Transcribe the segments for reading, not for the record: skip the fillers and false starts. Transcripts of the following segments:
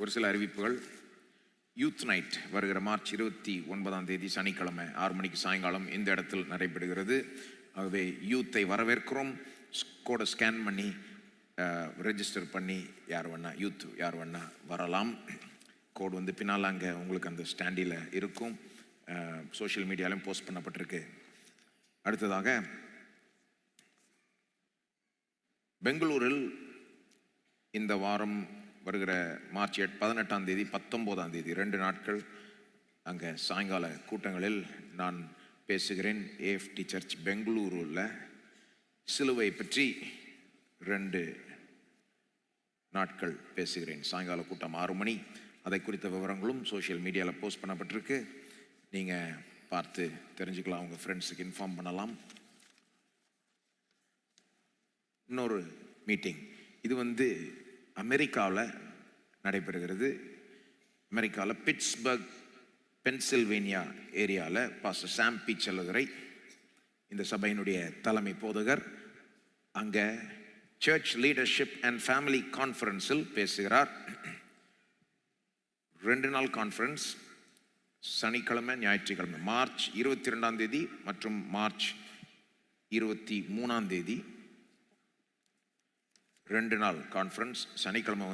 ஒரு சில அறிவிப்புகள். யூத் நைட் வருகிற மார்ச் 29 சனிக்கிழமை 6 மணிக்கு சாயங்காலம் இந்த இடத்தில் நடைபெறுகிறது. ஆகவே யூத்தை வரவேற்கிறோம். கோடை ஸ்கேன் பண்ணி ரெஜிஸ்டர் பண்ணி யார் வேணா வரலாம். கோடு பின்னால் அங்கே உங்களுக்கு அந்த ஸ்டாண்டில் இருக்கும். சோஷியல் மீடியாலையும் போஸ்ட் பண்ணப்பட்டிருக்கு. அடுத்ததாக பெங்களூரில் இந்த வாரம் வருகிற மார்ச் 18 19 2 நாட்கள் அங்கே சாயங்கால கூட்டங்களில் நான் பேசுகிறேன். ஏஎஃப்டி சர்ச் பெங்களூரில் சிலுவை பற்றி 2 நாட்கள் பேசுகிறேன். சாயங்கால கூட்டம் 6 மணி. அதை குறித்த விவரங்களும் சோஷியல் மீடியாவில் போஸ்ட் பண்ணப்பட்டிருக்கு. நீங்கள் பார்த்து தெரிஞ்சுக்கலாம். உங்கள் ஃப்ரெண்ட்ஸுக்கு இன்ஃபார்ம் பண்ணலாம். இன்னொரு மீட்டிங் இது அமெரிக்காவில் நடைபெறுகிறது. அமெரிக்காவில் பிட்ஸ்பர்க் பென்சில்வேனியா ஏரியாவில் பாஸ்டர் சாம் பி செல்லதுரை இந்த சபையினுடைய தலைமை போதகர் அங்கே சர்ச் லீடர்ஷிப் அண்ட் ஃபேமிலி கான்ஃபரன்ஸில் பேசுகிறார். 2 நாள் கான்ஃபரன்ஸ், சனிக்கிழமை ஞாயிற்றுக்கிழமை, மார்ச் 22 மற்றும் மார்ச் 23 2 நாள் கான்ஃபரன்ஸ். சனிக்கிழமை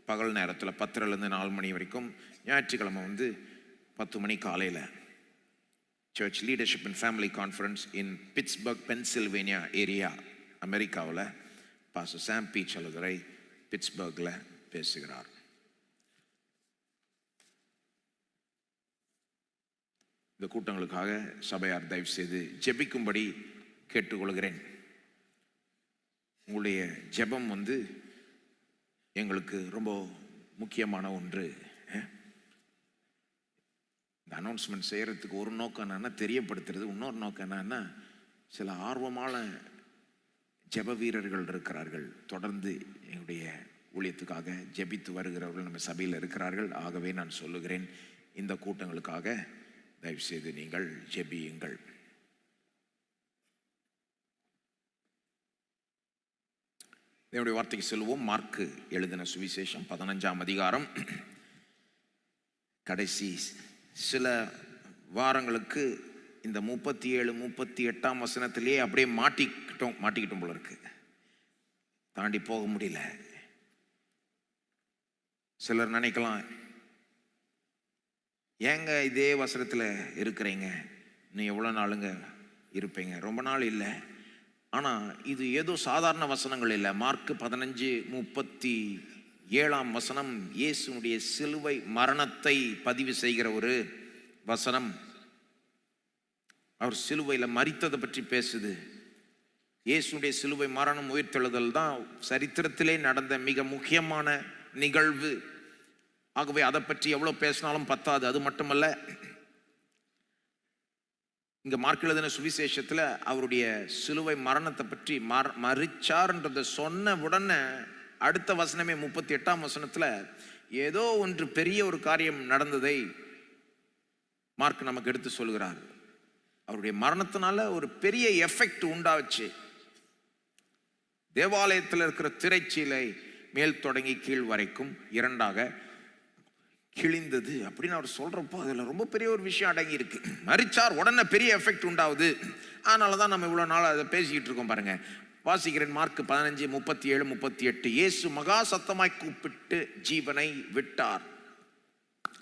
பகல் நேரத்தில் 10 4 மணி வரைக்கும், ஞாயிற்றுக்கிழமை 10 மணி காலையில். Church leadership and family conference in Pittsburgh Pennsylvania area, அமெரிக்காவில் பாஸ்டர் சாம் பி செல்லதுரை பிட்ஸ்பர்கில் பேசுகிறார். இந்த கூட்டங்களுக்காக சபையார் தயவு செய்து ஜெபிக்கும்படி கேட்டுக்கொள்கிறேன். உங்களுடைய ஜெபம் எங்களுக்கு ரொம்ப முக்கியமான ஒன்று. இந்த அனௌன்ஸ்மெண்ட் செய்கிறதுக்கு ஒரு நோக்கம் என்னன்னா தெரியப்படுத்துறது. இன்னொரு நோக்கம் என்னன்னா, சில ஆர்வமான ஜெப வீரர்கள் இருக்கிறார்கள், தொடர்ந்து எங்களுடைய ஊழியத்துக்காக ஜெபித்து வருகிறவர்கள் நம்ம சபையில் இருக்கிறார்கள். ஆகவே நான் சொல்லுகிறேன், இந்த கூட்டங்களுக்காக தயவுசெய்து நீங்கள் ஜெபியுங்கள். என்னுடைய வார்த்தைக்கு செல்வோம். மார்க்கு எழுதின சுவிசேஷம் 15ஆம் அதிகாரம். கடைசி சில வாரங்களுக்கு இந்த 37 38ஆம் வசனத்திலேயே அப்படியே மாட்டிக்கிட்டோம் போல இருக்கு. தாண்டி போக முடியல. சிலர் நினைக்கலாம், ஏங்க இதே வசனத்தில் இருக்கிறீங்க, இன்னும் எவ்வளோ நாளுங்க இருப்பீங்க? ரொம்ப நாள் இல்லை. ஆனால் இது ஏதோ சாதாரண வசனங்கள் இல்லை. மார்க் 15:37 வசனம் இயேசுனுடைய சிலுவை மரணத்தை பதிவு செய்கிற ஒரு வசனம். அவர் சிலுவையில் மரித்ததை பற்றி பேசுது. இயேசுடைய சிலுவை மரணம் உயிர்த்தெழுதல் தான் சரித்திரத்திலே நடந்த மிக முக்கியமான நிகழ்வு. ஆகவே அதை பற்றி எவ்வளோ பேசினாலும் பத்தாது. அது மட்டுமல்ல, இங்கே மார்க் எழுதின சுவிசேஷத்தில் அவருடைய சிலுவை மரணத்தை பற்றி மரிச்சார்ன்றதை சொன்ன உடனே அடுத்த வசனமே 38ஆம் வசனத்தில் ஏதோ ஒன்று பெரிய ஒரு காரியம் நடந்ததை மார்க் நமக்கு எடுத்து சொல்கிறார். அவருடைய மரணத்தினால ஒரு பெரிய எஃபெக்ட் உண்டாச்சு. தேவாலயத்தில் இருக்கிற திரைச்சீலை மேல் தொடங்கி கீழ் வரைக்கும் 2ஆக கிழிந்தது அப்படின்னு அவர் சொல்றப்போ அதில் ரொம்ப பெரிய ஒரு விஷயம் அடங்கி இருக்கு. மரிச்சார், உடனே பெரிய எஃபெக்ட் உண்டாகுது. அதனால தான் நம்ம இவ்வளோ நாள் அதை பேசிக்கிட்டு இருக்கோம். பாருங்க, வாசிக்கிறேன். மார்க் 15:37 38. இயேசு மகா சத்தமாய் கூப்பிட்டு ஜீவனை விட்டார்,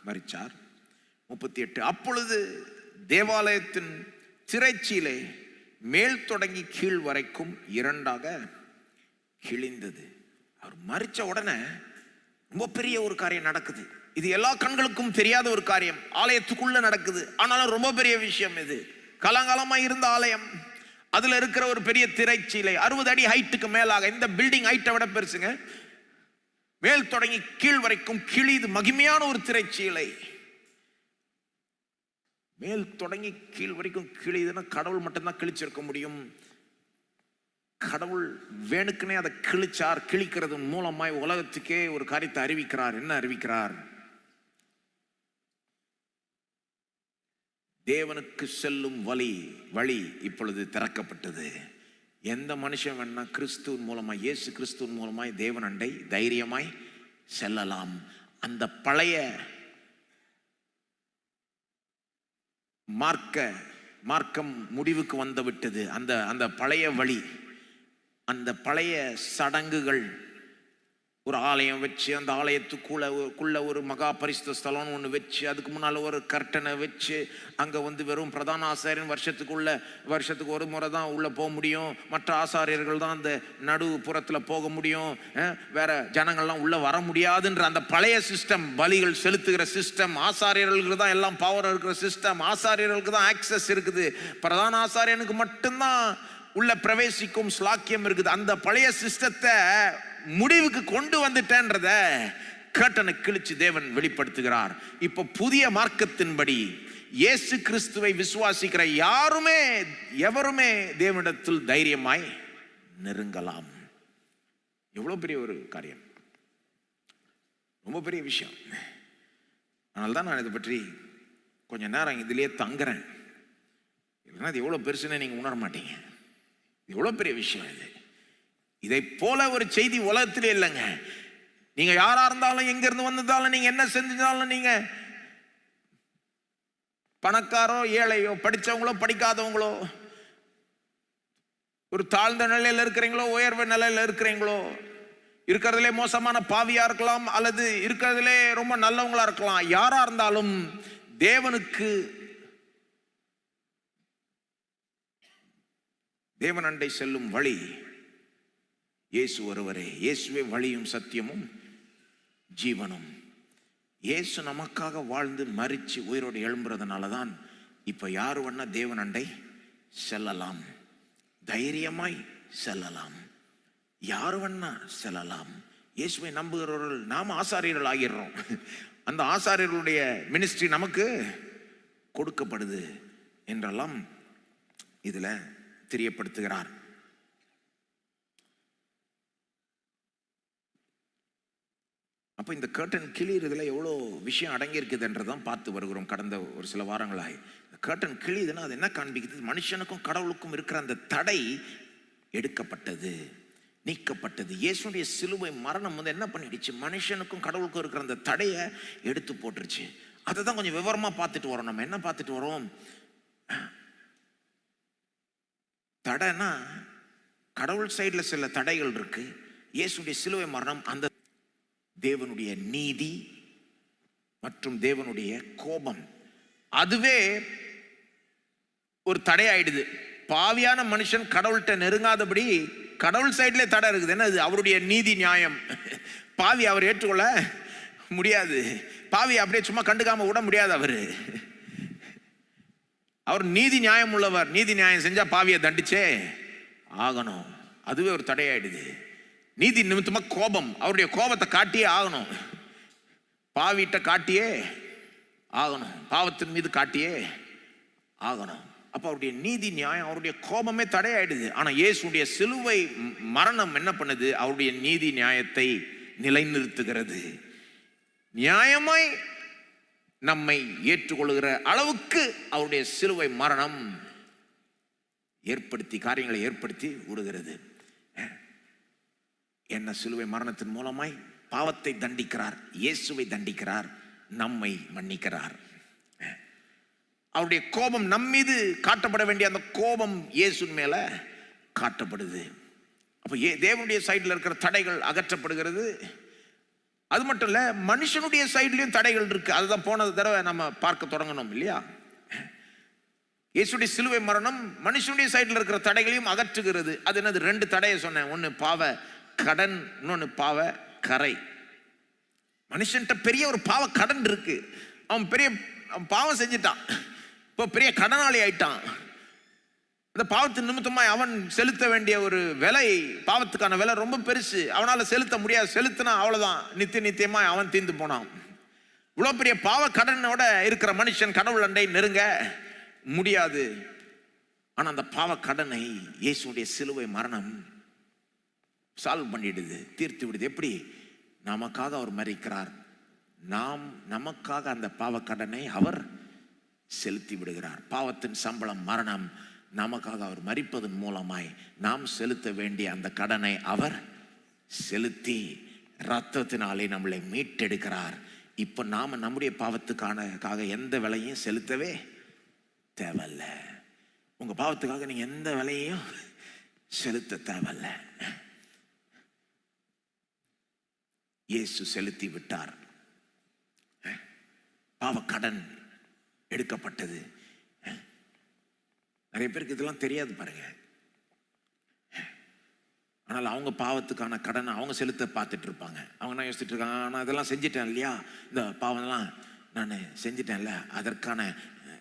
மரிச்சார். 38. அப்பொழுது தேவாலயத்தின் திரைச்சீலை மேல் தொடங்கி கீழ் வரைக்கும் 2ஆக கிழிந்தது. அவர் மரிச்ச உடனே ரொம்ப பெரிய ஒரு காரியம் நடக்குது. இது எல்லா கண்களுக்கும் தெரியாத ஒரு காரியம், ஆலயத்துக்குள்ள நடக்குது. ஆனாலும் ரொம்ப பெரிய விஷயம் இது. காலங்காலமா இருந்த ஆலயம், அதுல இருக்கிற ஒரு பெரிய திரைச்சீலை 60 அடி ஹைட்டுக்கு மேலாக, இந்த பில்டிங் ஹைட்டை விட பெருசுங்க, மேல் தொடங்கி கீழ் வரைக்கும் கிழிது. மகிமையான ஒரு திரைச்சீலை மேல் தொடங்கி கீழ் வரைக்கும் கிழிதுன்னா கடவுள் மட்டும்தான் கிழிச்சிருக்க முடியும். கடவுள் வேணுக்குனே அதை கிழிச்சார். கிழிக்கிறது மூலமாய் உலகத்துக்கே ஒரு காரியத்தை அறிவிக்கிறார். என்ன அறிவிக்கிறார்? தேவனுக்கு செல்லும் வழி இப்பொழுது திறக்கப்பட்டது. எந்த மனுஷன் வேணா கிறிஸ்துவின் மூலமாய், இயேசு கிறிஸ்துவின் மூலமாய் தேவன் அண்டை தைரியமாய் செல்லலாம். அந்த பழைய மார்க்கம் முடிவுக்கு வந்து விட்டது. அந்த பழைய வழி, அந்த பழைய சடங்குகள், ஒரு ஆலயம் வச்சு அந்த ஆலயத்துக்குள்ள ஒரு மகா பரிசுத்த ஸ்தலம்னு ஒன்று வச்சு அதுக்கு முன்னால் ஒரு கர்ட்டனை வச்சு அங்கே வெறும் பிரதான ஆசாரியன் வருஷத்துக்கு ஒரு முறை தான் உள்ளே போக முடியும். மற்ற ஆசாரியர்கள் தான் அந்த நடுப்புறத்தில் போக முடியும். வேற ஜனங்கள்லாம் உள்ளே வர முடியாதுன்ற அந்த பழைய சிஸ்டம், பலிகள் செலுத்துகிற சிஸ்டம், ஆசாரியர்களுக்கு தான் எல்லாம் பவர் இருக்கிற சிஸ்டம், ஆசாரியர்களுக்கு தான் ஆக்சஸ் இருக்குது, பிரதான ஆசாரியனுக்கு மட்டும்தான் உள்ள பிரவேசிக்கும் ஸ்லாக்கியம் இருக்குது. அந்த பழைய சிஸ்டத்தை முடிவுக்கு கொண்டு வந்துட்டேன்றத கர்ட்டனை கிழிச்சு தேவன் வெளிப்படுத்துகிறார். இப்ப புதிய மார்க்கத்தின்படி இயேசு கிறிஸ்துவை விசுவாசிக்கிற எவருமே தேவனிடத்தில் தைரியமாய் நெருங்கலாம். எவ்வளவு பெரிய ஒரு காரியம், ரொம்ப பெரிய விஷயம். அதனால்தான் நான் இதை பற்றி கொஞ்ச நேரம் இதிலேயே தங்குறேன். இல்லைன்னா அது எவ்வளவு பெருசுன்னு நீங்க உணர மாட்டீங்க. எவ்வளவு பெரிய விஷயம் இது. இதை போல ஒரு செய்தி உலகத்திலே இல்லைங்க. நீங்க யாரா இருந்தாலும், எங்க இருந்து வந்ததாலும், நீங்க என்ன செஞ்சாலும், நீங்க பணக்காரோ ஏழையோ, படிச்சவங்களோ படிக்காதவங்களோ, ஒரு தாழ்ந்த நிலையில இருக்கிறீங்களோ உயர்வு நிலையில இருக்கிறீங்களோ, இருக்கிறதுலே மோசமான பாவியா இருக்கலாம் அல்லது இருக்கிறதுலே ரொம்ப நல்லவங்களா இருக்கலாம், யாரா இருந்தாலும் தேவன் அண்டை செல்லும் வழி இயேசு ஒருவரே. இயேசுவே வழியும் சத்தியமும் ஜீவனும். இயேசு நமக்காக வாழ்ந்து மரிச்சு உயிரோடு எழும்புறதுனால தான் இப்ப யாரு வேணா தேவன் அண்டை செல்லலாம், தைரியமாய் செல்லலாம், யாரு வேணா செல்லலாம். இயேசுவை நம்புகிறவர்கள் நாம் ஆசாரியர்கள் ஆகிறோம். அந்த ஆசாரியர்களுடைய மினிஸ்ட்ரி நமக்கு கொடுக்கப்படுது என்றெல்லாம் இதுல தெரியப்படுத்துகிறார். அப்போ இந்த கர்டன் கிளியறதுல எவ்வளோ விஷயம் அடங்கி இருக்குதுன்றதான் பார்த்து வருகிறோம் கடந்த ஒரு சில வாரங்களாய். கர்டன் கிளியுதுன்னா அது என்ன காண்பிக்குது? மனுஷனுக்கும் கடவுளுக்கும் இருக்கிற அந்த தடை எடுக்கப்பட்டது, நீக்கப்பட்டது. இயேசுடைய சிலுவை மரணம் என்ன பண்ணிடுச்சு? மனுஷனுக்கும் கடவுளுக்கும் இருக்கிற அந்த தடையை எடுத்து போட்டுருச்சு. அதை தான் கொஞ்சம் விவரமா பார்த்துட்டு வரோம். நம்ம என்ன பார்த்துட்டு வரோம்? தடைனா கடவுள் சைட்ல சில தடைகள் இருக்கு. இயேசுடைய சிலுவை மரணம் அந்த தேவனுடைய நீதி மற்றும் தேவனுடைய கோபம், அதுவே ஒரு தடையாயிடுது. பாவியான மனுஷன் கடவுள்கிட்ட நெருங்காதபடி கடவுள் சைட்ல தடை இருக்குது. என்ன? அவருடைய நீதி நியாயம். பாவி அவர் ஏற்றுக்கொள்ள முடியாது. பாவி அப்படியே சும்மா கண்டுக்காம விட முடியாது. அவர் நீதி நியாயம் உள்ளவர். நீதி நியாயம் செஞ்சா பாவியை தண்டிச்சே ஆகணும். அதுவே ஒரு தடையாயிடுது. நீதி நிமித்தமா கோபம், அவருடைய கோபத்தை காட்டியே ஆகணும். பாவிட்ட காட்டியே ஆகணும், பாவத்தின் மீது காட்டியே ஆகணும். அப்ப அவருடைய நீதி நியாயம், அவருடைய கோபமே தடையாயிடுது. ஆனா இயேசுடைய சிலுவை மரணம் என்ன பண்ணுது? அவருடைய நீதி நியாயத்தை நிலைநிறுத்துகிறது. நியாயமாய் நம்மை ஏற்றுக்கொள்கிற அளவுக்கு அவருடைய சிலுவை மரணம் காரியங்களை ஏற்படுத்தி விடுகிறது. என்ன? சிலுவை மரணத்தின் மூலமாய் பாவத்தை தண்டிக்கிறார், இயேசுவை தண்டிக்கிறார், நம்மை மன்னிக்கிறார். அவருடைய கோபம் நம் மீது காட்டப்பட வேண்டிய அந்த கோபம் இயேசு மேல காட்டப்படுது. அப்ப தேவனுடைய சைடுல இருக்கிற தடைகள் அகற்றப்படுகிறது. அது மட்டும் இல்ல, மனுஷனுடைய சைட்லயும் தடைகள் இருக்கு. அதுதான் போன தடவை நம்ம பார்க்க தொடங்கணும் இல்லையா? இயேசுடைய சிலுவை மரணம் மனுஷனுடைய சைடுல இருக்கிற தடைகளையும் அகற்றுகிறது. அது என்னது? 2 தடையை சொன்னேன். ஒன்னு பாவ கடன், இன்னொன்னு பாவ கரை. மனுஷன்ட்ட பெரிய ஒரு பாவ கடன் இருக்கு. அவன் பாவம் செஞ்சிட்டான், இப்போ பெரிய கடனாளி ஆயிட்டான். அந்த பாவத்தின் நிமித்தமாய் அவன் செலுத்த வேண்டிய ஒரு விலை, பாவத்துக்கான விலை ரொம்ப பெருசு. அவனால செலுத்த முடியாது. செலுத்தினா அவ்வளவுதான், நித்தியமாய் அவன் தீர்ந்து போனான். இவ்வளவு பெரிய பாவ கடனோட இருக்கிற மனுஷன் கடவுள் அண்டை நெருங்க முடியாது. ஆனா அந்த பாவ கடனை இயேசுடைய சிலுவை மரணம் சால்வ் பண்ணிடுது, தீர்த்து விடுது. எப்படி? நமக்காக அவர் மரிக்கிறார், நமக்காக அந்த பாவ கடனை அவர் செலுத்தி விடுகிறார். பாவத்தின் சம்பளம் மரணம். நமக்காக அவர் மரிப்பதன் மூலமாய் நாம் செலுத்த வேண்டிய அந்த கடனை அவர் செலுத்தி ரத்தத்தினாலே நம்மளை மீட்டெடுக்கிறார். இப்போ நாம நம்முடைய பாவத்துக்காக எந்த விலையும் செலுத்தவே தேவையில்ல. உங்க பாவத்துக்காக நீங்க எந்த விலையையும் செலுத்த தேவையில்ல. இயேசு செலுத்தி விட்டார். பாவ கடன் எடுக்கப்பட்டது. நிறைய பேருக்கு இதெல்லாம் தெரியாது பாருங்க. ஆனால் அவங்க பாவத்துக்கான கடனை அவங்க செலுத்த பார்த்துட்டு இருப்பாங்க. அவங்க என்ன யோசிச்சுட்டு இருக்காங்க, நான் இதெல்லாம் செஞ்சிட்டேன் இல்லையா, இந்த பாவம்லாம் நான் செஞ்சிட்டேன்ல, அதற்கான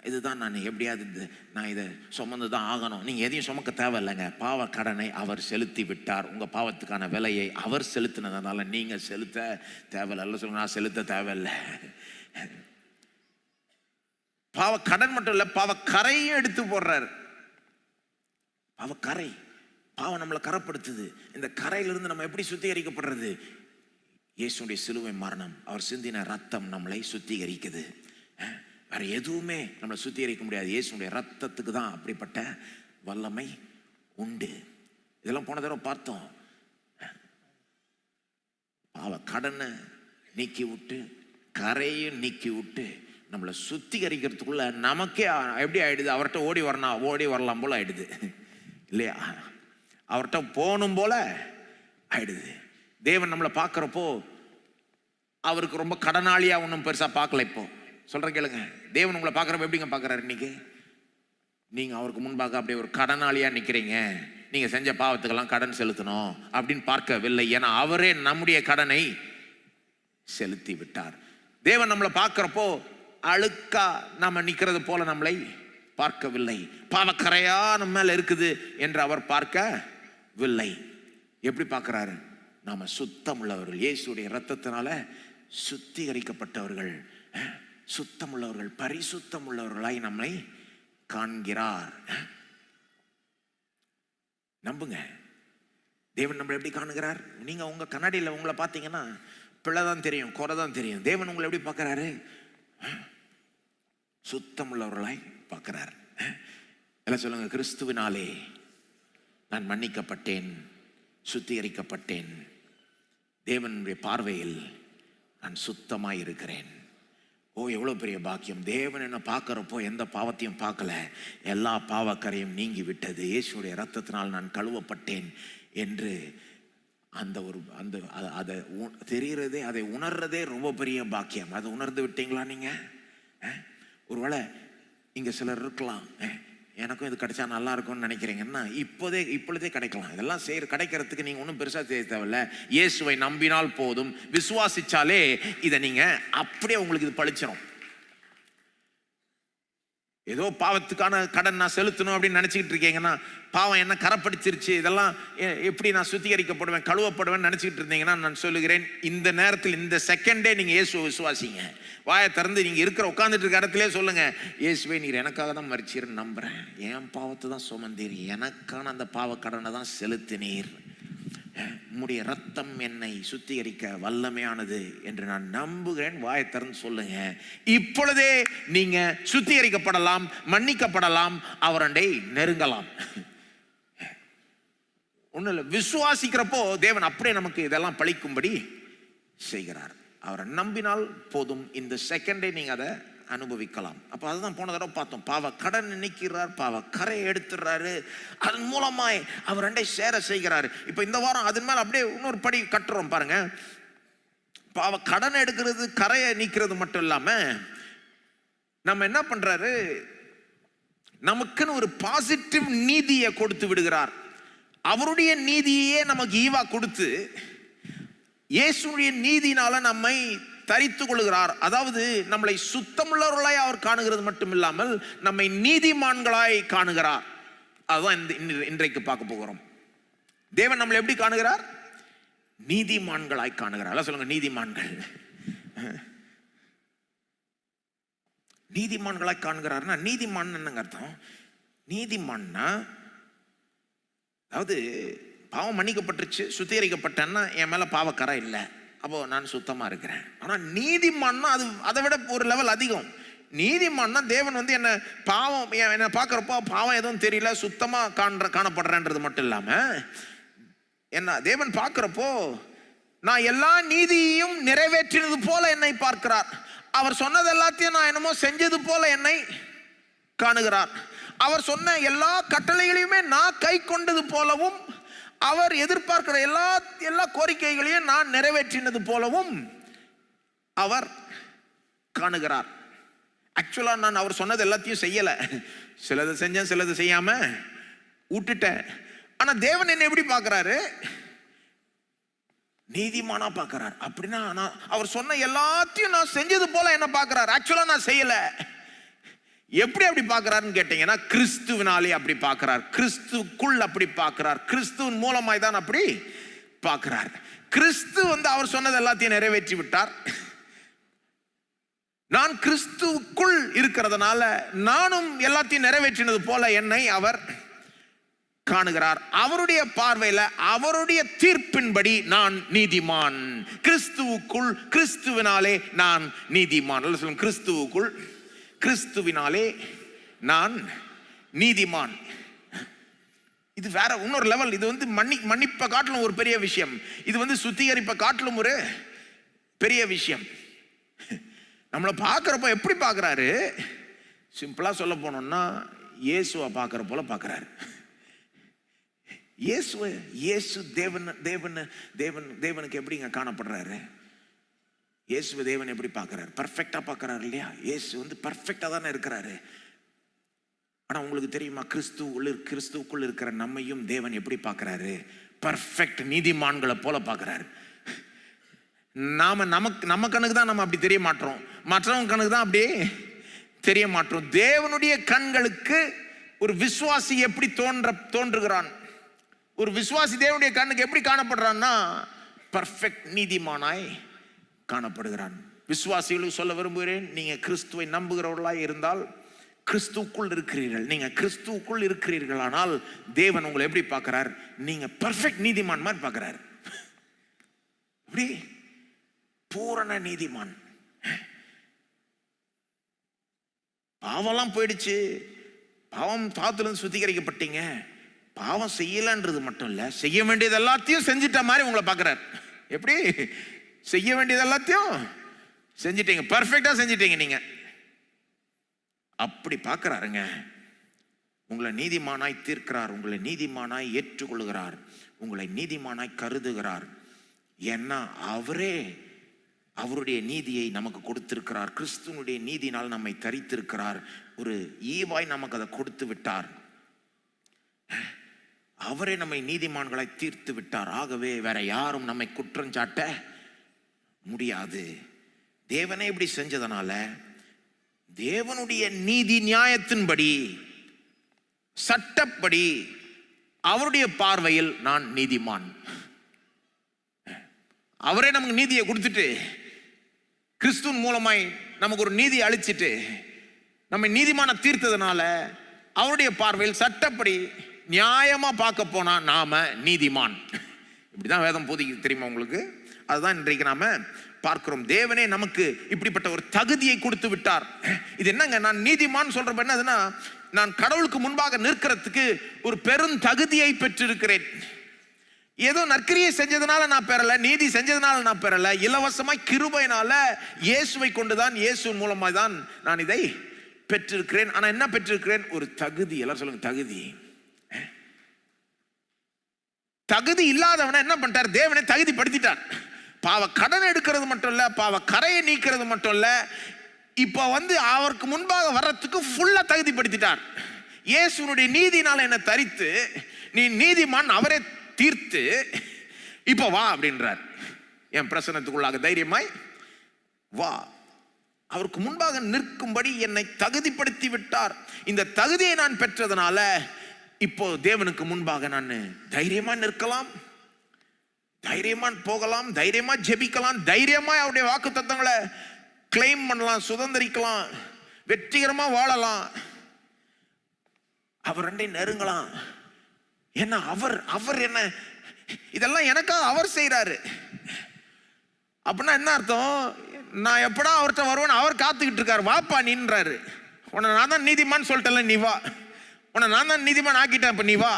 இதுதான் நான் எப்படியாவது நான் இதை சுமந்து தான் ஆகணும். நீங்கள் எதையும் சுமக்க தேவையில்லைங்க. பாவ கடனை அவர் செலுத்தி விட்டார். உங்கள் பாவத்துக்கான விலையை அவர் செலுத்தினதுனால நீங்கள் செலுத்த தேவையில்லை. சொல்லுங்க, நான் செலுத்த தேவையில்லை. பாவ கடன் மட்டும் இல்லை, பாவ கரையும் எடுத்து போடுறாரு. பாவ கரை, பாவம் நம்மளை கரைப்படுத்துது. இந்த கரையிலிருந்து நம்ம எப்படி சுத்திகரிக்கப்படுறது? இயேசுடைய சிலுவை மரணம், அவர் சிந்தின ரத்தம் நம்மளை சுத்திகரிக்குது. வேற எதுவுமே நம்மளை சுத்திகரிக்க முடியாது. இயேசுடைய ரத்தத்துக்கு தான் அப்படிப்பட்ட வல்லமை உண்டு. இதெல்லாம் போன தடவை பார்த்தோம். பாவ கடனை நீக்கி விட்டு கரையும் நீக்கி விட்டு நம்மளை சுத்திகரிக்கிறதுக்குள்ள நமக்கே எப்படி ஆயிடுது? அவர்கிட்ட ஓடி வரலாம் போல ஆயிடுது இல்லையா? அவர்கிட்ட போகணும் போல ஆயிடுது. தேவன் நம்மளை பார்க்குறப்போ அவருக்கு ரொம்ப கடனாளியா ஒன்றும் பெருசா பார்க்கல. இப்போ சொல்றேன் கேளுங்க, தேவன் உங்களை பார்க்குறப்ப எப்படிங்க பார்க்குறாரு? இன்னைக்கு நீங்க அவருக்கு முன்பாக அப்படியே ஒரு கடனாளியா நிற்கிறீங்க. நீங்க செஞ்ச பாவத்துக்கெல்லாம் கடன் செலுத்தணும் அப்படின்னு பார்க்கவில்லை. ஏன்னா அவரே நம்முடைய கடனை செலுத்தி விட்டார். தேவன் நம்மளை பார்க்குறப்போ அழுக்கா நாம நிற்கிறது போல நம்மளை பார்க்கவில்லை. பாவக்கரையா நம்ம மேல இருக்குது என்று அவர் பார்க்கவில்லை. எப்படி பார்க்கிறாரு? நாம சுத்தம் உள்ளவர்கள், இயேசுடைய இரத்தத்தினால சுத்திகரிக்கப்பட்டவர்கள், சுத்தம் உள்ளவர்கள், பரிசுத்தம் உள்ளவர்களாய் நம்மை காண்கிறார். நம்புங்க, தேவன் நம்மளை எப்படி காணுகிறார்? நீங்க உங்க கண்ணாடியில் உங்களை பார்த்தீங்கன்னா பிள்ளைதான் தெரியும், குறைதான் தெரியும். தேவன் உங்களை எப்படி பார்க்கிறாரு? சுத்தம் உள்ளவர்களாய் பார்க்கிறார். எல்லாம் சொல்லுங்க, கிறிஸ்துவினாலே நான் மன்னிக்கப்பட்டேன், சுத்திகரிக்கப்பட்டேன். தேவனுடைய பார்வையில் நான் சுத்தமாய் இருக்கிறேன். ஓ, எவ்வளவு பெரிய பாக்கியம்! தேவன் என்ன பார்க்கிறப்போ எந்த பாவத்தையும் பார்க்கல, எல்லா பாவக்கரையும் நீங்கி விட்டது. இயேசுடைய இரத்தத்தினால் நான் கழுவப்பட்டேன் என்று அதை தெரிகிறதே, அதை உணர்றதே ரொம்ப பெரிய பாக்கியம். அதை உணர்ந்து விட்டீங்களா நீங்க? ஒருவேளை இங்க சிலர் இருக்கலாம், எனக்கும் இது கிடைச்சா நல்லா இருக்கும்னு நினைக்கிறீங்கன்னா இப்பொழுதே கிடைக்கலாம். இதெல்லாம் கிடைக்கிறதுக்கு நீங்க ஒன்றும் பெருசா செய்ய தேவையில்ல. இயேசுவை நம்பினால் போதும், விசுவாசிச்சாலே இதை நீங்க அப்படியே உங்களுக்கு இது பழிச்சிடும். ஏதோ பாவத்துக்கான கடன் நான் செலுத்தணும் அப்படின்னு நினைச்சுக்கிட்டு இருக்கீங்கன்னா, பாவம் என்ன கரைப்படுத்திருச்சு, இதெல்லாம் எப்படி நான் சுத்திகரிக்கப்படுவேன், கழுவப்படுவேன் நினைச்சுக்கிட்டு இருந்தீங்கன்னா, நான் சொல்லுகிறேன், இந்த நேரத்தில் இந்த செகண்டே நீங்க இயேசுவை விசுவாசிங்க. வாயை திறந்து நீங்க இருக்கிற உட்கார்ந்துட்டு இருக்க இடத்துல சொல்லுங்க, இயேசுவே நீர் எனக்காக தான் மரிச்சீர்னு நம்புறேன், என் பாவத்தை தான் சுமந்தீர், எனக்கான அந்த பாவ கடனை தான் செலுத்தினீர், உம்முடைய ரத்தம் என்னை சுத்திகரிக்க வல்லமையானது என்று நான் நம்புகிறேன். வாயை திறந்து சொல்லுங்க. இப்பொழுதே நீங்க சுத்திகரிக்கப்படலாம், மன்னிக்கப்படலாம், அவரண்டை நெருங்கலாம். ஒன்றும் இல்லை, விசுவாசிக்கிறப்போ தேவன் அப்படியே நமக்கு இதெல்லாம் பழிக்கும்படி செய்கிறார். அவரை நம்பினால் போதும், இந்த செகண்டே நீங்க அதை அனுபவிக்கலாம். அப்போ அதுதான் போன தடவை பார்த்தோம். பாவ கடன் நிற்கிறார், பாவ கரையை எடுத்துடுறாரு, அதன் மூலமாய் அவர் ரெண்டை சேர செய்கிறாரு. இப்போ இந்த வாரம் அதன் மேல அப்படியே இன்னொரு படி கட்டுறோம் பாருங்க. பாவ கடன் எடுக்கிறது, கரையை நீக்கிறது மட்டும் இல்லாம நம்ம என்ன பண்றாரு, நமக்குன்னு ஒரு பாசிட்டிவ் நீதியை கொடுத்து விடுகிறார். அவருடைய நீதியே நமக்கு ஈவா கொடுத்து இயேசுடைய நீதினால நம்மை தரித்து கொள்கிறார். அதாவது நம்மளை சுத்தமுள்ளவர்களாய் அவர் காணுகிறது மட்டும் இல்லாமல் நம்மை நீதிமான்களாய் காணுகிறார். அதுதான் இன்றைக்கு பார்க்க போகிறோம். தேவன் நம்மளை எப்படி காணுகிறார்? நீதிமான்களாய் காணுகிறார். சொல்லுங்க, நீதிமான்கள். நீதிமான்களாய் காணுகிறார்னா நீதிமான் என்னங்க அர்த்தம்? நீதிமான்னா அதாவது பாவம் மன்னிக்கப்பட்டுருச்சு, சுத்திகரிக்கப்பட்டேன்னா என் மேல பாவக்கரை இல்லை, அப்போ நான் சுத்தமா இருக்கிறேன். ஆனா நீதிமான்னா அது அதை விட ஒரு லெவல் அதிகம். நீதிமான்னா தேவன் என்ன பாவம் என்ன பார்க்குறப்போ பாவம் எதுவும் தெரியல, சுத்தமா காணப்படுறேன்றது மட்டும் இல்லாம என்ன தேவன் பார்க்குறப்போ நான் எல்லா நீதியையும் நிறைவேற்றினது போல என்னை பார்க்கிறார். அவர் சொன்னது எல்லாத்தையும் நான் என்னமோ செஞ்சது போல என்னை காணுகிறார். அவர் சொன்ன எல்லா கட்டளைகளையுமே நான் கை கொண்டது போலவும், அவர் எதிர்பார்க்கிற எல்லா கோரிக்கைகளையும் நான் நிறைவேற்றினது போலவும் அவர் காணுகிறார். ஆக்சுவலா நான் அவர் சொன்னது எல்லாத்தையும் செய்யல, சிலது செஞ்சேன், சிலது செய்யாம விட்டுட்டேன். ஆனா தேவன் என்ன எப்படி பார்க்கிறாரு? நீதிமானா பார்க்கிறார். அப்படின்னா அவர் சொன்ன எல்லாத்தையும் நான் செஞ்சது போல என்ன பார்க்கிறார். ஆக்சுவலா நான் செய்யல. எப்படி அப்படி பார்க்கிறாருன்னு கேட்டீங்கன்னா, கிறிஸ்துவினாலே அப்படி பார்க்கிறார், கிறிஸ்துக்குள் அப்படி பார்க்கிறார், கிறிஸ்துவின் மூலமாய் தான் அப்படி பார்க்கிறார். கிறிஸ்து அவர் சொன்னது எல்லாத்தையும் நிறைவேற்றி விட்டார். நான் கிறிஸ்துவுக்குள் இருக்கிறதுனால நானும் எல்லாத்தையும் நிறைவேற்றினது போல என்னை அவர் காணுகிறார். அவருடைய பார்வையில, அவருடைய தீர்ப்பின்படி நான் நீதிமான். கிறிஸ்துவுக்குள், கிறிஸ்துவினாலே நான் நீதிமான். கிறிஸ்துவுக்குள், கிறிஸ்துவினாலே நான் நீதிமான். இது வேற இன்னொரு லெவல். இது மன்னிப்பை காட்டிலும் ஒரு பெரிய விஷயம். இது சுத்திகரிப்பை காட்டிலும் ஒரு பெரிய விஷயம். நம்மளை பார்க்கிறப்ப எப்படி பார்க்கிறாரு? சிம்பிளா சொல்ல போனோம்னா, இயேசுவை பார்க்கிற போல பார்க்கிறாரு. இயேசு தேவனுக்கு எப்படிங்க காணப்படுறாரு? இயேசு தேவன் எப்படி பார்க்கிறாரு? பர்ஃபெக்டா பார்க்கிறாரு இல்லையா? இயேசு பர்ஃபெக்டா தானே இருக்கிறாரு. ஆனா உங்களுக்கு தெரியுமா, கிறிஸ்துவுக்குள் இருக்கிற நம்மையும் தேவன் எப்படி பார்க்கிறாரு? பர்ஃபெக்ட் நீதிமான்களை போல பார்க்கிறாரு. நம்ம கண்ணுக்கு தான் நம்ம அப்படி தெரிய மாட்டோம், மற்றவங்க கண்ணுக்கு தான் அப்படியே தெரிய மாட்டோம். தேவனுடைய கண்களுக்கு ஒரு விசுவாசி எப்படி தோன்றுகிறான்? ஒரு விசுவாசி தேவனுடைய கண்ணுக்கு எப்படி காணப்படுறான்னா, பர்ஃபெக்ட் நீதிமானாய் காணப்படுகிறான். விசுவாசிகளுக்கு சொல்ல விரும்புகிறேன், நீங்க கிறிஸ்துவை நம்புகிறவர்களாய் இருந்தால் கிறிஸ்துவுக்குள் இருக்கிறீர்கள். நீங்க கிறிஸ்துவுக்குள் இருக்கிறீர்கள் ஆனால் தேவன் உங்களை எப்படி பார்க்கிறார்? நீங்க பர்ஃபெக்ட் நீதிமான் மாதிரி பார்க்கிறார். எப்படி? பூரண நீதிமான். பாவம்லாம் போயிடுச்சு, பாவம் பாவத்திலிருந்து சுத்திகரிக்கப்பட்டீங்க. பாவம் செய்யலன்றது மட்டும் இல்ல, செய்ய வேண்டியது எல்லாத்தையும் செஞ்சிட்ட மாதிரி உங்களை பார்க்கிறார். எப்படி? செய்ய வேண்டியது எல்லாத்தையும் செஞ்சிட்டீங்க, பர்ஃபெக்டா செஞ்சிட்டீங்க நீங்க. அப்படி பார்க்கிறாருங்க. உங்களை நீதிமானாய் தீர்க்கிறார், உங்களை நீதிமானாய் ஏற்றுக்கொள்கிறார், உங்களை நீதிமானாய் கருதுகிறார். ஏன்னா அவரே அவருடைய நீதியை நமக்கு கொடுத்திருக்கிறார். கிறிஸ்துவனுடைய நீதினால் நம்மை தரித்திருக்கிறார். ஒரு ஈவாய் நமக்கு அதை கொடுத்து விட்டார். அவரே நம்மை நீதிமான்களை தீர்த்து விட்டார். ஆகவே வேற யாரும் நம்மை குற்றம் சாட்ட முடியாது. தேவனே இப்படி செஞ்சதனால தேவனுடைய நீதி நியாயத்தின்படி, சட்டப்படி, அவருடைய பார்வையில் நான் நீதிமான். அவரே நமக்கு நீதியை கொடுத்துட்டு, கிறிஸ்துவின் மூலமாய் நமக்கு ஒரு நீதியை அளிச்சிட்டு நம்மை நீதிமான தீர்த்ததுனால அவருடைய பார்வையில் சட்டப்படி நியாயமா பார்க்க போனா நாம நீதிமான். இப்படிதான் வேதம் போதிக்குது, தெரியுமா உங்களுக்கு? அதுதான் இன்றைக்கு நாம பார்க்கிறோம். தேவனே நமக்கு இப்படிப்பட்ட ஒரு தகுதியை கொடுத்து விட்டார். இது என்னங்க, நான் நீதிமான் சொல்றப்ப என்னதுன்னா, நான் கடவுளுக்கு முன்பாக நிற்கிறதுக்கு ஒரு பெரும் தகுதியை பெற்றிருக்கிறேன். ஏதோ நற்கிரியை செஞ்சதுனால நான் பெறல, நீதி செஞ்சதுனால நான் பெறல, இலவசமாய் கிருபையினால இயேசுவை கொண்டுதான், இயேசு மூலமாய் தான் நான் இதை பெற்றிருக்கிறேன். ஆனா என்ன பெற்றிருக்கிறேன்? ஒரு தகுதி. எல்லாரும் சொல்லுங்க, தகுதி. தகுதி இல்லாதவனை என்ன பண்ணிட்டார்? தேவனை தகுதிப்படுத்திட்டார். பாவ கடன் எடுக்கிறது மட்டும் இல்ல, பாவ கரையை நீக்கிறது மட்டும் இல்ல, இப்ப அவருக்கு முன்பாக வர்றதுக்கு ஃபுல்லா தகுதிப்படுத்திட்டார். இயேசுனுடைய நீதினால என்ன தரித்து, நீ நீதிமான், அவரே தீர்த்து இப்ப வா அப்படின்றார். என் பிரசன்னத்துக்குள்ளாக தைரியமாய் வா. அவருக்கு முன்பாக நிற்கும்படி என்னை தகுதிப்படுத்தி விட்டார். இந்த தகுதியை நான் பெற்றதனால இப்போ தேவனுக்கு முன்பாக நான் தைரியமா நிற்கலாம், தைரியமா போகலாம், தைரியமா ஜெபிக்கலாம், தைரியமா அவருடைய வாக்கு தத்தங்களை கிளைம் பண்ணலாம், சுதந்திரிக்கலாம், வெற்றிகரமா வாழலாம், அவர் ரெண்டை நெருங்கலாம். ஏன்னா அவர் என்ன இதெல்லாம் எனக்காக அவர் செய்யறாரு. அப்படின்னா என்ன அர்த்தம்? நான் எப்படா அவர்கிட்ட வருவேன் அவர் காத்துக்கிட்டு இருக்காரு. வாப்பா நின்றாரு. உன்னை நான் தான் நீதிமான் சொல்லிட்டேன், நீ வா. உன்னை நான் தான் நீதிமான் ஆக்கிட்டேன், இப்ப நீ வா,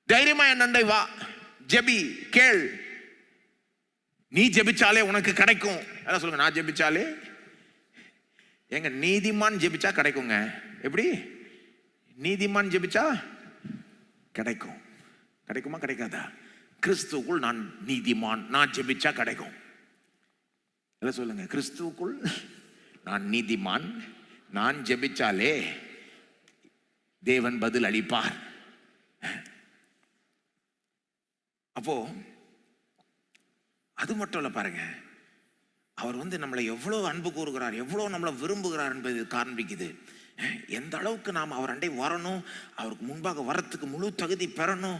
தைரியமா என்னண்டை வா, ஜெபி, கேள், நீ ஜெபிச்சாலே உனக்கு கிடைக்கும். எல்லாம் சொல்லுங்க, நான் ஜெபிச்சாலே. எங்க நீதிமான் ஜெபிச்சா கிடைக்குங்க. எப்படி? நீதிமான் ஜெபிச்சா கிடைக்கும். கிடைக்குமா கிடைக்காதா? கிறிஸ்துவுக்குள் நான் நீதிமான், நான் ஜெபிச்சா கிடைக்கும். எல்லாம் சொல்லுங்க, கிறிஸ்துவுக்குள் நான் நீதிமான், நான் ஜெபிச்சாலே தேவன் பதில் அளிப்பார். அப்போ அது மட்டும் இல்ல பாருங்க, அவர் நம்மளை எவ்வளவு அன்பு கூறுகிறார், எவ்வளவு நம்மளை விரும்புகிறார் என்பது காண்பிக்குது. எந்த அளவுக்கு நாம் அவர் அண்டை வரணும், அவருக்கு முன்பாக வரத்துக்கு முழு தகுதி பெறணும்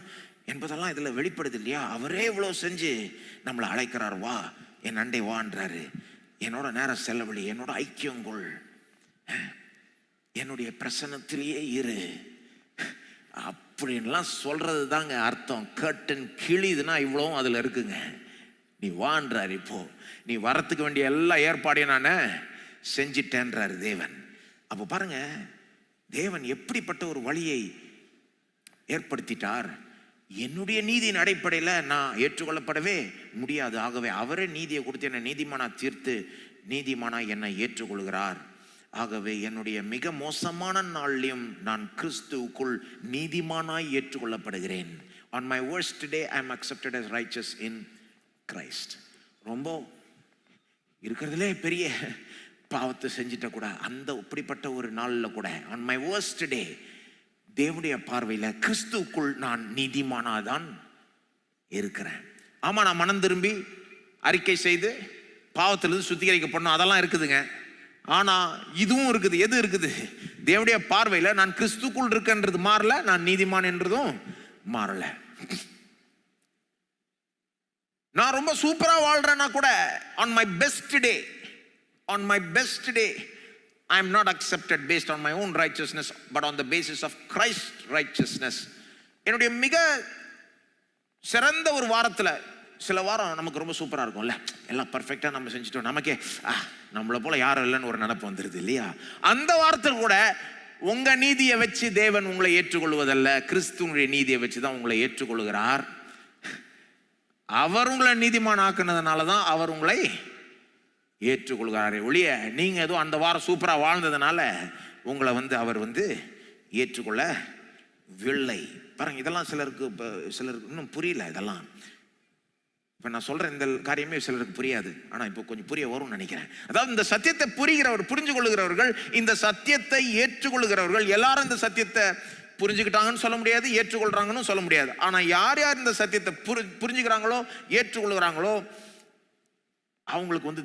என்பதெல்லாம் இதுல வெளிப்படுது இல்லையா? அவரே இவ்வளவு செஞ்சு நம்மளை அழைக்கிறார். வா என் அண்டை வான்றாரு. என்னோட நேரம் செலவழி, என்னோட ஐக்கியங்கொள், என்னுடைய பிரசன்னத்திலேயே இரு அப்படின்லாம் சொல்றது தாங்க அர்த்தம். கர்டன் கிழிதுன்னா இவ்வளவும் அதுல இருக்குங்க. நீ வான்றார். இப்போ நீ வரத்துக்கு வேண்டிய எல்லா ஏற்பாடையும் நான் செஞ்சிட்டேன்றாரு தேவன். அப்போ பாருங்க, தேவன் எப்படிப்பட்ட ஒரு வழியை ஏற்படுத்திட்டார். என்னுடைய நீதியின் அடிப்படையில் நான் ஏற்றுக்கொள்ளப்படவே முடியாது. ஆகவே அவரே நீதியை கொடுத்து என்னை நீதிமானா தீர்த்து நீதிமானா என்னை ஏற்றுக்கொள்கிறார். ஆகவே என்னுடைய மிக மோசமான நாளிலும் நான் கிறிஸ்துவுக்குள் நீதிமானாய் ஏற்றுக்கொள்ளப்படுகிறேன். On my worst day I am accepted as righteous in Christ. ரொம்ப இருக்கிறதுலே பெரிய பாவத்தை செஞ்சிட்ட கூட அந்த இப்படிப்பட்ட ஒரு நாளில் கூட on my worst day தேவனுடைய பார்வையில் கிறிஸ்துவுக்குள் நான் நீதிமானாதான் இருக்கிறேன். ஆமா, நான் மனம் திரும்பி அறிக்கை செய்து பாவத்திலிருந்து சுத்திகரிக்கப்படணும், அதெல்லாம் இருக்குதுங்க. ஆனா இதுவும் இருக்குது. எது இருக்குது? தேவனுடைய பார்வையில நான் கிறிஸ்துக்குள் இருக்கன்றது மாறல, நான் நீதிமான் என்றதும் மாறல. நான் ரொம்ப சூப்பரா வாழ்றேன்னா கூட on my best day I am not accepted based on my own righteousness but on the basis of Christ's righteousness. என்னுடைய மிக சிறந்த ஒரு வாரத்துல, சில வாரம் நமக்கு ரொம்ப சூப்பரா இருக்கும்ல, எல்லாம் பர்ஃபெக்டா நம்ம செஞ்சுட்டோம், நமக்கே நம்மளை போல யாரும் இல்லைன்னு ஒரு நினைப்பு வந்துருது இல்லையா? அந்த வாரத்தில் கூட உங்க நீதியை வச்சு தேவன் உங்களை ஏற்றுக்கொள்வதல்ல, கிறிஸ்துவனுடைய நீதியை வச்சுதான் உங்களை ஏற்றுக்கொள்கிறார். அவர் உங்களை நீதிமான் ஆக்குனதுனால தான் அவர் உங்களை ஏற்றுக்கொள்கிறாரே ஒழிய நீங்க ஏதோ அந்த வாரம் சூப்பரா வாழ்ந்ததுனால உங்களை அவர் ஏற்றுக்கொள்ளவில்லை. பாருங்க, இதெல்லாம் சிலருக்கு இன்னும் புரியல. இதெல்லாம் இப்ப நான் சொல்றேன், இந்த காரியமே சிலருக்கு புரியாது. ஆனா இப்போ கொஞ்சம் புரிய வரும்னு நினைக்கிறேன். அதாவது இந்த சத்தியத்தை புரிஞ்சு கொள்ளுகிறவர்கள், இந்த சத்தியத்தை ஏற்றுக்கொள்ளுகிறவர்கள் எல்லாரும் இந்த சத்தியத்தை புரிஞ்சுக்கிட்டாங்கன்னு சொல்ல முடியாது, ஏற்றுக்கொள்றாங்கன்னு சொல்ல முடியாது. ஆனா யார் யார் இந்த சத்தியத்தை புரிஞ்சுக்கிறாங்களோ ஏற்றுக்கொள்ளுகிறாங்களோ அவங்களுக்கு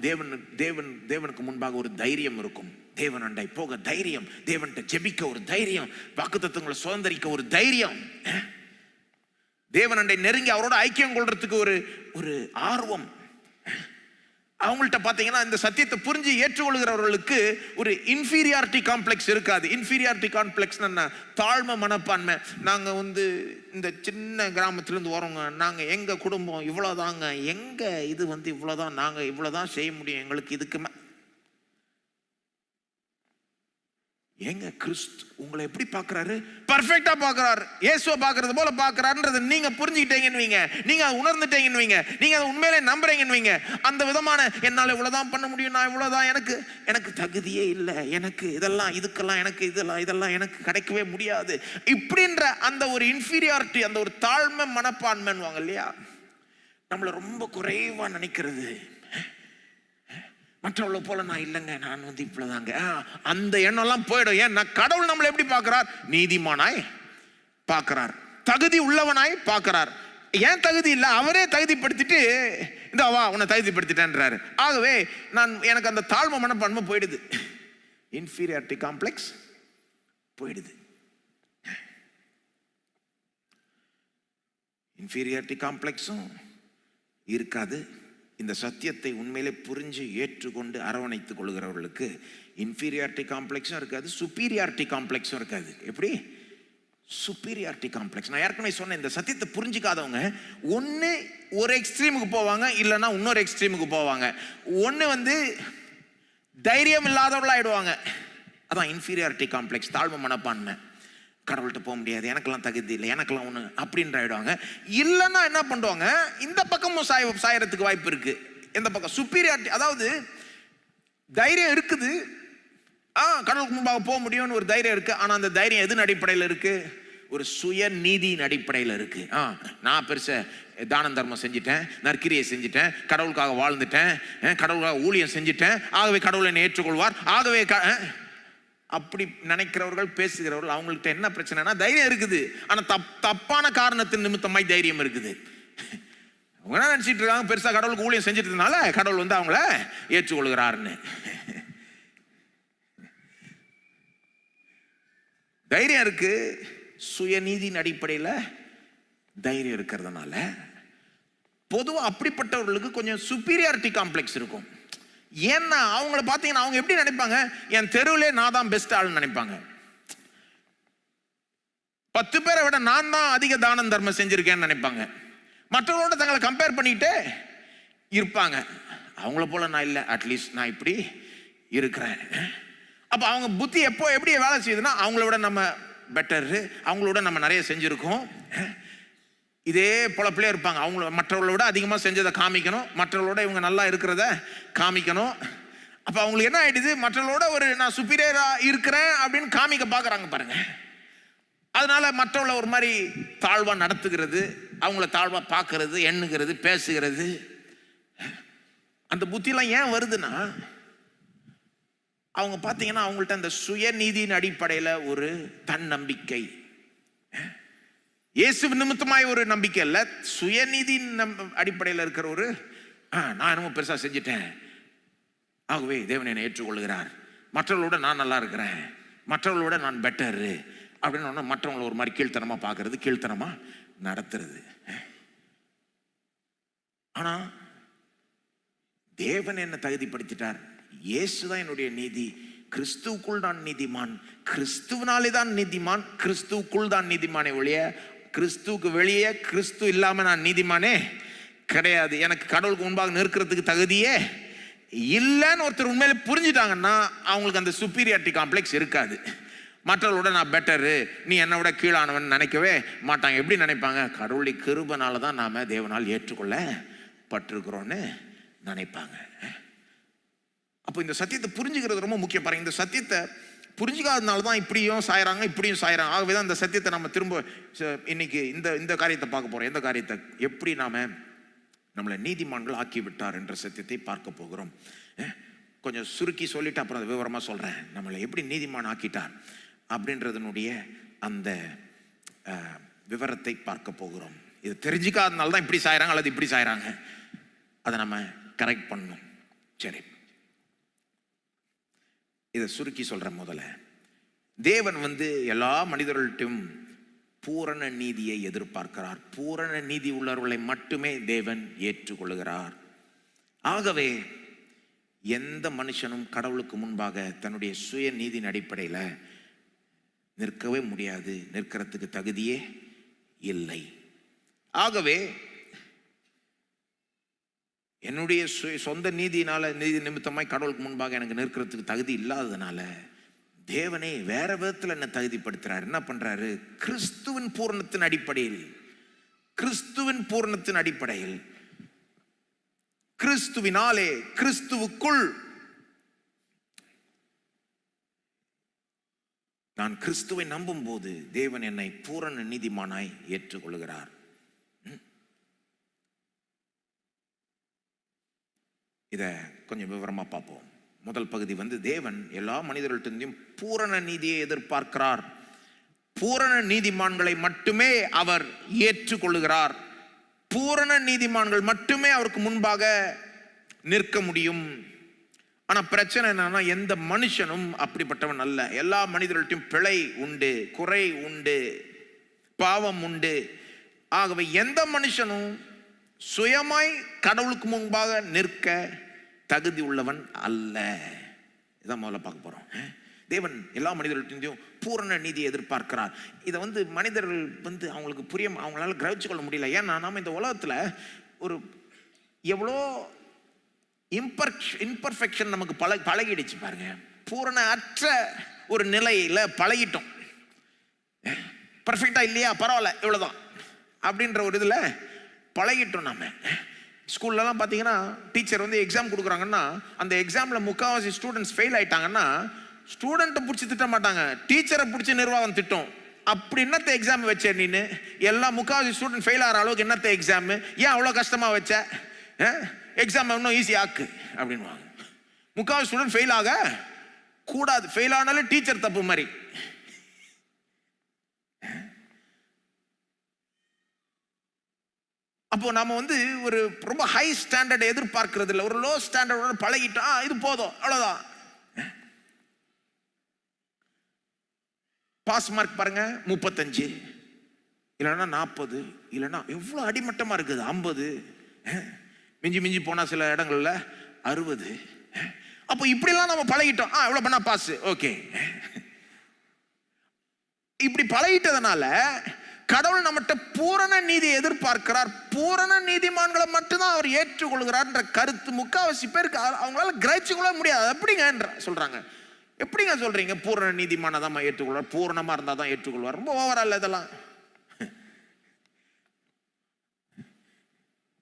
தேவனுக்கு முன்பாக ஒரு தைரியம் இருக்கும். தேவன் அண்டை போக தைரியம், தேவன்கிட்ட ஜெபிக்க ஒரு தைரியம், வாக்குத்தத்தங்களை சுதந்திரிக்க ஒரு தைரியம், தேவன் அண்டை நெருங்கி அவரோட ஐக்கியம் கொள்றதுக்கு ஒரு ஆர்வம். அவங்கள்ட்ட பார்த்தீங்கன்னா இந்த சத்தியத்தை புரிஞ்சு ஏற்றுக்கொள்கிறவர்களுக்கு ஒரு இன்ஃபீரியாரிட்டி காம்ப்ளெக்ஸ் இருக்காது. இன்ஃபீரியாரிட்டி காம்ப்ளெக்ஸ் என்ன? தாழ்மை மனப்பான்மை. நாங்கள் இந்த சின்ன கிராமத்திலேருந்து வரோங்க, நாங்கள் எங்கள் குடும்பம் இவ்வளோதாங்க, எங்கள் இது இவ்வளோதான், நாங்கள் இவ்வளோதான் செய்ய முடியும், எங்களுக்கு இதுக்கு ஏங்க கிறிஸ்து உங்களை எப்படி பார்க்கிறாரு? பர்ஃபெக்டா பார்க்கிறாரு. இயேசுவை பார்க்கறது போல பார்க்கறாருன்றது நீங்க புரிஞ்சுக்கிட்டீங்கன்னு, நீங்க உணர்ந்துட்டீங்கன்னு, நீங்க அதை உண்மையிலே நம்புறீங்கன்னு, அந்த விதமான என்னால இவ்வளவுதான் பண்ண முடியும், நான் இவ்வளவுதான், எனக்கு தகுதியே இல்லை, எனக்கு இதுக்கெல்லாம் எனக்கு இதெல்லாம் எனக்கு கிடைக்கவே முடியாது இப்படின்ற அந்த ஒரு இன்ஃபீரியாரிட்டி, அந்த ஒரு தாழ்மை மனப்பான்மைன்னு இல்லையா, நம்மளை ரொம்ப குறைவா நினைக்கிறது. மற்றவளை போல நான் இல்லைங்க, நான் இவ்வளவுதாங்க, அந்த எண்ணம்லாம் போயிடும். ஏன்? கடவுள் நம்மளை எப்படி பார்க்கிறார்? நீதிமானாய் பார்க்கிறார், தகுதி உள்ளவனாய் பார்க்கிறார். ஏன் தகுதி இல்லை? அவரே தகுதிப்படுத்திட்டு இந்த வா உன்னை தகுதிப்படுத்திட்டேன்றாரு. ஆகவே எனக்கு அந்த தாழ்மை மனப்பான்மை போயிடுது, இன்ஃபீரியாரிட்டி காம்ப்ளெக்ஸ் போயிடுது. இன்ஃபீரியாரிட்டி காம்ப்ளெக்ஸும் இருக்காது. இந்த சத்தியத்தை உண்மையிலே புரிஞ்சு ஏற்றுக்கொண்டு அரவணைத்துக் கொள்கிறவர்களுக்கு இன்ஃபீரியாரிட்டி காம்ப்ளெக்ஸும் இருக்காது, சுப்பீரியாரிட்டி காம்ப்ளெக்ஸும் இருக்காது. எப்படி? Superiority complex. நான் ஏற்கனவே சொன்னேன், இந்த சத்தியத்தை புரிஞ்சிக்காதவங்க ஒன்று ஒரு எக்ஸ்ட்ரீமுக்கு போவாங்க, இல்லைன்னா இன்னொரு எக்ஸ்ட்ரீமுக்கு போவாங்க. ஒன்று தைரியம் இல்லாதவர்களா ஆயிடுவாங்க, அதான் இன்ஃபீரியாரிட்டி காம்ப்ளெக்ஸ், தாழ்வு மனப்பான்மை, கடவுள்கிட்ட போக முடியாது, எனக்கெல்லாம் தகுதி இல்லை, எனக்கெல்லாம் ஒன்று அப்படின்ற ஆயிடுவாங்க. இல்லைன்னா என்ன பண்ணுவாங்க, இந்த பக்கமும் சாயறதுக்கு வாய்ப்பு இருக்கு. எந்த பக்கம் சுப்பீரியாரிட்டி, அதாவது தைரியம் இருக்குது, கடவுளுக்கு முன்பாக போக முடியும்னு ஒரு தைரியம் இருக்கு. ஆனா அந்த தைரியம் எதன் அடிப்படையில் இருக்கு? ஒரு சுய நீதியின் அடிப்படையில் இருக்கு. நான் பெருசா தானம் தர்மம் செஞ்சுட்டேன், நற்கிரியை செஞ்சுட்டேன், கடவுளுக்காக வாழ்ந்துட்டேன், கடவுளுக்காக ஊழியம் செஞ்சுட்டேன், ஆகவே கடவுளை என்னை ஏற்றுக்கொள்வார், ஆகவே அப்படி நினைக்கிறவர்கள், பேசுகிறவர்கள், அவங்கள்ட்ட என்ன பிரச்சனைனா தைரியம் இருக்குது, ஆனா தப்பான காரணத்தின் நிமித்தமாய் தைரியம் இருக்குது. அவங்க என்ன நினைச்சிட்டு இருக்காங்க, பெருசா கடவுளுக்கு ஊழியம் செஞ்சிட்டதுனால கடவுள் வந்து அவங்கள ஏற்றுக்கொள்கிறாருன்னு. தைரியம் இருக்கு, சுயநீதியின் அடிப்படையில் தைரியம் இருக்கிறதுனால பொதுவாக அப்படிப்பட்டவர்களுக்கு கொஞ்சம் சுப்பீரியாரிட்டி காம்ப்ளெக்ஸ் இருக்கும். ஏன்னா அவங்கள பார்த்தீங்கன்னா அவங்க எப்படி நினைப்பாங்க, என் தெருவிலே நான் தான் பெஸ்ட் ஆள்னு நினைப்பாங்க. 10 பேரை விட நான் தான் அதிக தானம் தர்மம் செஞ்சிருக்கேன்னு நினைப்பாங்க. மற்றவங்களோட தங்களை கம்பேர் பண்ணிட்டு இருப்பாங்க. அவங்கள போல நான் இல்லை, அட்லீஸ்ட் நான் இப்படி இருக்கிறேன். அப்போ அவங்க புத்தி எப்போ எப்படி வேலை செய்யுதுன்னா, அவங்கள விட நம்ம பெட்டரு, அவங்களோட நம்ம நிறைய செஞ்சுருக்கோம், இதே பொழப்பிலே இருப்பாங்க. அவங்கள மற்றவர்களோட விட அதிகமாக செஞ்சதை காமிக்கணும், மற்றவர்களோட இவங்க நல்லா இருக்கிறத காமிக்கணும். அப்போ அவங்களுக்கு என்ன ஆயிடுது, மற்றவர்களோட ஒரு நான் சுப்பீரியராக இருக்கிறேன் அப்படின்னு காமிக்க பார்க்குறாங்க பாருங்க. அதனால மற்றவங்களை ஒரு மாதிரி தாழ்வாக நடத்துகிறது, அவங்கள தாழ்வாக பார்க்கறது, எண்ணுகிறது, பேசுகிறது. அந்த புத்தியெல்லாம் ஏன் வருதுன்னா, அவங்க பார்த்தீங்கன்னா அவங்கள்ட்ட அந்த சுயநீதியின் அடிப்படையில் ஒரு தன்னம்பிக்கை, இயேசு நிமித்தமாய் ஒரு நம்பிக்கை இல்லை, சுயநீதியின் அடிப்படையில் இருக்கிற ஒரு நான் என்னமோ பெருசாக செஞ்சுட்டேன், ஆகவே தேவன் என்னை ஏற்றுக்கொள்கிறார், மற்றவர்களோட நான் நல்லா இருக்கிறேன், மற்றவர்களோட நான் பெட்டரு அப்படின்னு மற்றவங்களை ஒரு மாதிரி கீழ்த்தனமாக பார்க்கறது, கீழ்த்தனமாக நடத்துறது. ஆனால் தேவன் என்ன தகுதிப்படுத்திட்டார், இயேசுதான் என்னுடைய நீதி, கிறிஸ்துவுக்குள் தான் நீதிமான், கிறிஸ்துவனாலே தான் நீதிமான், கிறிஸ்துவுக்குள் தான் நீதிமானே ஒழிய கிறிஸ்துவுக்கு வெளியே கிறிஸ்து இல்லாம நான் நீதிமானே கிடையாது, எனக்கு கடவுளுக்கு முன்பாக நிற்கிறதுக்கு தகுதியே இல்லைன்னு ஒருத்தர் உண்மையில புரிஞ்சுட்டாங்கன்னா அவங்களுக்கு அந்த சுப்பீரியாரிட்டி காம்ப்ளெக்ஸ் இருக்காது. மற்றவர்களோட நான் பெட்டரு, நீ என்னை விட கீழானவன் நினைக்கவே மாட்டாங்க. எப்படி நினைப்பாங்க, கடவுளுடைய கிருபைனால தான் நாம தேவனால் ஏற்றுக்கொள்ள பட்டிருக்கிறோன்னு நினைப்பாங்க. அப்போ இந்த சத்தியத்தை புரிஞ்சுக்கிறது ரொம்ப முக்கியம். பாருங்க, இந்த சத்தியத்தை புரிஞ்சுக்காதனால தான் இப்படியும் சாயறாங்க, இப்படியும் சாயறாங்க. ஆகவே தான் இந்த சத்தியத்தை நம்ம திரும்ப இன்னைக்கு இந்த காரியத்தை பார்க்க போறோம். எந்த காரியத்தை, எப்படி நாம நம்மளை நீதிமான்கள் ஆக்கி விட்டார் என்ற சத்தியத்தை பார்க்க போகிறோம். கொஞ்சம் சுருக்கி சொல்லிட்டு அப்புறம் அதை விவரமா சொல்றேன். நம்மளை எப்படி நீதிமான் ஆக்கிட்டார் அப்படின்றதனுடைய அந்த விவரத்தை பார்க்க போகிறோம். இது தெரிஞ்சுக்காதனால தான் இப்படி சாயறாங்க அல்லது இப்படி சாயறாங்க, அதை நம்ம கரெக்ட் பண்ணணும். சரி, இதை சுருக்கி சொல்றேன். முதல்ல, தேவன் வந்து எல்லா மனிதர்கள்ட்டும் பூரண நீதியை எதிர்பார்க்கிறார். பூரண நீதி உள்ளவர்களை மட்டுமே தேவன் ஏற்றுக்கொள்கிறார். ஆகவே எந்த மனுஷனும் கடவுளுக்கு முன்பாக தன்னுடைய சுய நீதியின் அடிப்படையில் நிற்கவே முடியாது, நிற்கிறதுக்கு தகுதியே இல்லை. ஆகவே என்னுடைய சொந்த நீதியினால, நீதி நிமித்தமாய் கடவுளுக்கு முன்பாக எனக்கு நிற்கிறதுக்கு தகுதி இல்லாததுனால தேவனே வேற விதத்தில் என்ன தகுதிப்படுத்துறாரு. என்ன பண்றாரு, கிறிஸ்துவின் பூரணத்தின் அடிப்படையில், கிறிஸ்துவின் பூரணத்தின் அடிப்படையில், கிறிஸ்துவினாலே, கிறிஸ்துவுக்குள் நான் கிறிஸ்துவை நம்பும் போது தேவன் என்னை பூரண நீதிமானாய் ஏற்றுக்கொள்கிறார். இதை கொஞ்சம் விவரமா பார்ப்போம். முதல் பகுதி வந்து தேவன் எல்லா மனிதர்கள்ட்டையும் பூரண நீதியை எதிர்பார்க்கிறார். பூரண நீதிமான்களை மட்டுமே அவர் ஏற்றுக்கொள்கிறார். பூரண நீதிமான்கள் மட்டுமே அவருக்கு முன்பாக நிற்க முடியும். ஆனா பிரச்சனை என்னன்னா, எந்த மனுஷனும் அப்படிப்பட்டவன் அல்ல. எல்லா மனிதர்கள்ட்டையும் பிழை உண்டு, குறை உண்டு, பாவம் உண்டு. ஆகவே எந்த மனுஷனும் சுயமாய் கடவுளுக்கு முன்பாக நிற்க தகுதி உள்ளவன் அல்ல. இதான் முதல்ல பார்க்க போறோம். தேவன் எல்லா மனிதர்கள்ட்டையும் பூரண நீதியை எதிர்பார்க்கிறார். இதை வந்து மனிதர்கள் வந்து அவங்களுக்கு அவங்களால கிரகிச்சு கொள்ள முடியல. ஏன்னா நாம இந்த உலகத்துல ஒரு எவ்வளோ இம்பர்ஃபெக்ஷன் நமக்கு பழகிடுச்சு பாருங்க. பூரண அற்ற ஒரு நிலையில பழகிட்டோம். பர்ஃபெக்டா இல்லையா, பரவாயில்ல இவ்வளவுதான் அப்படின்ற ஒரு இதுல பழகிட்டோம். நாம ஸ்கூல்லலாம் பார்த்தீங்கன்னா டீச்சர் வந்து எக்ஸாம் கொடுக்குறாங்கன்னா அந்த எக்ஸாமில் முக்கால்வாசி ஸ்டூடெண்ட்ஸ் ஃபெயில் ஆயிட்டாங்கன்னா ஸ்டூடெண்ட்டை பிடிச்சி திட்ட மாட்டாங்க, டீச்சரை பிடிச்சி நிர்வாகம் திட்டம். அப்படி என்னத்த எக்ஸாம் வச்ச நீன்னு? எல்லாம் முக்கால்வாசி ஸ்டூடெண்ட் ஃபெயில் ஆகிற அளவுக்கு என்னத்த எக்ஸாம், ஏன் அவ்வளோ கஷ்டமாக வச்ச, எக்ஸாம் இன்னும் ஈஸி ஆக்கு அப்படின்வாங்க. முக்கால்வாசி ஸ்டூடெண்ட் ஃபெயில் ஆக கூடாது, ஃபெயில் ஆனாலும் டீச்சர் தப்பு மாதிரி. அப்போ நம்ம வந்து ஒரு ரொம்ப ஹை ஸ்டாண்டர்ட் எதிர்பார்க்கறது இல்லை, ஒரு லோ ஸ்டாண்டர்டோட பழகிட்டா இது போதும் அவ்வளோதான். பாஸ் மார்க் பாருங்க 35 இல்லைன்னா 40 இல்லைன்னா எவ்வளோ அடிமட்டமாக இருக்குது 50, மிஞ்சி மிஞ்சி போனால் சில இடங்கள்ல 60. அப்போ இப்படிலாம் நம்ம பழகிட்டோம், எவ்வளோ பண்ணா பாஸ், ஓகே. இப்படி பழகிட்டதுனால கடவுள் நம்மகிட்ட பூரண நீதியை எதிர்பார்க்கிறார், பூரண நீதிமான்களை மட்டும்தான் அவர் ஏற்றுக்கொள்கிறார் என்ற கருத்து முக்காவாசி பேருக்கு அவங்களால கிரகிச்சு கொள்ள முடியாது. எப்படிங்க சொல்றாங்க, எப்படிங்க சொல்றீங்க பூரண நீதிமான தான் ஏற்றுக்கொள்வார், பூரணமா இருந்தா தான் ஏற்றுக்கொள்வார்? ரொம்ப ஓவரா இல்லை இதெல்லாம்,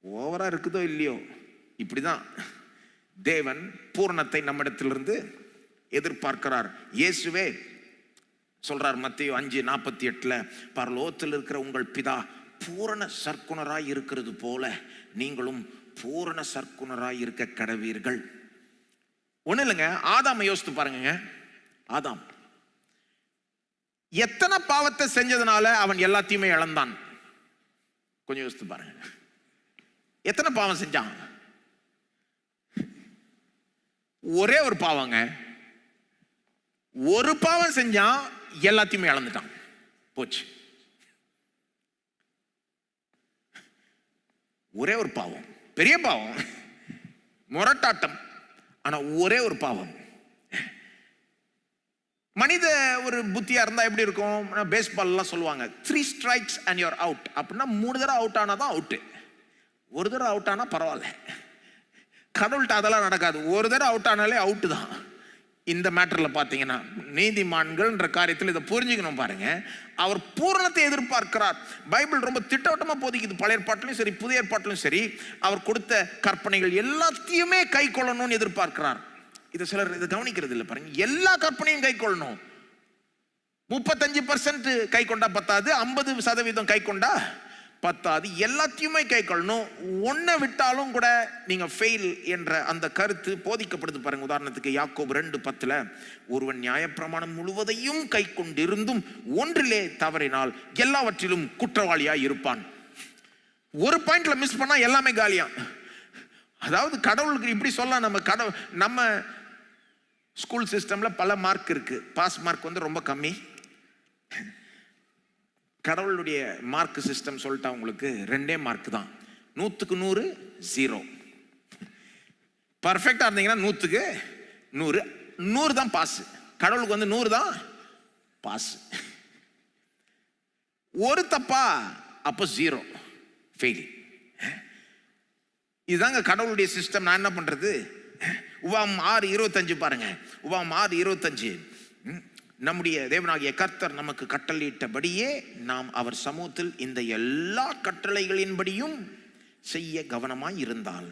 ஓவரா இருக்குதோ இல்லையோ, இப்படிதான் தேவன் பூரணத்தை நம்மிடத்திலிருந்து எதிர்பார்க்கிறார். இயேசுவே சொல்றார் மத்தேயு 5:48, பரலோகத்தில் இருக்கிற உங்கள் பிதா பூரண சற்குணராய் இருக்கிறது போல நீங்களும் பூரண சற்குணராய் இருக்க கடவீர்கள். ஒண்ணு இல்லைங்க, ஆதாமை யோசித்து பாருங்க. ஆதாம் எத்தனை பாவத்தை செஞ்சதுனால அவன் எல்லாத்தையுமே இழந்தான்? கொஞ்சம் யோசித்து பாருங்க. எத்தனை பாவம் செஞ்சான்? ஒரே ஒரு பாவங்க, ஒரு பாவம் செஞ்சான், எல்லாத்தையுமே இழந்துட்டான், போச்சு. ஒரே ஒரு பாவம், பெரிய பாவம், முரட்டாட்டம், ஆனா ஒரே ஒரு பாவம். மனித ஒரு புத்தியா இருந்தா எப்படி இருக்கும்? பேஸ்பால் எல்லாம் சொல்லுவாங்க 3 strikes and you're out. அப்படின்னா 3 தடவை அவுட் ஆனாதான் அவுட்டு, ஒரு தடவை அவுட் ஆனா பரவாயில்ல. கடவுள்கிட்ட அதெல்லாம் நடக்காது, ஒரு தடவை அவுட் ஆனாலே அவுட்டு தான். இந்த மேட்டரில் பார்த்தீங்கன்னா நீதிமான்கள்ன்ற காரியத்தில் இதை புரிஞ்சுக்கணும் பாருங்க. அவர் பூரணத்தை எதிர்பார்க்கிறார். பைபிள் ரொம்ப திட்டவட்டமாக போதிக்குது, பழைய ஏற்பாட்டிலும் சரி புதிய ஏற்பாட்டிலும் சரி. அவர் கொடுத்த கற்பனைகள் எல்லாத்தையுமே கை கொள்ளணும்னு எதிர்பார்க்கிறார். இதை சிலர் இதை கவனிக்கிறது இல்லை பாருங்க. எல்லா கற்பனையும் கை கொள்ளணும். 35% கை கொண்டா பத்தாது, 50% கை கொண்டா பத்தாது, எல்லாத்தையுமே கை கொள்ளணும். ஒன்றை விட்டாலும் கூட நீங்க ஃபெயில் என்ற அந்த கருத்து போதிக்கப்படுது பாருங்க. உதாரணத்துக்கு யாக்கோபு 2:10, ஒருவன் நியாயப்பிரமாணம் முழுவதையும் கை கொண்டிருந்தும் ஒன்றிலே தவறினால் எல்லாவற்றிலும் குற்றவாளியாய் இருப்பான். ஒரு பாயிண்ட்ல மிஸ் பண்ணா எல்லாமே காலியா. அதாவது கடவுளுக்கு இப்படி சொல்லலாம், நம்ம ஸ்கூல் சிஸ்டம்ல பல மார்க் இருக்கு, பாஸ் மார்க் வந்து ரொம்ப கம்மி. கடவுளுடைய மார்க் சிஸ்டம் சொல்லிட்டா உங்களுக்கு 2 மார்க் தான், 100க்கு 100 0. பர்ஃபெக்டா இருந்தீங்கன்னா 100க்கு 100, 100 தான் பாஸ். கடவுளுக்கு வந்து 100 தான் பாஸ். ஒரு தப்பா அப்போ 0 ஃபெயில். இதுதாங்க கடவுளுடைய சிஸ்டம். நான் என்ன பண்றது? உபாகமம் 6:25 பாருங்க. உபாகமம் 6:25, நம்முடைய தேவனாகிய கர்த்தர் நமக்கு கட்டளையிட்டபடியே நாம் அவர் சமூகத்தில் இந்த எல்லா கட்டளைகளின்படியும் செய்ய கவனமாய் இருந்தால்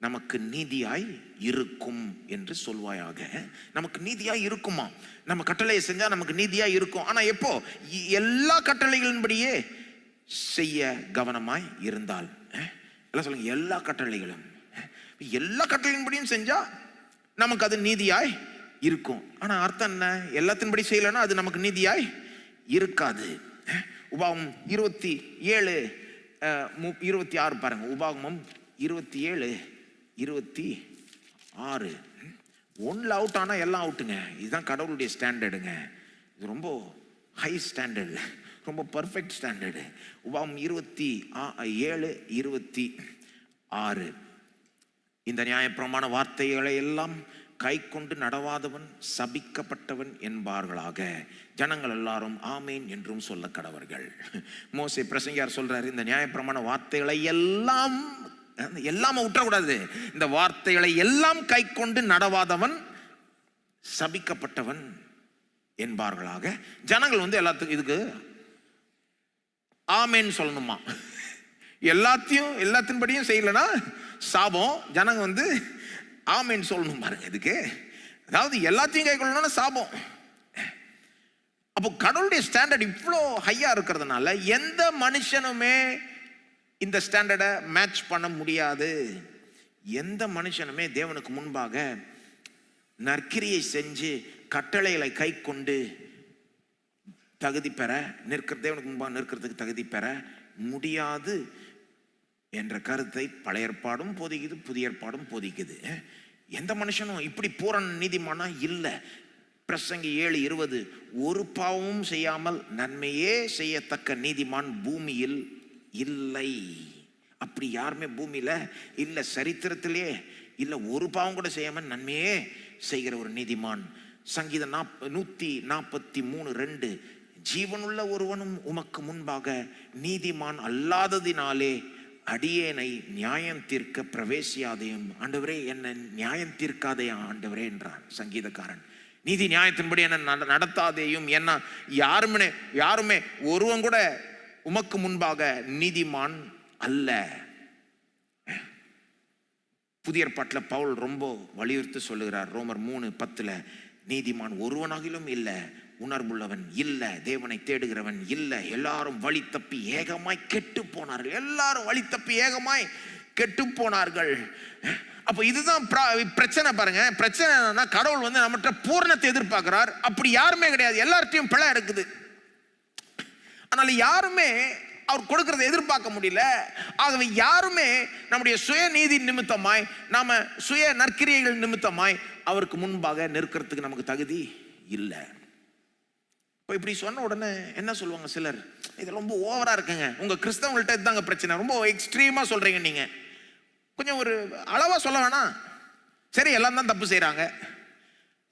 நமக்கு நீதியாய் இருக்கும் என்று சொல்வாயாக. நமக்கு நீதியாய் இருக்குமா? நம்ம கட்டளையை செஞ்சா நமக்கு நீதியாய் இருக்கும். ஆனா எப்போ? எல்லா கட்டளைகளின்படியே செய்ய கவனமாய் இருந்தால். எல்லாம் சொல்லுங்க, எல்லா கட்டளைகளும். எல்லா கட்டளையின்படியும் செஞ்சா நமக்கு அது நீதியாய் இருக்கும். ஆனா அர்த்தம் என்ன? எல்லாத்தின்படி செய்யலன்னா அது நமக்கு நீதியாய் இருக்காது. உபாகமம் 27:26 பாருங்க. உபாகமம் 27:26, ஒன்ல அவுட் ஆனா எல்லாம் அவுட்டுங்க. இதுதான் கடவுளுடைய ஸ்டாண்டர்டுங்க. இது ரொம்ப ஹை ஸ்டாண்டர்டு, ரொம்ப பர்ஃபெக்ட் ஸ்டாண்டர்டு. உபாகமம் 27:26, இந்த நியாயப்பிரமாண வார்த்தைகளை எல்லாம் கை கொண்டு நடவாதவன் சபிக்கப்பட்டவன் என்பார்களாக, ஜனங்கள் எல்லாரும் ஆமேன் என்றும் சொல்ல கடவர்கள். மோசே பிரசங்கியார் சொல்றாரு, இந்த நியாயப்பிரமாண வார்த்தைகளை எல்லாம் விட்டுறக்கூடாது, இந்த வார்த்தைகளை எல்லாம் கை கொண்டு நடவாதவன் சபிக்கப்பட்டவன் என்பார்களாக. ஜனங்கள் வந்து எல்லாத்துக்கும் இதுக்கு ஆமேன் சொல்லணுமா? எல்லாத்தின்படியும் செய்யலன்னா சாபம். ஜனங்க வந்து ஆமேன்னு சொல்லணும் பாருங்க இதுக்கு. அதாவது எல்லாத்தையும் கை கொள்ளணும்னா சாபம். அப்போ கடவுளுடைய ஸ்டாண்டர்ட் இவ்வளோ ஹையா இருக்கிறதுனால எந்த மனுஷனுமே இந்த ஸ்டாண்டர்டை மேட்ச் பண்ண முடியாது. எந்த மனுஷனுமே தேவனுக்கு முன்பாக நற்கிரியை செஞ்சு கட்டளைகளை கை கொண்டு தகுதி பெற தேவனுக்கு முன்பாக நிற்கிறதுக்கு தகுதி பெற முடியாது என்ற கருத்தை பழைய ஏற்பாடும் போதிக்குது, புதிய ஏற்பாடும் போதிக்குது. எந்த மனுஷனும் இப்படி பூரண நீதிமானா இல்லை. பிரசங்கி 7:20, ஒரு பாவமும் செய்யாமல் நன்மையே செய்யத்தக்க நீதிமான் பூமியில் இல்லை. அப்படி யாருமே பூமியில இல்ல, சரித்திரத்திலே இல்ல. ஒரு பாவம் கூட செய்யாம நன்மையே செய்கிற ஒரு நீதிமான். சங்கீதம் 143:2, ஜீவனுள்ள ஒருவனும் உமக்கு முன்பாக நீதிமான் அல்லாததினாலே அடியேனை நியாயம் தீர்க்க பிரவேசியாதையும். ஆண்டவரே, என்ன நியாயம் தீர்க்காதே ஆண்டவரே என்றான் சங்கீதக்காரன். நீதி நியாயத்தின்படி என்ன நடத்தாதேயும். என்ன யாருமே ஒருவன் கூட உமக்கு முன்பாக நீதிமான் அல்ல. புதிய ஏற்பாட்டில் பவுல் ரொம்ப வலியுறுத்தி சொல்லுகிறார். ரோமர் 3:10, நீதிமான் ஒருவனாகிலும் இல்லை, உணர்வுள்ளவன் இல்லை, தேவனை தேடுகிறவன் இல்லை, எல்லாரும் வழி தப்பி ஏகமாய் கெட்டு போனார்கள். எல்லாரும் வழி தப்பி ஏகமாய் கெட்டு போனார்கள். அப்ப இதுதான் பிரச்சனை பாருங்க. பிரச்சனை என்னன்னா, கடவுள் வந்து நம்மகிட்ட பூர்ணத்தை எதிர்பார்க்கிறார். அப்படி யாருமே கிடையாது, எல்லார்ட்டையும் பிழை இருக்குது. அதனால யாருமே அவர் கொடுக்கறதை எதிர்பார்க்க முடியல. ஆகவே யாருமே நம்முடைய சுய நீதி நிமித்தமாய், நாம சுய நற்கிரியைகள் நிமித்தமாய் அவருக்கு முன்பாக நிற்கிறதுக்கு நமக்கு தகுதி இல்லை. இப்போ இப்படி சொன்ன உடனே என்ன சொல்லுவாங்க சிலர், இது ரொம்ப ஓவரா இருக்குங்க, உங்க கிறிஸ்தவங்கள்ட்ட இதுதாங்க பிரச்சனை, ரொம்ப எக்ஸ்ட்ரீமா சொல்றீங்க நீங்க, கொஞ்சம் ஒரு அளவா சொல்ல வேணாம். சரி, எல்லாம் தான் தப்பு செய்யறாங்க,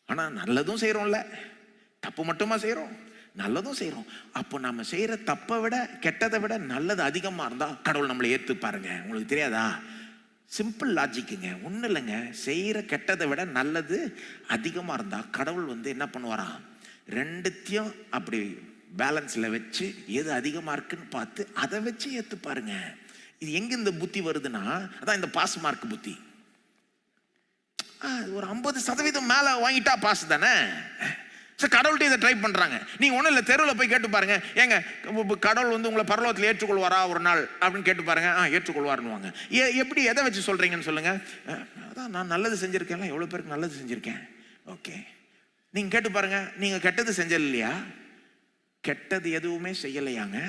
ஆனா நல்லதும் செய்யறோம்ல. தப்பு மட்டுமா செய்யறோம், நல்லதும் செய்யறோம். அப்போ நம்ம செய்யற தப்பை விட கெட்டதை விட நல்லது அதிகமா இருந்தா கடவுள் நம்மளை ஏத்து பாருங்க. உங்களுக்கு தெரியாதா? சிம்பிள் லாஜிக்குங்க, ஒன்றும் இல்லைங்க. செய்யற கெட்டதை விட நல்லது அதிகமா இருந்தா கடவுள் வந்து என்ன பண்ணுவாராம், ரெண்டுத்தையும் அப்படி பேலன்ஸ்ல வச்சு எது அதிகமா இருக்குன்னு பார்த்து அதை வச்சு ஏத்து பாருங்க. இது எங்க இந்த புத்தி வருதுன்னா, அதான் இந்த பாஸ் மார்க் புத்தி. ஒரு 50% மேல வாங்கிட்டா பாஸ் தானே. கடவுள்கிட்ட இதை ட்ரை பண்றாங்க. நீங்க ஒன்றும் இல்லை, தெருவில் போய் கேட்டு பாருங்க, ஏங்க கடவுள் வந்து உங்களை பரலோகத்தில் ஏற்றுக்கொள்வாரா ஒரு நாள் அப்படின்னு கேட்டு பாருங்க. ஏற்றுக்கொள்வாருன்னுவாங்க. எப்படி, எதை வச்சு சொல்றீங்கன்னு சொல்லுங்க. அதான் நான் நல்லது செஞ்சிருக்கேன்ல, எவ்வளோ பேருக்கு நல்லது செஞ்சிருக்கேன். ஓகே, நீங்க கேட்டு பாருங்க, நீங்க கெட்டது செஞ்சது இல்லையா? கெட்டது எதுவுமே செய்யலையாங்க,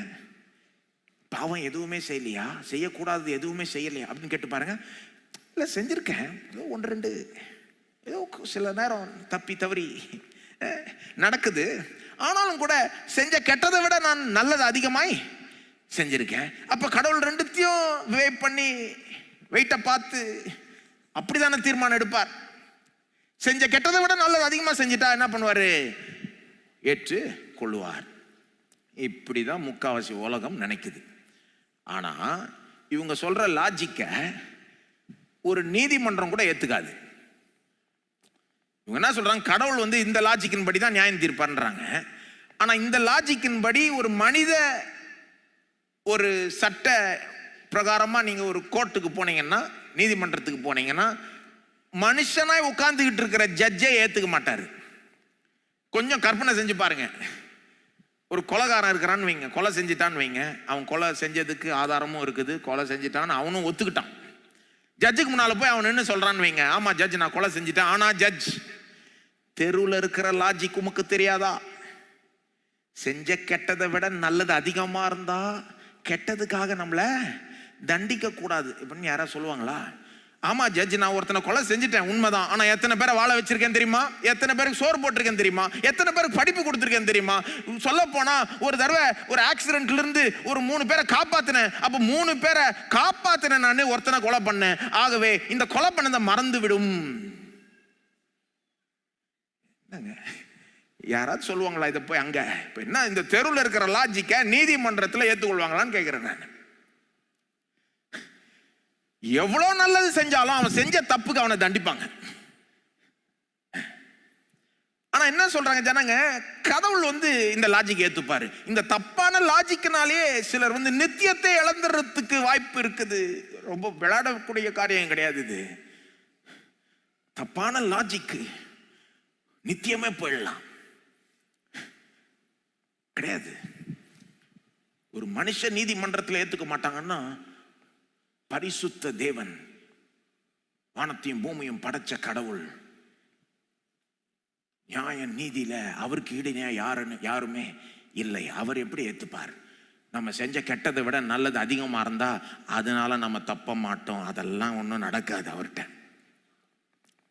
பாவம் எதுவுமே செய்யலையா, செய்யக்கூடாது எதுவுமே செய்யலையா அப்படின்னு கேட்டு பாருங்க. இல்லை, செஞ்சிருக்கேன், ஏதோ 1-2 ஏதோ சில நேரம் தப்பி தவறி நடக்குது, ஆனாலும் கூட செஞ்ச கெட்டதை விட நான் நல்லது அதிகமாய் செஞ்சிருக்கேன். அப்ப கடவுள் ரெண்டுத்தையும் வெயிட்ட பார்த்து அப்படித்தானே தீர்மானம் எடுப்பார். செஞ்ச கெட்டதை விட நல்லது அதிகமா செஞ்சிட்டா என்ன பண்ணுவாரு? ஏற்று கொள்வார். இப்படிதான் முக்காவாசி உலகம் நினைக்குது. ஆனா இவங்க சொல்ற லாஜிக்க ஒரு நீதிமன்றம் கூட ஏத்துக்காது. இவங்க என்ன சொல்றாங்க, கடவுள் வந்து இந்த லாஜிக்கின் படி தான் நியாயம் தீர்ப்பார்ன்றாங்க. ஆனா இந்த லாஜிக்கின் படி ஒரு மனித ஒரு சட்ட பிரகாரமா நீங்க ஒரு கோர்ட்டுக்கு போனீங்கன்னா, நீதிமன்றத்துக்கு போனீங்கன்னா, மனுஷனாய் உட்கார்ந்துகிட்டு இருக்கிற ஜட்ஜை ஏத்துக்க மாட்டாரு. கொஞ்சம் கற்பனை செஞ்சு பாருங்க. ஒரு கொலைகாரன் இருக்கிறான்னு வைங்க, கொலை செஞ்சிட்டான்னு வைங்க. அவன் கொலை செஞ்சதுக்கு ஆதாரமும் இருக்குது, கொலை செஞ்சிட்டான்னு அவனும் ஒத்துக்கிட்டான். ஜட்ஜுக்கு முன்னால போய் அவன் என்ன சொல்றான்னு வைங்க, ஆமா ஜட்ஜ் நான் கொலை செஞ்சிட்டேன். ஆனா ஜட்ஜ், தெருவில் இருக்கிற லாஜிக் உமக்கு தெரியாதா? செஞ்ச கெட்டதை விட நல்லது அதிகமா இருந்தா கெட்டதுக்காக நம்மள தண்டிக்க கூடாது இப்படின்னு யாராவது சொல்லுவாங்களா? ஆமா ஜட்ஜ், நான் ஒருத்தனை கொலை செஞ்சுட்டேன் உண்மைதான், ஆனா எத்தனை பேரை வாழ வச்சிருக்கேன் தெரியுமா? எத்தனை பேருக்கு சோறு போட்டிருக்கேன் தெரியுமா? எத்தனை பேருக்கு படிப்பு கொடுத்துருக்கேன் தெரியுமா? சொல்ல போனா ஒரு தடவை ஒரு ஆக்சிடென்ட்ல இருந்து ஒரு 3 பேரை காப்பாத்தினேன். அப்ப 3 பேரை காப்பாத்தினேன், நான் ஒருத்தனை கொலை பண்ணேன். ஆகவே இந்த கொலை பண்ணதை மறந்து விடும். யாராவது சொல்லுவாங்களா இதை போய் அங்க? இப்ப என்ன, இந்த தெருவில் இருக்கிற லாஜிக்க நீதிமன்றத்தில் ஏற்றுக்கொள்வாங்களான்னு கேட்கிறேன் நான். எவ்வளவு நல்லது செஞ்சாலும் அவன் செஞ்ச தப்புக்கு அவனை தண்டிப்பாங்க. ஆனா ஆனா என்ன சொல்றாங்க ஜனங்க, கடவுள் வந்து இந்த லாஜிக் ஏத்துப்பாரு. இந்த தப்பான லாஜிக்னாலே சிலர் வந்து நித்தியத்தை இழந்துறதுக்கு வாய்ப்பு இருக்குது. ரொம்ப விளையாடக்கூடிய காரியம் கிடையாது இது. தப்பான லாஜிக் நித்தியமே போயிடலாம் கிடையாது. ஒரு மனுஷ நீதிமன்றத்தில் ஏத்துக்க மாட்டாங்கன்னா, பரிசுத்த தேவன், வானத்தையும் பூமியும் படைச்ச கடவுள், நியாய நீதியில அவருக்கு ஈடுனே யாருமே இல்லை. அவர் எப்படி ஏத்துப்பார்? நம்ம செஞ்ச கெட்டதை விட நல்லது அதிகமா இருந்தா அதனால நம்ம தப்ப மாட்டோம். அதெல்லாம் ஒன்றும் நடக்காது. அவர்கிட்ட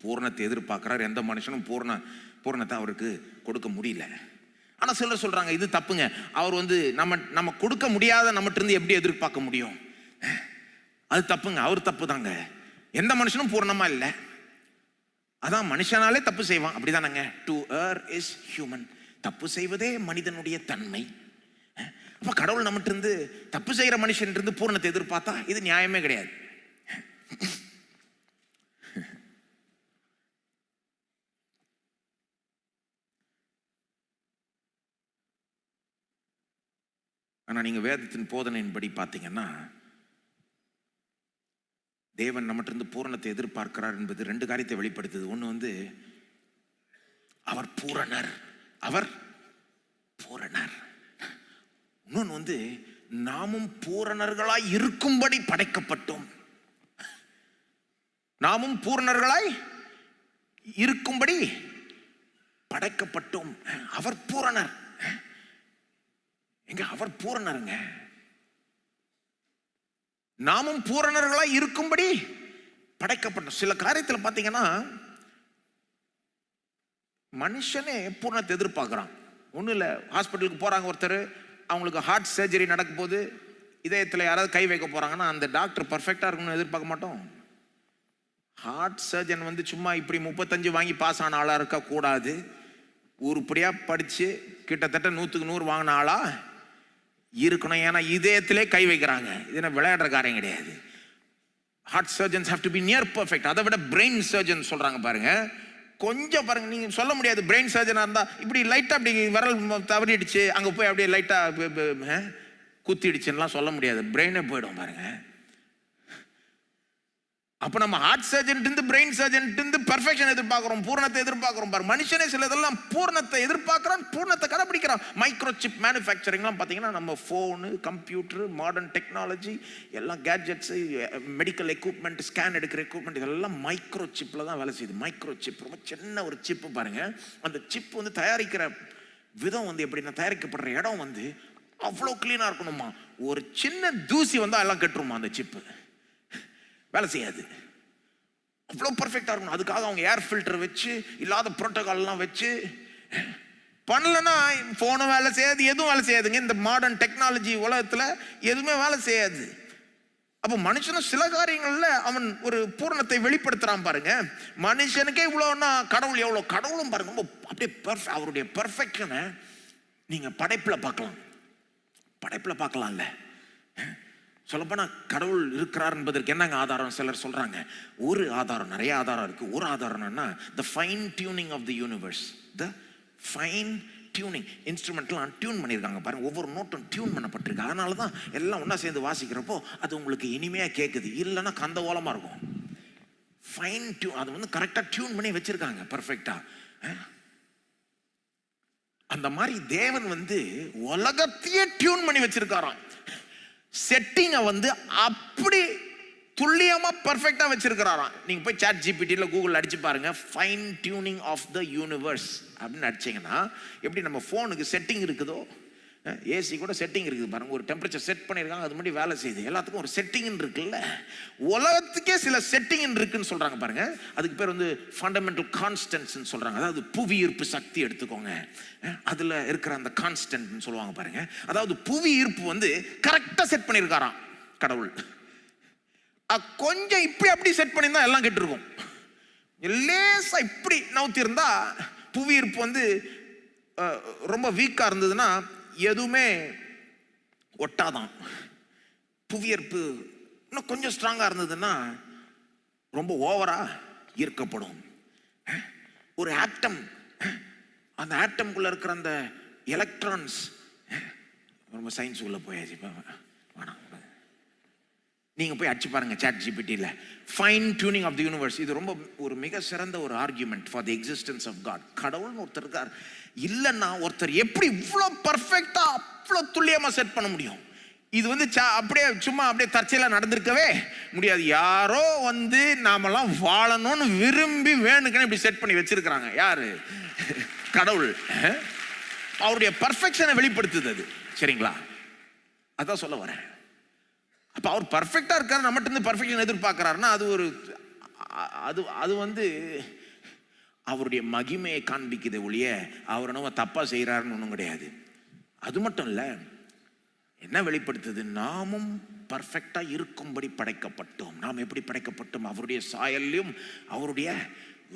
பூரணத்தை எதிர்பார்க்கிறார். எந்த மனுஷனும் பூரணத்தை அவருக்கு கொடுக்க முடியல. ஆனா சிலர் சொல்றாங்க இது தப்புங்க. அவர் வந்து நம்ம கொடுக்க முடியாத நம்மகிட்ட இருந்து எப்படி எதிர்பார்க்க முடியும்? அது தப்புங்க. அவர் தப்பு தாங்க. எந்த மனுஷனும் பூரணமா இல்லை. அதான் மனுஷனாலே தப்பு செய்வான், அப்படிதானங்க. To err is human. தப்பு செய்வதே மனிதனுடைய தன்மை. அப்ப கடவுள் நம்மகிட்ட இருந்து தப்பு செய்யற மனுஷன் இருந்து பூரணத்தை எதிர்பார்த்தா இது நியாயமே கிடையாது. ஆனா நீங்க வேதத்தின் போதனையின்படி பார்த்தீங்கன்னா, தேவன் நம்மகிட்ட இருந்து பூரணத்தை எதிர்பார்க்கிறார் என்பது ரெண்டு காரியத்தை வெளிப்படுத்துது. ஒன்று வந்து அவர் பூரணர், அவர் பூரணர். இன்னொன்று வந்து நாமும் பூரணர்களாய் இருக்கும்படி படைக்கப்பட்டோம். நாமும் பூரணர்களாய் இருக்கும்படி படைக்கப்பட்டோம். அவர் பூரணர். எங்க அவர் பூரணருங்க. நாமும் பூரணர்களாய் இருக்கும்படி படைக்கப்பட்டோம். சில காரியத்தில் பார்த்தீங்கன்னா மனுஷனே பூரணத்தை எதிர்பார்க்கிறான். ஒன்றும் இல்லை, ஹாஸ்பிட்டலுக்கு போறாங்க ஒருத்தர், அவங்களுக்கு ஹார்ட் சர்ஜரி நடக்கும் போது இதயத்தில் யாராவது கை வைக்க போறாங்கன்னா அந்த டாக்டர் பர்ஃபெக்டா இருக்கணும்னு எதிர்பார்க்க மாட்டோம். ஹார்ட் சர்ஜன் வந்து சும்மா இப்படி 35 வாங்கி பாஸ் ஆன ஆளா இருக்க கூடாது. உருப்படியா படிச்சு கிட்டத்தட்ட 100க்கு 100 வாங்கின ஆளா இருக்கணும். ஏன்னா இதயத்திலே கை வைக்கிறாங்க. இது என்ன விளையாடுற காரியம் கிடையாது. Heart surgeons have to be near perfect. அதை விட பிரெயின் சர்ஜன் சொல்றாங்க பாருங்க, கொஞ்சம் பாருங்க. நீங்க சொல்ல முடியாது பிரெயின் சர்ஜனா இருந்தா இப்படி லைட்டா அப்படி விரல் தவறிடுச்சு அங்க போய் அப்படியே லைட்டா குத்திடுச்சுன்னா சொல்ல முடியாது. பிரெயினே போயிடும் பாருங்க. அப்ப நம்ம ஹார்ட் சர்ஜன் இருந்து பிரெயின் சர்ஜன் இருந்து பெர்ஃபெக்ஷன் எதிர்பார்க்கிறோம், பூரணத்தை எதிர்பார்க்கிறோம் பாரு. மனுஷனே சில இதெல்லாம் பூரணத்தை எதிர்பார்க்கிறான், பூரணத்தை கடைபிடிக்கிறான். மைக்ரோ சிப் மேனுஃபேக்சரிங்லாம் பார்த்தீங்கன்னா நம்ம ஃபோனு, கம்ப்யூட்டர், மாடர்ன் டெக்னாலஜி எல்லாம், கேட்ஜெட்ஸ், மெடிக்கல் எக்யூப்மெண்ட், ஸ்கேன் எடுக்கிற எக்யூப்மெண்ட் இதெல்லாம் மைக்ரோ சிப்ல தான் வேலை செய்யுது. மைக்ரோ சிப் ரொம்ப சின்ன ஒரு சிப்பு பாருங்க. அந்த சிப் வந்து தயாரிக்கிற விதம் வந்து எப்படின்னா, தயாரிக்கப்படுற இடம் வந்து அவ்வளோ கிளீனா இருக்கணுமா. ஒரு சின்ன தூசி வந்தா எல்லாம் கெட்டுருமா அந்த சிப்பு, வேலை செய்யாது. அவ்வளோ பர்ஃபெக்டா இருக்கணும். அதுக்காக அவங்க ஏர் ஃபில்டர் வச்சு இல்லாத புரோட்டோகால்லாம் வச்சு பண்ணலன்னா போனும் வேலை செய்யாது, எதுவும் வேலை செய்யாதுங்க. இந்த மாடர்ன் டெக்னாலஜி உலகத்துல எதுவுமே வேலை செய்யாது. அப்போ மனுஷனும் சில காரியங்கள்ல அவன் ஒரு பூரணத்தை வெளிப்படுத்துறான் பாருங்க. மனுஷனுக்கே இவ்வளோன்னா கடவுள் எவ்வளோ. கடவுளும் பாருங்க ரொம்ப அப்படியே அவருடைய பர்ஃபெக்ஷனை நீங்க படைப்புல பார்க்கலாம்ல. சொல்லப்போனா கடவுள் இருக்கிறார் என்பதற்கு என்னங்க ஆதாரம்? சிலர் சொல்றாங்க ஒரு ஆதாரம், நிறைய ஆதாரம் இருக்கு. ஒரு ஆதாரம்னா the fine tuning of the universe. the fine tuning இன்ஸ்ட்ருமெண்ட்லாம் டியூன் பண்ணியிருக்காங்க பாருங்க. ஒவ்வொரு நோட்டும் டியூன் பண்ணப்பட்டிருக்கு. அதனால தான் எல்லாம் ஒன்றா சேர்ந்து வாசிக்கிறப்போ அது உங்களுக்கு இனிமையா கேட்குது. இல்லைன்னா கந்த ஓலமா இருக்கும். ஃபைன் டியூன், அது வந்து கரெக்டாக டியூன் பண்ணி வச்சிருக்காங்க பர்ஃபெக்டா. அந்த மாதிரி தேவன் வந்து உலகத்தையே டியூன் பண்ணி வச்சிருக்காராம். செட்டிங்கை வந்து அப்படி துல்லியமா பர்ஃபெக்டா வச்சிருக்கிறாராம். நீங்க போய் சாட் ஜிபிடில கூகுள் அடிச்சு பாருங்க, fine tuning of the universe அப்படின்னு அடிச்சீங்கன்னா எப்படி நம்ம போனுக்கு செட்டிங் இருக்குதோ, ஏசி கூட செட்டிங் இருக்குது பாருங்க. ஒரு டெம்பரேச்சர் செட் பண்ணியிருக்காங்க, அது மாதிரி வேலை செய்யுது. எல்லாத்துக்கும் ஒரு செட்டிங் இருக்குல்ல. உலகத்துக்கே சில செட்டிங் இருக்குன்னு சொல்றாங்க பாருங்க. அதுக்கு பேர் வந்து ஃபண்டமெண்டல் கான்ஸ்டன்ட்ஸ் சொல்றாங்க. அதாவது புவி ஈர்ப்பு சக்தி எடுத்துக்கோங்க, அதுல இருக்கிற அந்த கான்ஸ்டன்ட் சொல்லுவாங்க பாருங்க. அதாவது புவி ஈர்ப்பு வந்து கரெக்டா செட் பண்ணியிருக்காராம் கடவுள். கொஞ்சம் இப்படி அப்படி செட் பண்ணியிருந்தா எல்லாம் கெட்டு இருக்கும். லேசா இப்படி நவுத்தி இருந்தா புவி ஈர்ப்பு வந்து ரொம்ப வீக்கா இருந்ததுன்னா எதுவுமே ஒட்டாதான். புவியீர்ப்பு இன்னும் கொஞ்சம் ஸ்ட்ராங்கா இருந்ததுன்னா ரொம்ப ஓவரா ஈர்க்கப்படும். ஒரு ஆட்டம் அந்த ஆட்டம்குள்ள இருக்கிற அந்த எலக்ட்ரான்ஸ், ரொம்ப சயின்ஸுக்குள்ள போயாச்சு. வேணாம், நீங்க போய் அடிச்சு பாருங்க ChatGPT-ல fine tuning of the universe. இது ரொம்ப ஒரு மிக சிறந்த ஒரு argument for the existence of God. கடவுள்னு ஒருத்தர் இருக்கார், இல்லைன்னா ஒருத்தர் எப்படி இவ்வளோ பர்ஃபெக்டா அவ்வளோ துல்லியமா செட் பண்ண முடியும்? இது வந்து அப்படியே சும்மா அப்படியே தற்செயலாக நடந்திருக்கவே முடியாது. யாரோ வந்து நாமெல்லாம் வாழணும்னு விரும்பி வேணுக்குன்னு இப்படி செட் பண்ணி வச்சிருக்கிறாங்க. யாரு? கடவுள். அவருடைய பர்ஃபெக்ஷனை வெளிப்படுத்துது அது. சரிங்களா? அதான் சொல்ல வரேன். அப்ப அவர் பர்ஃபெக்டா இருக்காரு, நம்மகிட்ட இருந்து பர்ஃபெக்ஷன் எதிர்பார்க்கிறாருன்னா அது ஒரு அது வந்து அவருடைய மகிமையை காண்பிக்குது ஒழிய அவர் நம்ம தப்பா செய்யறாருன்னு ஒன்றும் கிடையாது. அது மட்டும் இல்ல, என்ன வெளிப்படுத்துது? நாமும் பர்ஃபெக்டா இருக்கும்படி படைக்கப்பட்டோம். நாம் எப்படி படைக்கப்பட்டோம்? அவருடைய சாயல்லையும் அவருடைய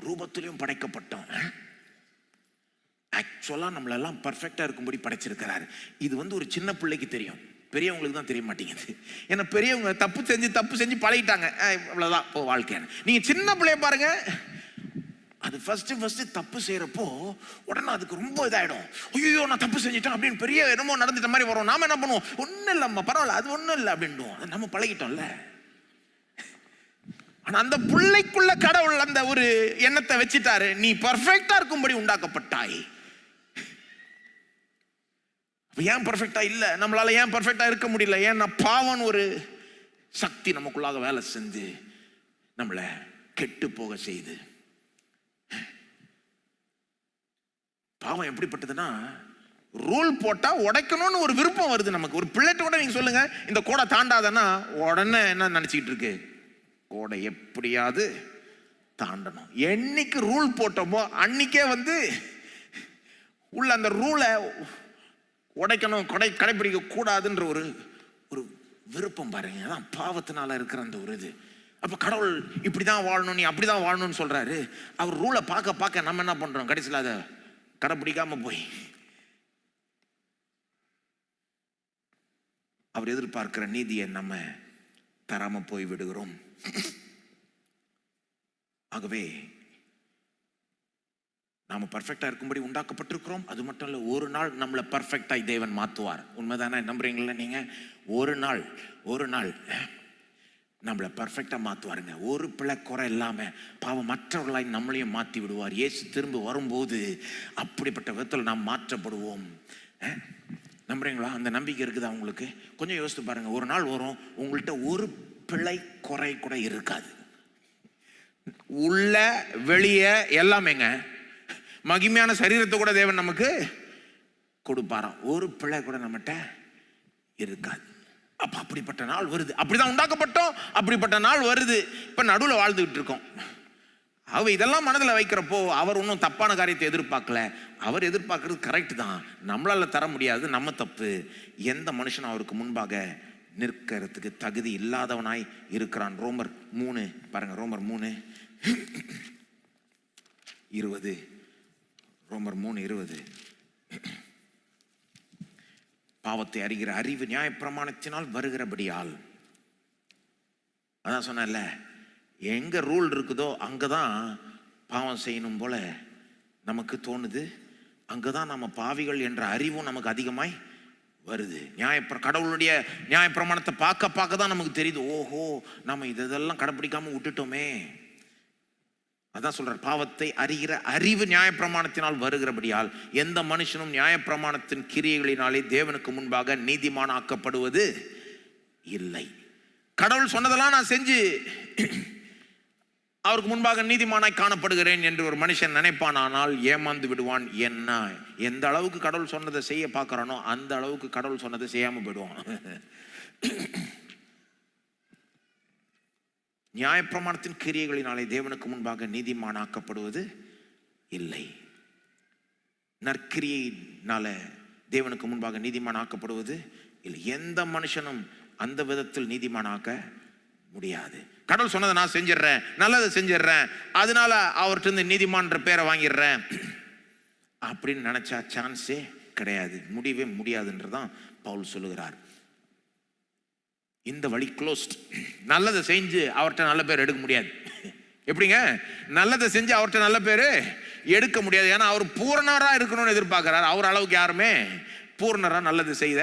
ரூபத்திலையும் படைக்கப்பட்டோம். ஆக்சுவலா நம்மளெல்லாம் பர்ஃபெக்டா இருக்கும்படி படைச்சிருக்கிறாரு. இது வந்து ஒரு சின்ன பிள்ளைக்கு தெரியும், பெரியவங்களுக்கு தான் தெரிய மாட்டேங்குது. ஏன்னா பெரியவங்க தப்பு செஞ்சு பழகிட்டாங்க, அவ்வளவுதான் இப்போ வாழ்க்கைன்னு. நீங்க சின்ன பிள்ளைய பாருங்க, அது ஃபர்ஸ்ட் தப்பு செய்யறப்போ உடனே அதுக்கு ரொம்ப இதாயிடும். ஐயோ நான் தப்பு செஞ்சிட்டேன் அப்படின்னு பெரிய என்னமோ நடந்துட்ட மாதிரி வரும். நாம என்ன பண்ணுவோம்? ஒன்னும் இல்லம்மா, பரவாயில்ல, அது ஒன்னும் இல்லை அப்படின்னுவோம். நம்ம பழகிட்டோம்ல. ஆனா அந்த பிள்ளைக்குள்ள கடவுள் அந்த ஒரு எண்ணத்தை வச்சுட்டாரு, நீ பர்ஃபெக்டா இருக்கும்படி உண்டாக்கப்பட்டாய். ஏன் பர்ஃபெக்டா இல்ல? நம்மளால ஏன் பர்ஃபெக்டா இருக்க முடியல? ஏன்னா பாவம் ஒரு சக்தி நமக்குள்ளாக வேலை செஞ்சு நம்மளை கெட்டு போக செய்து. பாவம் எப்படிப்பட்டதுன்னா, ரூல் போட்டா உடைக்கணும்னு ஒரு விருப்பம் வருது நமக்கு. ஒரு பிள்ளைட்ட கூட நீங்க சொல்லுங்க இந்த கோடை தாண்டாதன்னா உடனே என்ன நினைச்சிட்டு இருக்கு? கோடை எப்படியாவது தாண்டணும். என்னைக்கு ரூல் போட்டோமோ அன்னைக்கே வந்து உள்ள அந்த ரூலை உடைக்கணும், கடைபிடிக்க கூடாதுன்ற ஒரு விருப்பம் பாருங்க. அதான் பாவத்தினால இருக்கிற அந்த ஒரு இது. அப்ப கடவுள் இப்படிதான் வாழணும், நீ அப்படிதான் வாழணும்னு சொல்றாரு. அவர் ரூலை பார்க்க நம்ம என்ன பண்றோம்? கடைசியில் அதை கடைபிடிக்காம போய் அவர் எதிர்பார்க்கிற நீதியை நம்ம தராம போய் விடுகிறோம். ஆகவே நாம பர்ஃபெக்டா இருக்கும்படி உண்டாக்கப்பட்டிருக்கிறோம். அது மட்டும் இல்ல, ஒரு நாள் நம்மளை பர்ஃபெக்டா தேவன் மாத்துவார். உண்மைதானே? நம்புறீங்களா நீங்க? ஒரு நாள் நம்மளை பர்ஃபெக்டா மாத்துவாருங்க. ஒரு பிழை குறை இல்லாம பாவம் மற்றவர்களாய் நம்மளையும் மாற்றி விடுவார். இயேசு திரும்ப வரும்போது அப்படிப்பட்ட விதத்தில் நாம் மாற்றப்படுவோம். நம்புறீங்களா? அந்த நம்பிக்கை இருக்குதா உங்களுக்கு? கொஞ்சம் யோசித்து பாருங்க. ஒரு நாள் வரும், உங்கள்கிட்ட ஒரு பிழை குறை கூட இருக்காது. உள்ள வெளியே எல்லாமேங்க. மகிமையான சரீரத்தை கூட தேவன் நமக்கு கொடுப்பாராம். ஒரு பிழை கூட நம்மகிட்ட இருக்காது. அப்ப அப்படிப்பட்ட நாள் வருது. அப்படிதான் உண்டாக்கப்பட்டோம், அப்படிப்பட்ட நாள் வருது. இப்ப நடுவில் வாழ்ந்துகிட்டு இருக்கோம். அவ இதெல்லாம் மனதில் வைக்கிறப்போ அவர் ஒன்றும் தப்பான காரியத்தை எதிர்பார்க்கல. அவர் எதிர்பார்க்கறது கரெக்ட் தான். நம்மளால தர முடியாது, நம்ம தப்பு. எந்த மனுஷனும் அவருக்கு முன்பாக நிற்கிறதுக்கு தகுதி இல்லாதவனாய் இருக்கிறான். ரோமர் 3 பாருங்க. ரோமர் 3:20. ரோமர் 3:20. பாவத்தை அறிகிற அறிவு நியாயப்பிரமாணத்தினால் வருகிறபடியால். அதான் சொன்னேன்ல, எங்க ரூல் இருக்குதோ அங்கதான் பாவம் செய்யணும் போல நமக்கு தோணுது. அங்கதான் நம்ம பாவிகள் என்ற அறிவும் நமக்கு அதிகமாய் வருது. கடவுளுடைய நியாயப்பிரமாணத்தை பார்க்க தான் நமக்கு தெரியுது, ஓஹோ நம்ம இதெல்லாம் கடைப்பிடிக்காம விட்டுட்டோமே. அதான் சொல்ற, பாவத்தை அறிகிற அறிவு நியாயப்பிரமாணத்தினால் வருகிறபடியால் எந்த மனுஷனும் நியாயப்பிரமாணத்தின் கிரியைகளினாலே தேவனுக்கு முன்பாக நீதிமானாக்கப்படுவது இல்லை. கடவுள் சொன்னதெல்லாம் நான் செஞ்சு அவருக்கு முன்பாக நீதிமானாய் காணப்படுகிறேன் என்று ஒரு மனுஷன் நினைப்பான், ஆனால் ஏமாந்து விடுவான். என்ன எந்த அளவுக்கு கடவுள் சொன்னதை செய்ய பார்க்கறானோ அந்த அளவுக்கு கடவுள் சொன்னதை செய்யாம போயிடுவான். நியாயப்பிரமாணத்தின் கிரியைகளினாலே தேவனுக்கு முன்பாக நீதிமானாக்கப்படுவது இல்லை. நற்கிரியினால தேவனுக்கு முன்பாக நீதிமானாக்கப்படுவது இல்லை. எந்த மனுஷனும் அந்த விதத்தில் நீதிமானாக்க முடியாது. கடவுள் சொன்னதை நான் செஞ்சிடறேன், நல்லதை செஞ்சிடறேன், அதனால அவர்கிட்ட இருந்து நீதிமான்ற பேரை வாங்கிடுறேன் அப்படின்னு நினைச்சா சான்ஸே கிடையாது, முடியவே முடியாதுன்றதான் பவுல் சொல்லுகிறார். இந்த வழி க்ளோஸ்ட். நல்லதை செஞ்சு அவர்கிட்ட நல்ல பேர் எடுக்க முடியாது. எப்படிங்க நல்லதை செஞ்சு அவர்கிட்ட நல்ல பேர் எடுக்க முடியாது. ஏன்னா அவர் பூரணரா இருக்கணும்னு எதிர்பார்க்கிறார். அவர் அளவுக்கு யாருமே பூரணரா நல்லது செய்ய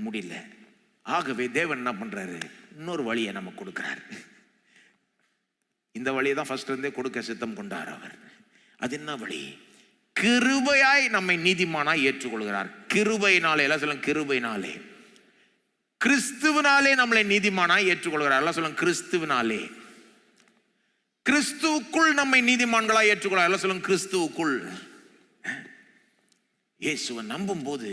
முடியல. ஆகவே தேவன் என்ன பண்றாரு, இன்னொரு வழியை நமக்கு கொடுக்கிறார். இந்த வழியை தான் ஃபர்ஸ்ட் இருந்தே கொடுக்க சித்தம் கொண்டார் அவர். அது என்ன வழி? கிருபையாய் நம்மை நீதிமானாய் ஏற்றுக்கொள்கிறார். கிருபையினாலே, எல்லாம் சொல்லுங்க கிருபையினாலே, கிறிஸ்துவினாலே நம்மளை நீதிமானாய் ஏற்றுக்கொள்கிறார். எல்லாம் சொல்லுங்க கிறிஸ்துவினாலே. கிறிஸ்துவுக்குள் நம்மை நீதிமான்களாய் ஏற்றுக்கொள்கிறார். எல்லாம் சொல்லுங்க கிறிஸ்துவுக்குள். இயேசுவை நம்பும் போது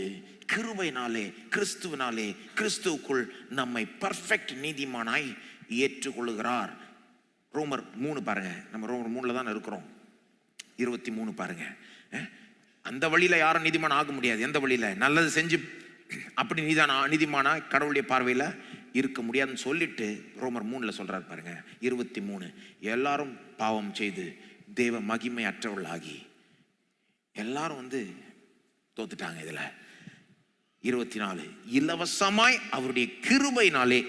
கிருபையினாலே, கிறிஸ்துவினாலே, கிறிஸ்துவுக்குள் நம்மை பர்ஃபெக்ட் நீதிமானாய் ஏற்றுக்கொள்கிறார். ரோமர் 3 பாருங்க. நம்ம ரோமர் 3 தான் இருக்கிறோம். 23 பாருங்க. அந்த வழியில யாரும் நீதிமான் ஆக முடியாது. எந்த வழியில? நல்லது செஞ்சு அப்படி நீதிமானா கடவுளுடைய பார்வையில இருக்க முடியாதுன்னு சொல்லிட்டு ரோமர் 3 சொல்றாரு பாருங்க. 23, எல்லாரும் பாவம் செய்து தேவ மகிமை அற்றவர்களாகி, எல்லாரும் தோத்துட்டாங்க. இதுல 24, இலவசமாய் அவருடைய கிருபையினாலே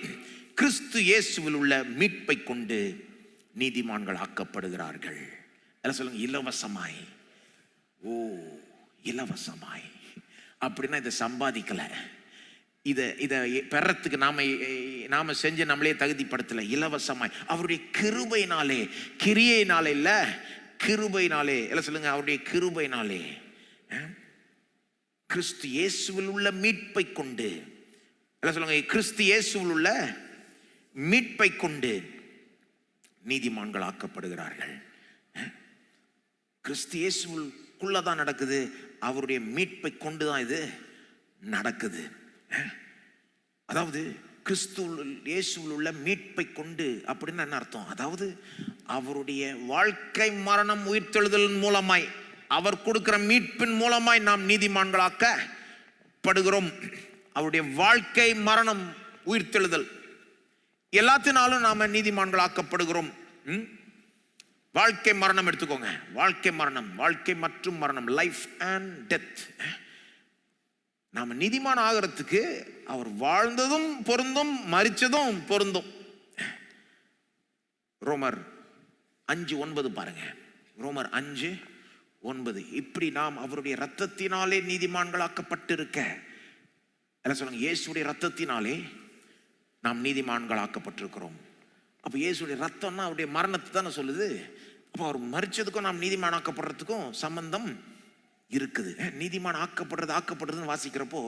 கிறிஸ்து இயேசுவில் உள்ள மீட்பை கொண்டு நீதிமான்கள் ஆக்கப்படுகிறார்கள். எல்லாம் சொல்லுங்க இலவசமாய். ஓ, இலவசமாய் அப்படின்னா இதை சம்பாதிக்கல, இதை பெறத்துக்கு நாம செஞ்சு நம்மளே தகுதிப்படுத்தல. இலவசமாய் அவருடைய கிருபையினாலே, கிரியையினாலே இல்ல, கிருபையினாலே. எல்லாம் சொல்லுங்க அவருடைய கிருபையினாலே கிறிஸ்து இயேசுவில் உள்ள மீட்பை கொண்டு. எல்லாம் சொல்லுங்க கிறிஸ்து இயேசுவில் உள்ள மீட்பை கொண்டு நீதிமான்கள் ஆக்கப்படுகிறார்கள். கிறிஸ்து இயேசுக்குள்ளதான் நடக்குது. அவருடைய மீட்பை கொண்டுதான் இது நடக்குது. அதாவது கிறிஸ்து இயேசுவில் உள்ள மீட்பை கொண்டு அப்படின்னு என்ன அர்த்தம்? அதாவது அவருடைய வாழ்க்கை மரணம் உயிர்த்தெழுதலின் மூலமாய், அவர் கொடுக்கிற மீட்பின் மூலமாய் நாம் நீதிமான்களாக்கப்படுகிறோம். அவருடைய வாழ்க்கை மரணம் உயிர்த்தெழுதல் எல்லாத்தினாலும் நாம நீதிமான்களாக்கப்படுகிறோம். வாழ்க்கை மரணம் எடுத்துக்கோங்க. வாழ்க்கை மரணம், வாழ்க்கை மற்றும் மரணம், லைஃப் அண்ட் டெத். நாம நீதிமான் ஆகிறதுக்கு அவர் வாழ்ந்ததும் பொருந்தும், மரிச்சதும் பொருந்தும். ரோமர் 5:9 பாருங்க. ரோமர் 5:9, இப்படி நாம் அவருடைய இரத்தத்தினாலே நீதிமான்களாக்கப்பட்டிருக்க. என்ன சொல்லுங்க? இயேசுடைய இரத்தத்தினாலே நாம் நீதிமான்களாக்கப்பட்டிருக்கிறோம். அப்போ இயேசுடைய ரத்தம்னா அவருடைய மரணத்தை தானே சொல்லுது. அப்போ அவர் மரிச்சதுக்கும் நாம் நீதிமானாக்கப்படுறதுக்கும் சம்பந்தம் இருக்குது. நீதிமான் ஆக்கப்படுறதுன்னு வாசிக்கிறப்போ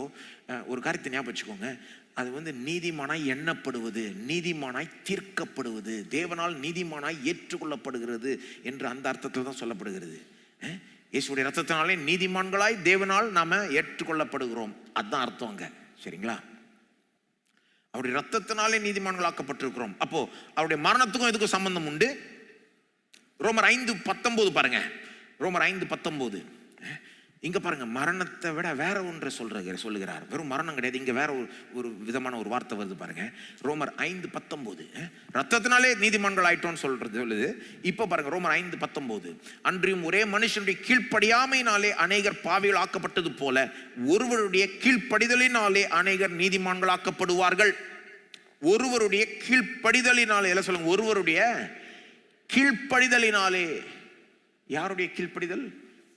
ஒரு காரியத்தை ஞாபகம் வச்சுக்கோங்க. அது நீதிமானாய் எண்ணப்படுவது, நீதிமானாய் தீர்க்கப்படுவது, தேவனால் நீதிமானாய் ஏற்றுக்கொள்ளப்படுகிறது என்று அந்த அர்த்தத்தில் தான் சொல்லப்படுகிறது. இயேசுடைய ரத்தத்தினாலே நீதிமான்களாய் தேவனால் நாம ஏற்றுக்கொள்ளப்படுகிறோம். அதுதான் அர்த்தம் அங்க. சரிங்களா? அவருடைய ரத்தத்தினாலே நீதிமான்களாக்கப்பட்டிருக்கிறோம். அப்போ அவருடைய மரணத்துக்கும் இதுக்கும் சம்பந்தம் உண்டு. ரோமர் 5:19 பாருங்க. ரோமர் 5:19 இங்க பாருங்க. மரணத்தை விட வேற ஒன்றை சொல்லுகிறார். வெறும் மரணம் கிடையாது, இங்க வேற ஒரு விதமான ஒரு வார்த்தை வருது பாருங்க. ரோமர் 5:19 ரத்தத்தினாலே நீதிமான்கள் ஆயிட்டோம்னு சொல்லுது. இப்ப பாருங்க ரோமர் 5:19, அன்றியும் ஒரே மனுஷனுடைய கீழ்ப்படியாமையினாலே அநேகர் பாவிகள் ஆக்கப்பட்டது போல ஒருவருடைய கீழ்ப்படிதலினாலே அநேகர் நீதிமான்கள் ஆக்கப்படுவார்கள். ஒருவருடைய கீழ்ப்படிதலினாலே, எல்லாம் சொல்லுங்க ஒருவருடைய கீழ்ப்படிதலினாலே. யாருடைய கீழ்ப்படிதல்?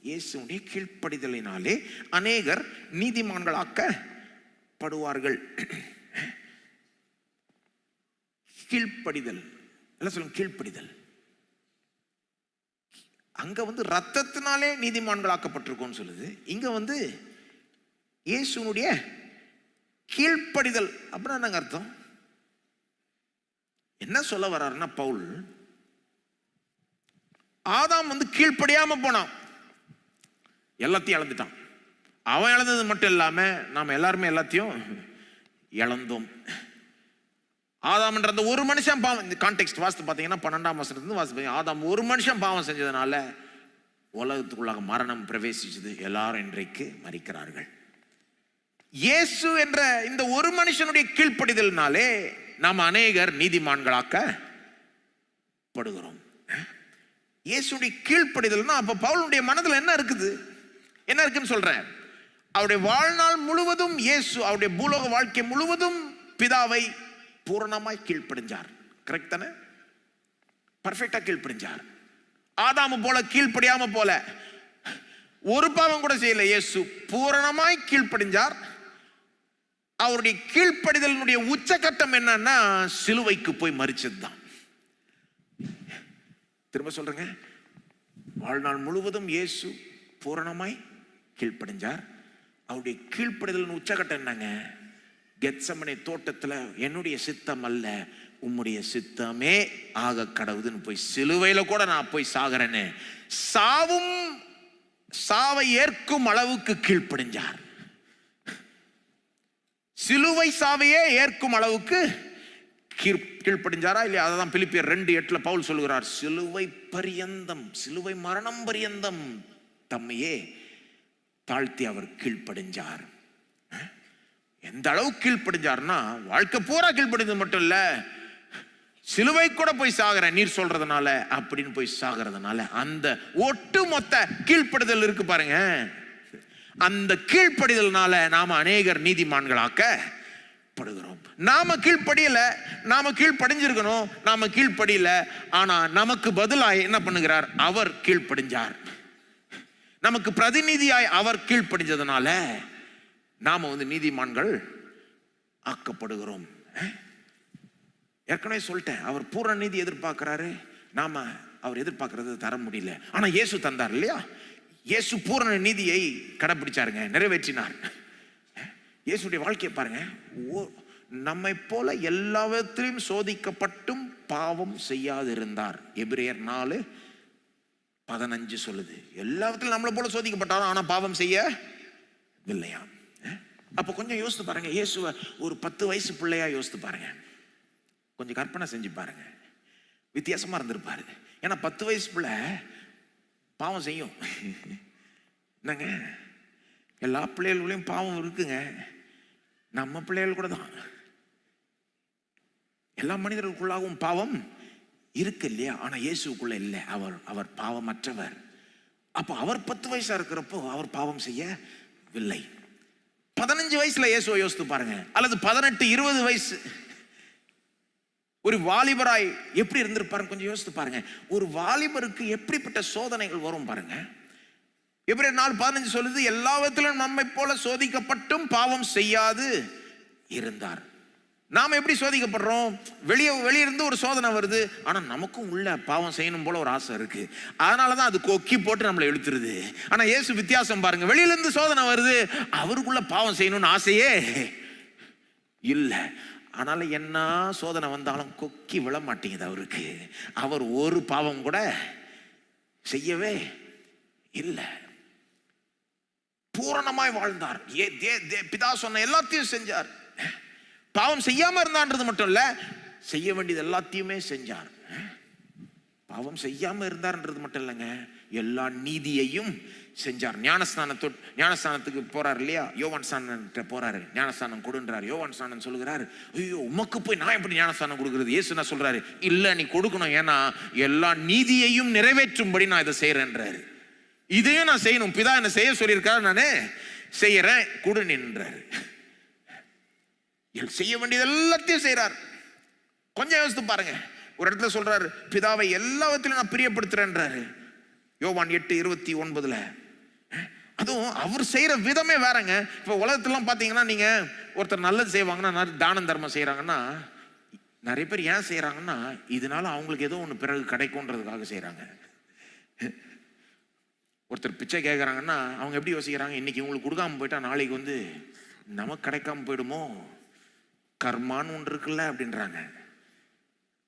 இயேசுடைய கீழ்ப்படிதலினாலே அநேகர் நீதிமான்கள் ஆக்கப்படுவார்கள். கீழ்ப்படிதல், எல்லாம் சொல்லுங்க கீழ்ப்படிதல். அங்க ரத்தத்தினாலே நீதிமான்கள் ஆக்கப்பட்டிருக்கோம் சொல்லுது. இங்க இயேசுனுடைய கீழ்ப்படிதல் அப்படின்னா என்னங்க அர்த்தம்? என்ன சொல்ல வர்றாருன்னா, பவுல் ஆதாம் கீழ்ப்படியாம போனான், எல்லாத்தையும் இழந்துட்டான். அவன் இழந்தது மட்டும் இல்லாம நாம எல்லாருமே எல்லாத்தையும் இழந்தோம். ஆதாம்ன்ற அந்த ஒரு மனுஷன் பாவம், இந்த கான்டெக்ஸ்ட் வாசித்து பார்த்தீங்கன்னா 12ஆம் வசனத்துல வாசிப்பீங்க. ஆதாம் ஒரு மனுஷன் பாவம் செஞ்சதுனால உலகத்துக்குள்ளாக மரணம் பிரவேசிச்சது. எல்லாரும் இன்றைக்கு மரிக்கிறார்கள். இயேசு என்ற இந்த ஒரு மனுஷனுடைய கீழ்ப்படிதல்னாலே நாம் அநேகர் நீதிமான்களாக்கப்படுகிறோம். இயேசுடைய கீழ்ப்படிதல்னா அப்ப பவுலுடைய மனதில் என்ன இருக்குன்னு சொல்றேன். அவருடைய வாழ்நாள் முழுவதும் இயேசு அவருடைய பூலோக வாழ்க்கை முழுவதும் பிதாவை பூரணமாய் கீழ்ப்படிஞ்சார். கரெக்ட் தானே? பர்ஃபெக்டா கீழ்ப்படிஞ்சார். ஆதாமு போல கீழ்ப்படியாம போல, ஒரு பாவம் கூட செய்யல. இயேசு பூரணமாய் கீழ்ப்படிஞ்சார். அவருடைய கீழ்ப்படிதலினுடைய உச்சகட்டம் என்னன்னா சிலுவைக்கு போய் மரிச்சதுதான். திரும்ப சொல்றேங்க, வாழ்நாள் முழுவதும் இயேசு பூரணமாய் கீழ்ப்படிஞ்சார். அவருடைய கீழ்ப்படிதலின் உச்சகட்டம் என்னங்க? கெத்சமனே தோட்டத்துல என்னுடைய சித்தம் அல்ல உம்முடைய சித்தமே ஆக கடவுதுன்னு போய் சிலுவையில கூட நான் போய் சாகிறேன்னு சாவை ஏற்கும் அளவுக்கு கீழ்ப்படிஞ்சார். சிலுவை சாவையே ஏற்கும் அளவுக்கு கீழ்ப்படிஞ்சாரா இல்லையா? அதான் பிலிப்பியர் 2:8 பவுல் சொல்லுகிறார், சிலுவை பரியந்தம், சிலுவை மரணம் பரியந்தம் தம்மையே தாழ்த்தி அவர் கீழ்ப்படிஞ்சார். எந்த அளவு கீழ்ப்படிஞ்சார்னா வாழ்க்கை பூரா கீழ்ப்படிஞ்சது மட்டும் இல்ல, சிலுவை கூட போய் சாகிறேன் நீர் சொல்றதுனால அப்படின்னு போய் சாகிறதுனால அந்த ஒட்டுமொத்த கீழ்ப்படிதல் இருக்கு பாருங்க. அந்த கீழ்ப்படிதல்னால நாம அநேகர் நீதிமான்களாக்கப்படுகிறோம். நாம கீழ்ப்படியல, நாம கீழ்ப்படிஞ்சிருக்கணும், நாம கீழ்ப்படியல. ஆனா நமக்கு பதிலாய் என்ன பண்ணுகிறார்? அவர் கீழ்ப்படிஞ்சார். நமக்கு பிரதிநிதியாய் அவர் கீழ்ப்படிஞ்சதுனால நாம நீதிமான்கள் ஆக்கப்படுகிறோம். ஏற்கனவே சொல்லிட்டேன், அவர் பூரண நீதி எதிர்பார்க்கிறாரு, நாம அவர் எதிர்பார்க்கறது தர முடியல. ஆனா இயேசு தந்தார் இல்லையா? இயேசு பூரண நீதியை கடைபிடிச்சாருங்க, நிறைவேற்றினார். இயேசுடைய வாழ்க்கையை பாருங்க. நம்மை போல எல்லாவற்றிலும் சோதிக்கப்பட்டும் பாவம் செய்யாதிருந்தார். எபிரேயர் 4:15 சொல்லுது. எல்லாவற்றிலும் நம்மளை போல சோதிக்கப்பட்டாலும் ஆனா பாவம் செய்யவில்லையா? அப்ப கொஞ்சம் யோசித்து பாருங்க, இயேசுவை ஒரு 10 வயசு பிள்ளையா யோசித்து பாருங்க, கொஞ்சம் கற்பனை செஞ்சு பாருங்க, வித்தியாசமா இருந்திருப்பாரு. ஏன்னா 10 வயசு பிள்ளை பாவம் செய்யும். என்னங்க, எல்லா பிள்ளைகளும் பாவம் இருக்குங்க, நம்ம பிள்ளைகள் கூட தான். எல்லா மனிதர்களுக்குள்ளாகவும் பாவம் இருக்கு இல்லையா? ஆனா இயேசுக்குள்ள இல்லை, அவர் பாவமற்றவர். அப்ப அவர் 10 வயசா இருக்கிறப்போ அவர் பாவம் செய்யவில்லை. 15 வயசுல இயேசுவை யோசித்து பாருங்க, அல்லது 18, 20 வயசு ஒரு வாலிபராய் எப்படி இருந்திருப்பாரு கொஞ்சம் யோசித்து பாருங்க. ஒரு வாலிபருக்கு எப்படிப்பட்ட சோதனைகள் வரும் பாருங்க. எபிரேயர் 4:15 சொல்லுது, எல்லாவற்றிலும் நம்மை போல சோதிக்கப்பட்டும் பாவம் செய்யாது இருந்தார். நாம எப்படி சோதிக்கப்படுறோம்? வெளியிருந்து ஒரு சோதனை வருது, ஆனா நமக்கும் உள்ள பாவம் செய்யணும் போல ஒரு ஆசை இருக்கு, அதனாலதான் அது கொக்கி போட்டு நம்மளை இழுத்துருது. ஆனா இயேசு வித்தியாசம் பாருங்க, வெளியிலிருந்து சோதனை வருது, அவருக்குள்ள பாவம் செய்யணும்னு ஆசையே இல்லை. ஆனால என்ன சோதனை வந்தாலும் கொக்கி விழ மாட்டேங்குது அவருக்கு. அவர் ஒரு பாவம் கூட செய்யவே இல்லை, பூரணமாய் வாழ்ந்தார். பிதா சொன்ன எல்லாத்தையும் செஞ்சார். பாவம் செய்யாம இருந்தான்றது மட்டும் இல்ல, செய்ய வேண்டியது எல்லாத்தையுமே செஞ்சார். பாவம் செய்யாம இருந்தார்ன்றது மட்டும் இல்லைங்க, எல்லா நீதியையும் செஞ்சார். ஞானஸ்தானத்துக்கு போறாரு இல்லையா? யோவான் ஸ்நானன்கிட்ட போறாரு, ஞானஸ்தானம் கொடுன்றார். யோவான் ஸ்நானன் சொல்லுகிறாரு, ஐயோ உமக்கு போய் நான் எப்படி ஞானஸ்தானம் கொடுக்குறது? இயேசு என்ன சொல்றாரு? இல்ல, நீ கொடுக்கணும், ஏன்னா எல்லா நீதியையும் நிறைவேற்றும்படி நான் இதை செய்யறேன்றாரு. இதையும் நான் செய்யணும், பிதா என்ன செய்ய சொல்லியிருக்காரு, நானே செய்யறேன், கொடு நின்றாரு. செய்ய வேண்டியது எல்லாத்தையும் செய்யறார். கொஞ்சம் யோசித்து பாருங்க. ஒரு இடத்துல சொல்றாரு, பிதாவை எல்லாவற்றிலும் நான் பிரியப்படுத்துறேன்றாரு. யோவான் 8:29. அதுவும் அவர் செய்யற விதமே வேறங்க. இப்ப உலகத்திலாம் பாத்தீங்கன்னா, நீங்க ஒருத்தர் நல்லது செய்வாங்கன்னா, தானம் தர்மம் செய்யறாங்கன்னா, நிறைய பேர் ஏன் செய்யறாங்கன்னா, இதனால அவங்களுக்கு ஏதோ ஒண்ணு பிறகு கிடைக்கும்ன்றதுக்காக செய்யறாங்க. ஒருத்தர் பிச்சை கேட்கறாங்கன்னா அவங்க எப்படி யோசிக்கிறாங்க? இன்னைக்கு உங்களுக்கு கொடுக்காம போயிட்டா நாளைக்கு நமக்கு கிடைக்காம போயிடுமோ, கர்மான்னு ஒன்று இருக்குல்ல அப்படின்றாங்க.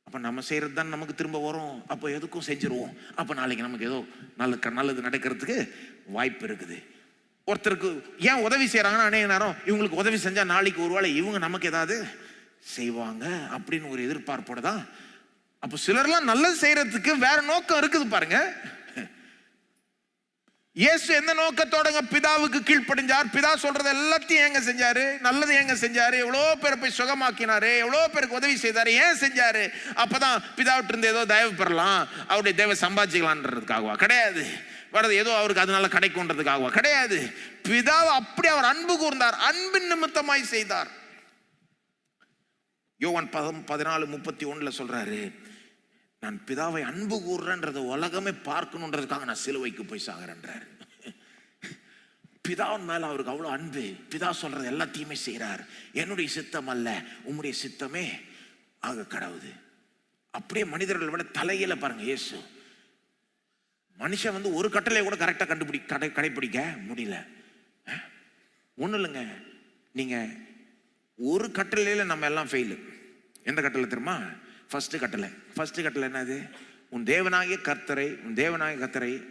அப்ப நம்ம செய்யறது தான் நமக்கு திரும்ப வரும், அப்போ எதுக்கும் செஞ்சிருவோம், அப்ப நாளைக்கு நமக்கு ஏதோ நல்லது நடக்கிறதுக்கு வாய்ப்பு இருக்குது. ஒருத்தருக்கு ஏன் உதவி செய்யறாங்கன்னா, அநேக நேரம் இவங்களுக்கு உதவி செஞ்சா நாளைக்கு ஒருவேளை இவங்க நமக்கு ஏதாவது செய்வாங்க அப்படின்னு ஒரு எதிர்பார்ப்போட தான். அப்போ சிலர்லாம் நல்லது செய்யறதுக்கு வேற நோக்கம் இருக்குது பாருங்க. இயேசு எந்த நோக்கத்தோட பிதாவுக்கு கீழ்ப்படிஞ்சார்? பிதா சொல்றது எல்லாத்தையும் ஏங்க செஞ்சாரு? நல்லது ஏங்க செஞ்சாரு? எவ்வளோ பேரை போய் சுகமாக்கினாரு, எவ்வளோ பேருக்கு உதவி செய்தாரு. ஏன் செஞ்சாரு? அப்பதான் பிதாவிட்டு இருந்து ஏதோ தயவு பெறலாம், அவருடைய தேவை சம்பாதிக்கலான்றதுக்காகவா? கிடையாது. வரது ஏதோ அவருக்கு அதனால கிடைக்கும்ன்றதுக்காகவா? கிடையாது. பிதாவை அப்படி அவர் அன்பு கூர்ந்தார், அன்பின் நிமித்தமாய் செய்தார். யோவான் 14:31 சொல்றாரு, நான் பிதாவை அன்பு கூறுறேன்றது உலகமே பார்க்கணுன்றதுக்காக நான் சிலுவைக்கு போய் சாகிறேன்றாரு. பிதாவின் மேல அவருக்கு அவ்வளவு அன்பு. பிதா சொல்றது எல்லாத்தையுமே செய்யறார். என்னுடைய சித்தம் அல்ல உம்முடைய சித்தமே ஆக கடவுது. அப்படியே மனிதர்களை விட தலையில பாருங்க இயேசு. மனுஷன் ஒரு கட்டளையை கூட கரெக்டா கடைபிடிக்க முடியல. ஒண்ணு இல்லைங்க, நீங்க ஒரு கட்டளையில நம்ம எல்லாம் ஃபெயிலு. எந்த கட்டளை தெரியுமா? ஃபர்ஸ்ட் கட்டளை என்னது? உன் தேவனாகிய கர்த்தரை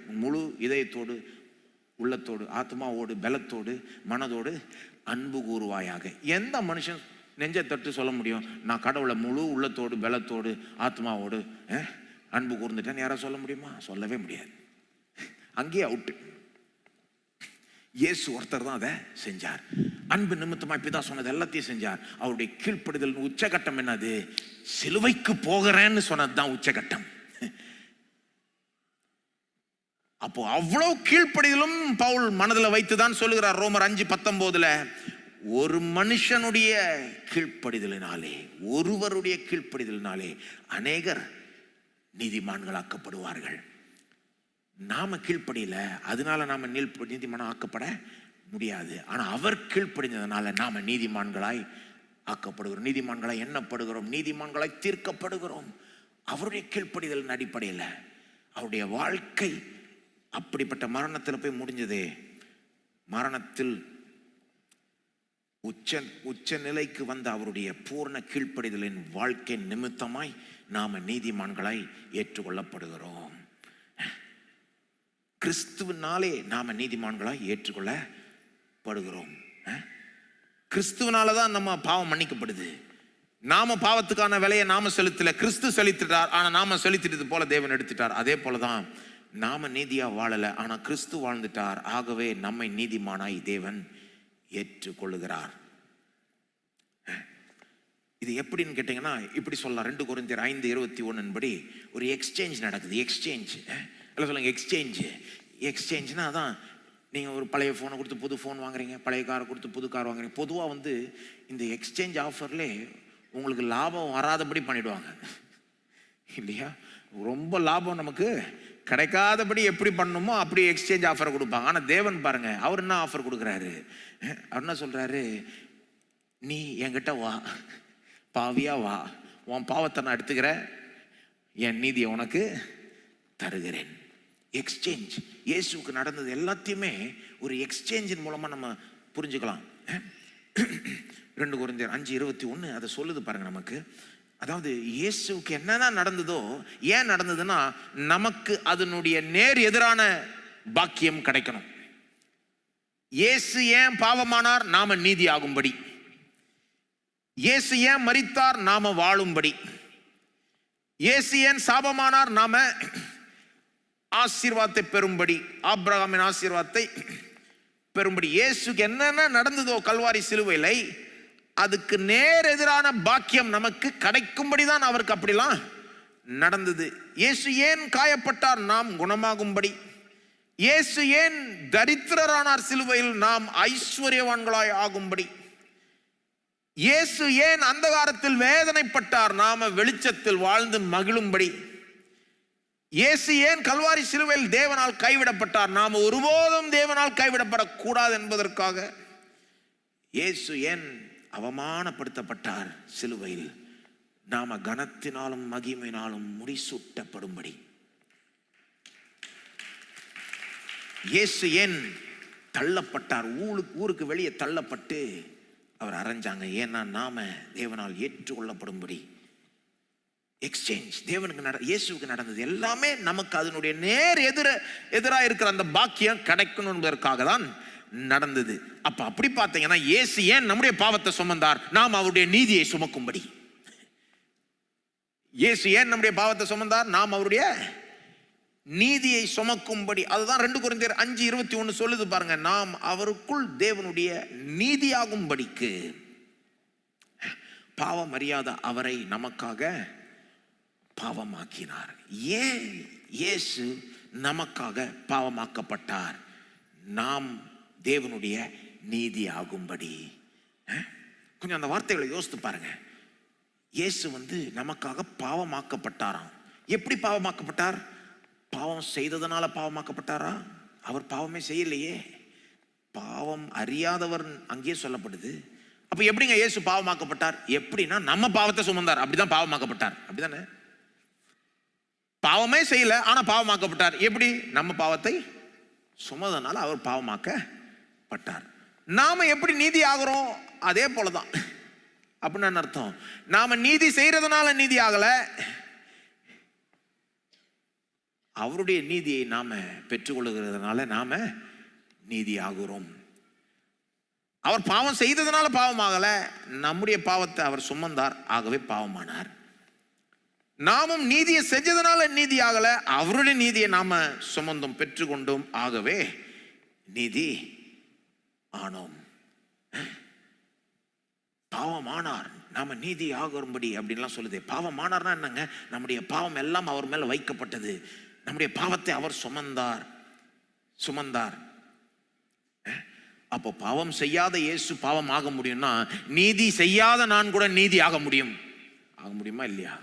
உன் முழு இதயத்தோடு, உள்ளத்தோடு, ஆத்மாவோடு, பலத்தோடு, மனதோடு அன்பு கூறுவாயாக. எந்த மனுஷன் நெஞ்சை தட்டு சொல்ல முடியும் நான் கடவுளை முழு உள்ளத்தோடு, பலத்தோடு, ஆத்மாவோடு அன்பு கூர்ந்துட்டேன்னு யாராவது சொல்ல முடியுமா? சொல்லவே முடியாது. அங்கேயே அவுட்டு. இயேசு ஒருத்தர் தான் அதை செஞ்சார். அன்பு நிமித்தமாய் பிதா சொன்னது எல்லாத்தையும் செஞ்சார். அவருடைய கீழ்ப்படுதல் உச்சகட்டம் என்னது? சிலுவைக்கு போகிறேன்னு சொன்னதுதான் உச்சகட்டம். அப்போ அவ்வளவு கீழ்ப்படிதலும் பவுல் மனதில் வைத்துதான் சொல்லுகிறார். ரோமர் 5:19 ஒரு மனுஷனுடைய கீழ்ப்படிதலினாலே, ஒருவருடைய கீழ்ப்படிதலினாலே அநேகர் நீதிமான்களாக்கப்படுவார்கள். நாம கீழ்ப்படியல, அதனால நாம நீதிமான் ஆக்கப்பட முடியாது. ஆனா அவர் கீழ்ப்படிந்ததுனால நாம நீதிமான்களாய் ஆக்கப்படுகிறோம், நீதிமான்களாய் எண்ணப்படுகிறோம், நீதிமான்களாய் தீர்க்கப்படுகிறோம். அவருடைய கீழ்ப்படிதலின் அடிப்படையில் அவருடைய வாழ்க்கை அப்படிப்பட்ட மரணத்தில் போய் முடிஞ்சதே. மரணத்தில் உச்ச நிலைக்கு வந்த அவருடைய பூர்ண கீழ்ப்படிதலின் வாழ்க்கை நிமித்தமாய் நாம நீதிமான்களாய் ஏற்றுக்கொள்ளப்படுகிறோம். கிறிஸ்துவினாலே நாம நீதிமான்களாய் ஏற்றுக்கொள்ளப்படுகிறோம். கிறிஸ்துவனாலதான் நம்ம பாவம் மன்னிக்கப்படுது. நாம பாவத்துக்கான விலையை நாம செலுத்தல, கிறிஸ்து செலுத்திட்டார். ஆனா நாம செலுத்திட்டது போல தேவன் எடுத்துட்டார். அதே போலதான் நாம நீதியா வாழல, ஆனா கிறிஸ்து வாழ்ந்துட்டார். ஆகவே நம்மை நீதிமானாய் தேவன் ஏற்றுக்கொள்ளுகிறார். இது எப்படின்னு கேட்டீங்கன்னா இப்படி சொல்லலாம். 2 கொரிந்தியர் 5:21 படி ஒரு எக்ஸ்சேஞ்ச் நடக்குது. எக்ஸ்சேஞ்ச் சொல்லுங்க. எக்ஸ்சேஞ்ச்னா அதான், நீங்க ஒரு பழைய போனை கொடுத்து புது போன் வாங்குறீங்க, பழைய காரை கொடுத்து புது கார் வாங்குறீங்க. பொதுவா இந்த எக்ஸ்சேஞ்ச் ஆஃபர்ல உங்களுக்கு லாபம் வராதபடி பண்ணிடுவாங்க இல்லையா? ரொம்ப லாபம் நமக்கு கிடைக்காதபடி எப்படி பண்ணணுமோ அப்படி எக்ஸ்சேஞ்ச் ஆஃபர் கொடுப்பாங்க. ஆனா தேவன் பாருங்க, அவர் என்ன ஆஃபர் கொடுக்குறாரு? அவர் என்ன சொல்றாரு? நீ என்கிட்ட வா, பாவியா வா, உன் பாவத்தை நான் எடுத்துக்கிறேன், என் நீதியை உனக்கு தருகிறேன். எக்ஸ்சேஞ்ச். இயேசுக்கு நடந்தது எல்லாத்தையுமே ஒரு எக்ஸ்சேஞ்சின் மூலமா நம்ம புரிஞ்சுக்கலாம். 2 கொரிந்தியர் 5:21 அதை சொல்லுது பாருங்க நமக்கு. அதாவது இயேசுக்கு என்னென்ன நடந்ததோ, ஏன் நடந்ததுன்னா நமக்கு அதனுடைய நேர் எதிரான பாக்கியம் கிடைக்கணும். இயேசு ஏன் பாவமானார்? நாம நீதி ஆகும்படி. இயேசு ஏன் மரித்தார்? நாம வாழும்படி. இயேசு ஏன் சாபமானார்? நாம ஆசீர்வாதத்தை பெறும்படி, ஆபிரகாமின் ஆசீர்வாதத்தை பெறும்படி. இயேசுக்கு என்னென்ன நடந்ததோ கல்வாரி சிலுவையிலே, அதுக்கு நேர் எதிரான பாக்கியம் நமக்கு கிடைக்கும்படிதான் அவருக்கு அப்படிலாம் நடந்தது. இயேசு ஏன் காயப்பட்டார்? நாம் குணமாகும்படி. இயேசு ஏன் தரித்திரரானார் சிலுவையில்? நாம் ஐஸ்வர்யவான்களாய் ஆகும்படி. இயேசு ஏன் அந்தகாரத்தில் வேதனைப்பட்டார்? நாம வெளிச்சத்தில் வாழ்ந்து மகிழும்படி. இயேசு ஏன் கல்வாரி சிலுவையில் தேவனால் கைவிடப்பட்டார்? நாம் ஒருபோதும் தேவனால் கைவிடப்படக்கூடாது என்பதற்காக. இயேசு ஏன் அவமானப்படுத்தப்பட்டார் சிலுவையில்? நாம கனத்தினாலும் மகிமையினாலும் முடிசூட்டப்படும்படி. இயேசு ஏன் தள்ளப்பட்டார்? ஊருக்கு வெளியே தள்ளப்பட்டு அவர் அரைஞ்சாங்க. ஏன்னா நாம தேவனால் ஏற்றுக்கொள்ளப்படும்படி. எக்ஸ்சேஞ்ச். தேவனுக்கு இயேசுக்கு நடந்தது எல்லாமே நமக்கு அதனுடைய நேர் எதிராக இருக்கிற அந்த பாக்கியம் கிடைக்கணும் என்பதற்காக தான் நடந்தது. அப்ப அப்படி பார்த்தீங்கன்னா இயேசு ஏன் நம்முடைய பாவத்தை சுமந்தார்? நாம் அவருடைய நீதியை சுமக்கும்படி. இயேசு ஏன் நம்முடைய பாவத்தை சுமந்தார்? நாம் அவருடைய நீதியை சுமக்கும்படி. அதுதான் 2 கொரிந்தியர் 5:21 சொல்லுது பாருங்க. நாம் அவருக்குள் தேவனுடைய நீதியாகும்படிக்கு பாவம் அறியாத அவரை நமக்காக பாவமாக்கினார். ஏன் இயேசு நமக்காக பாவமாக்கப்பட்டார்? நாம் தேவனுடைய நீதி ஆகும்படி. கொஞ்சம் அந்த வார்த்தைகளை யோசித்து பாருங்க. இயேசு நமக்காக பாவமாக்கப்பட்டாராம். எப்படி பாவமாக்கப்பட்டார்? பாவம் செய்ததனால பாவமாக்கப்பட்டாரா? அவர் பாவமே செய்யலையே. பாவம் அறியாதவர் அங்கேயே சொல்லப்படுது. அப்ப எப்படிங்க இயேசு பாவமாக்கப்பட்டார்? எப்படின்னா நம்ம பாவத்தை சுமந்தார், அப்படிதான் பாவமாக்கப்பட்டார். அப்படிதானே? பாவமே செய்யல, ஆனா பாவமாக்கப்பட்டார். எப்படி? நம்ம பாவத்தை சுமந்தனால அவர் பாவமாக்கப்பட்டார். நாம எப்படி நீதி ஆகிறோம்? அதே போலதான். அப்படின்னு அர்த்தம், நாம நீதி செய்யறதுனால நீதி ஆகல, அவருடைய நீதியை நாம பெற்றுக்கொள்ளுகிறதுனால நாம நீதி ஆகிறோம். அவர் பாவம் செய்ததுனால பாவம் ஆகல, நம்முடைய பாவத்தை அவர் சுமந்தார், ஆகவே பாவமானார். நாமும் நீதியை செஞ்சதுனால நீதி ஆகல, அவருடைய நீதியை நாம சுமந்தோம், பெற்றுக்கொண்டோம், ஆகவே நீதி ஆனோம். பாவமானார், நாம நீதி ஆகும்படி அப்படின்லாம் சொல்லுது. பாவமானார்னா என்னங்க? நம்முடைய பாவம் எல்லாம் அவர் மேல வைக்கப்பட்டது, நம்முடைய பாவத்தை அவர் சுமந்தார். அப்போ பாவம் செய்யாத இயேசு பாவம் ஆக முடியும்னா, நீதி செய்யாத நான் கூட நீதி ஆக முடியுமா இல்லையா?